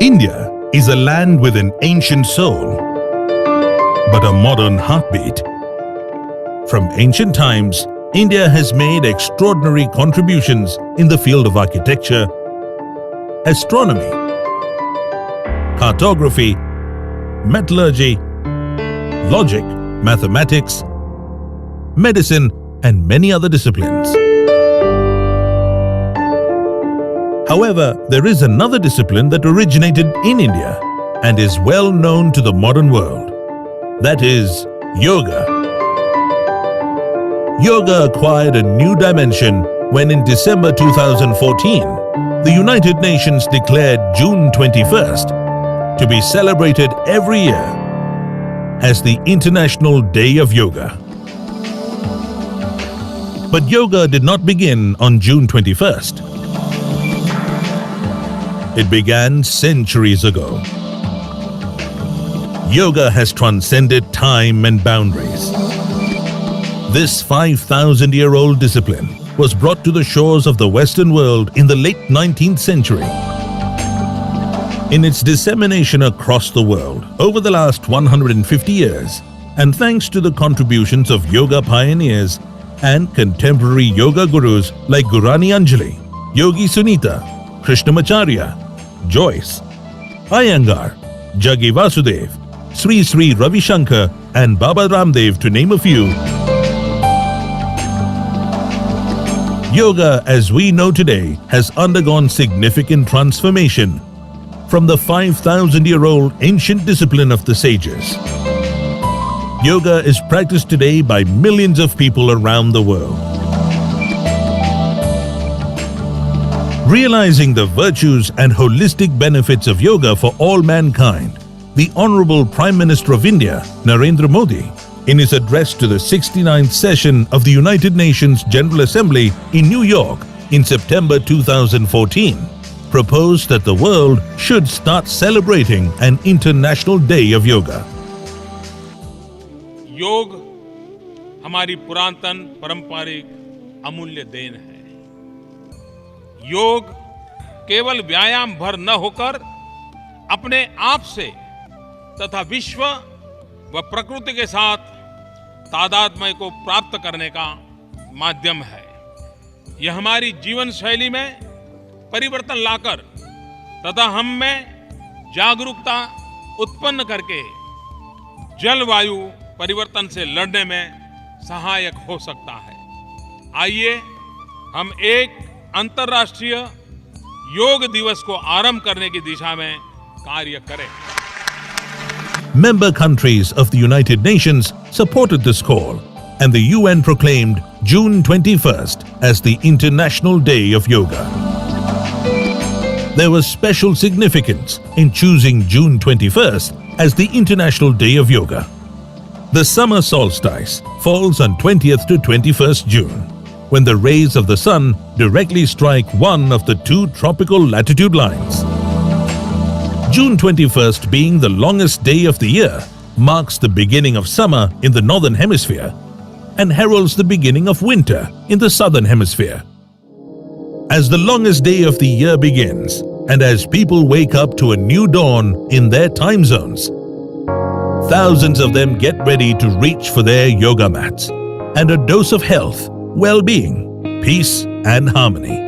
India is a land with an ancient soul, but a modern heartbeat. From ancient times, India has made extraordinary contributions in the field of architecture, astronomy, cartography, metallurgy, logic, mathematics, medicine, and many other disciplines. However, there is another discipline that originated in India and is well known to the modern world. That is yoga. Yoga acquired a new dimension when in December 2014, the United Nations declared June 21st to be celebrated every year as the International Day of Yoga. But yoga did not begin on June 21st. It began centuries ago. Yoga has transcended time and boundaries. This 5,000-year-old discipline was brought to the shores of the Western world in the late 19th century. In its dissemination across the world over the last 150 years, and thanks to the contributions of yoga pioneers and contemporary yoga gurus like Gurani Anjali, Yogi Sunita, Krishnamacharya, Joyce, Iyengar, Jaggi Vasudev, Sri Sri Ravi Shankar and Baba Ramdev, to name a few, yoga as we know today has undergone significant transformation from the 5,000-year-old ancient discipline of the sages. Yoga is practiced today by millions of people around the world. Realizing the virtues and holistic benefits of yoga for all mankind, the Honorable Prime Minister of India, Narendra Modi, in his address to the 69th session of the United Nations General Assembly in New York in September 2014, proposed that the world should start celebrating an International Day of Yoga. योग हमारी पुरातन पारंपरिक अमूल्य then है। योग केवल व्यायाम भर न होकर अपने आप से तथा विश्व व प्रकृति के साथ तादात्म्य को प्राप्त करने का माध्यम है। यह हमारी जीवन शैली में परिवर्तन लाकर तथा हम में जागरूकता उत्पन्न करके जलवायु परिवर्तन से लड़ने में सहायक हो सकता है। आइए हम एक अंतर्राष्ट्रीय योग दिवस को आरंभ करने की दिशा में कार्य करें। Member countries of the United Nations supported this call, and the UN proclaimed June 21st as the International Day of Yoga. There was special significance in choosing June 21st as the International Day of Yoga. The summer solstice falls on 20th to 21st June, when the rays of the sun directly strike one of the two tropical latitude lines. June 21st, being the longest day of the year, marks the beginning of summer in the northern hemisphere and heralds the beginning of winter in the southern hemisphere. As the longest day of the year begins, and as people wake up to a new dawn in their time zones, thousands of them get ready to reach for their yoga mats and a dose of health, well-being, peace and harmony.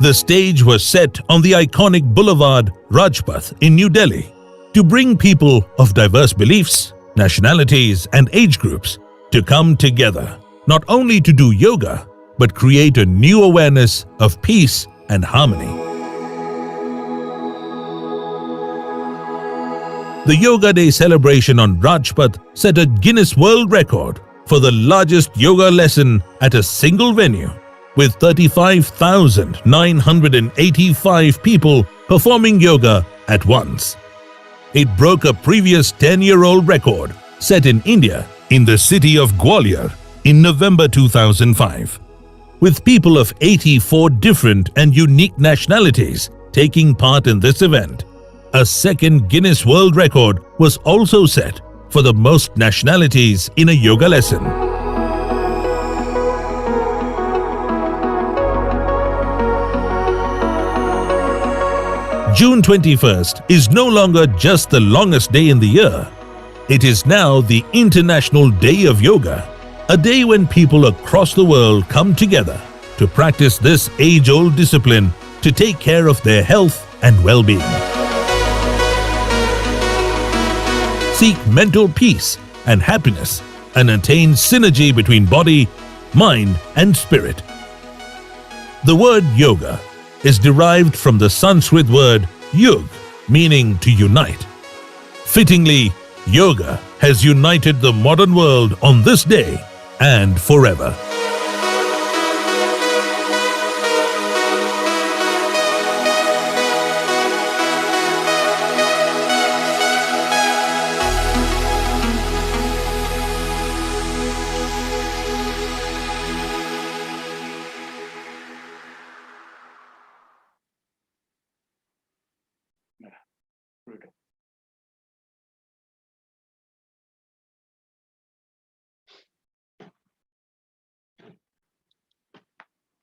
The stage was set on the iconic boulevard Rajpath in New Delhi to bring people of diverse beliefs, nationalities, and age groups to come together, not only to do yoga, but create a new awareness of peace and harmony. The Yoga Day celebration on Rajpath set a Guinness World Record for the largest yoga lesson at a single venue, with 35,985 people performing yoga at once. It broke a previous 10-year-old record set in India in the city of Gwalior in November 2005, with people of 84 different and unique nationalities taking part in this event. A second Guinness World Record was also set for the most nationalities in a yoga lesson. June 21st is no longer just the longest day in the year. It is now the International Day of Yoga, a day when people across the world come together to practice this age-old discipline to take care of their health and well-being. Seek mental peace and happiness and attain synergy between body, mind, and spirit. The word yoga is derived from the Sanskrit word yug, meaning to unite. Fittingly, yoga has united the modern world on this day and forever.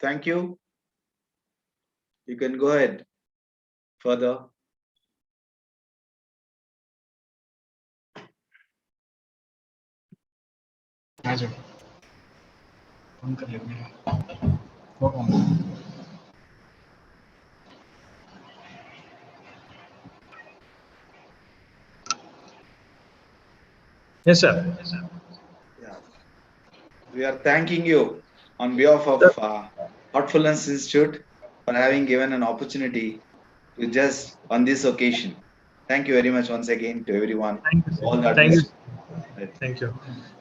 Thank you. You can go ahead further. Yes, sir. Yeah. We are thanking you on behalf of Heartfulness Institute for having given an opportunity to just on this occasion. Thank you very much once again to everyone. Thank you. All that Thank you. Thank you.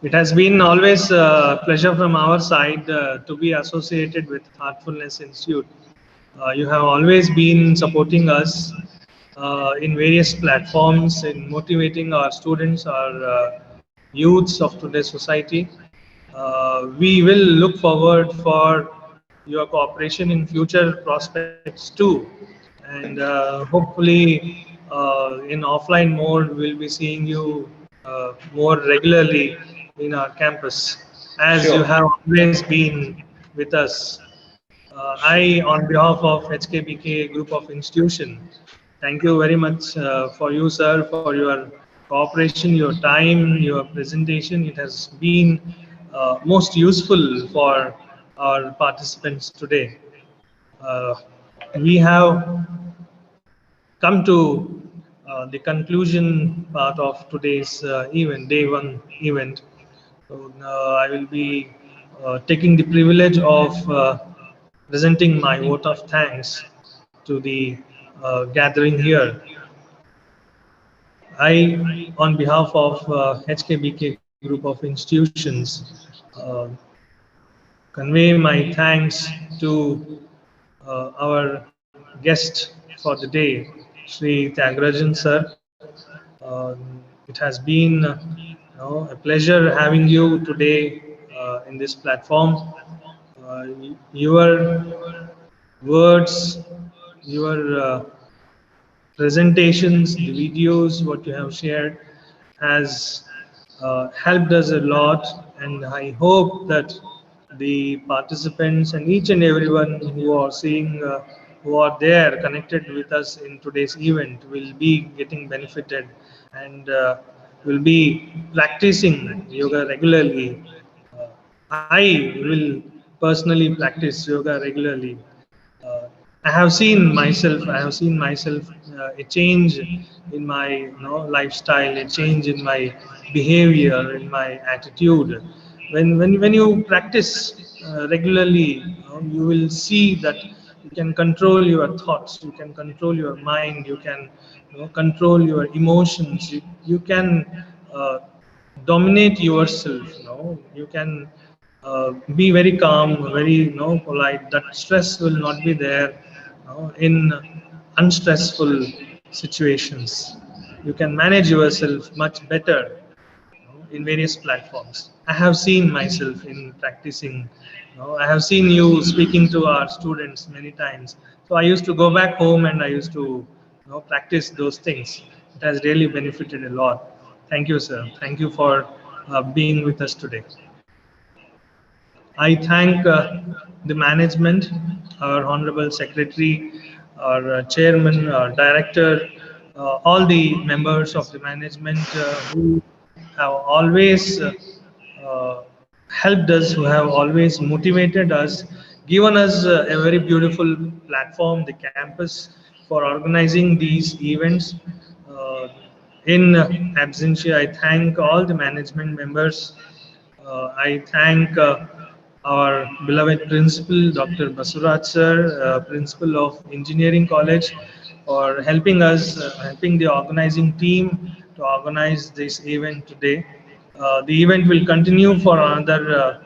It has been always a pleasure from our side to be associated with Heartfulness Institute. You have always been supporting us in various platforms, in motivating our students, our youths of today's society. We will look forward for your cooperation in future prospects too. And hopefully in offline mode, we'll be seeing you more regularly in our campus, as you have always been with us. I, on behalf of HKBK Group of Institutions, thank you very much for you, sir, for your cooperation, your time, your presentation. It has been most useful for our participants today. We have come to the conclusion part of today's event, day one event. So I will be taking the privilege of presenting my vote of thanks to the gathering here. I, on behalf of HKBK Group of Institutions, convey my thanks to our guest for the day, Sri Tyagarajan sir. It has been a pleasure having you today in this platform. Your words, your presentations, the videos, what you have shared has helped us a lot, and I hope that the participants and each and everyone who are seeing, who are there connected with us in today's event will be getting benefited and will be practicing yoga regularly. I will personally practice yoga regularly. I have seen myself. A change in my lifestyle, a change in my behavior, in my attitude. When you practice regularly, you will see that you can control your thoughts, you can control your mind, you can control your emotions, you can dominate yourself. You can be very calm, very polite. That stress will not be there in unstressful situations. You can manage yourself much better in various platforms. I have seen myself in practicing. I have seen you speaking to our students many times. So I used to go back home and I used to practice those things. It has really benefited a lot. Thank you, sir. Thank you for being with us today. I thank the management, our Honorable Secretary, our Chairman, our Director, all the members of the management who have always helped us, who have always motivated us, given us a very beautiful platform, the campus, for organizing these events. In absentia, I thank all the management members. I thank our beloved principal, Dr. Basuraj sir, principal of Engineering College, for helping us, helping the organizing team to organize this event today. The event will continue for another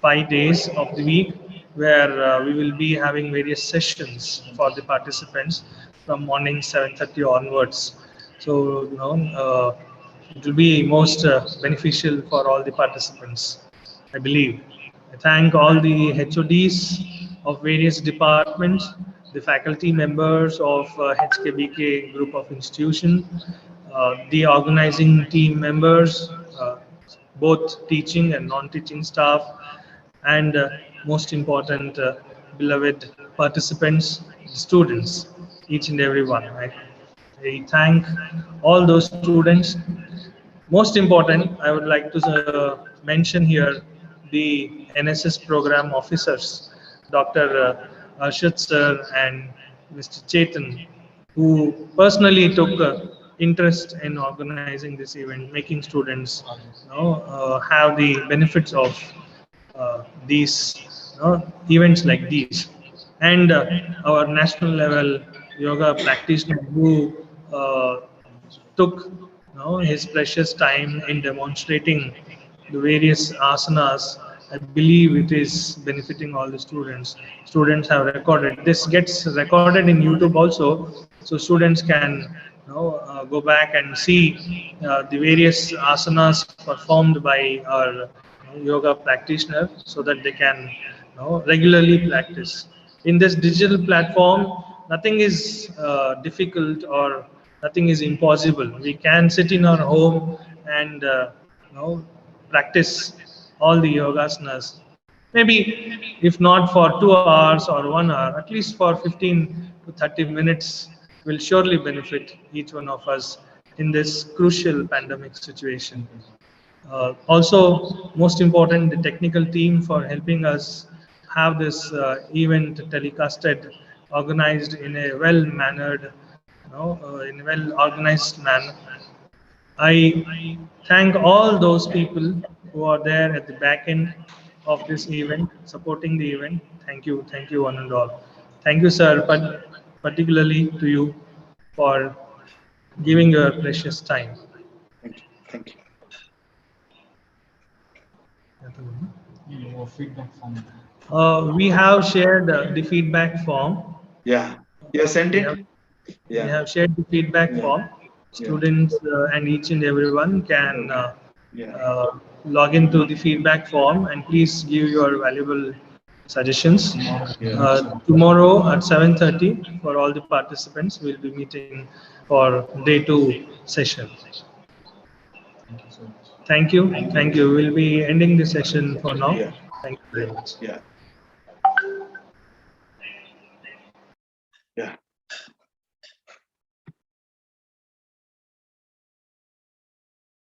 5 days of the week, where we will be having various sessions for the participants from morning 7:30 onwards. So, it will be most beneficial for all the participants, I believe. I thank all the HODs of various departments, the faculty members of HKBK group of institution, the organizing team members, both teaching and non-teaching staff, and most important, beloved participants, students, each and every one. I thank all those students. Most important, I would like to mention here the NSS program officers, Dr. Arshad sir and Mr. Chetan, who personally took interest in organizing this event, making students have the benefits of these events like these. And our national level yoga practitioner who took his precious time in demonstrating the various asanas. I believe it is benefiting all the students. Students have recorded. This gets recorded in YouTube also, so students can go back and see the various asanas performed by our yoga practitioner, so that they can regularly practice. In this digital platform, nothing is difficult or nothing is impossible. We can sit in our home and practice all the yogasanas. Maybe if not for 2 hours or 1 hour, at least for 15 to 30 minutes will surely benefit each one of us in this crucial pandemic situation. Also, most important, the technical team for helping us have this event telecasted, organized in a well-mannered, in a well-organized manner. I thank all those people who are there at the back end of this event, supporting the event. Thank you, one and all. Thank you, sir, but particularly to you for giving your precious time. Thank you. We have shared the feedback form. Yeah, you have sent it? We have shared the feedback form. Students and each and everyone can log into the feedback form and please give your valuable suggestions. Tomorrow at 7:30 for all the participants, we'll be meeting for day 2 session. Thank you. We'll be ending the session for now. Thank you very much. Yeah.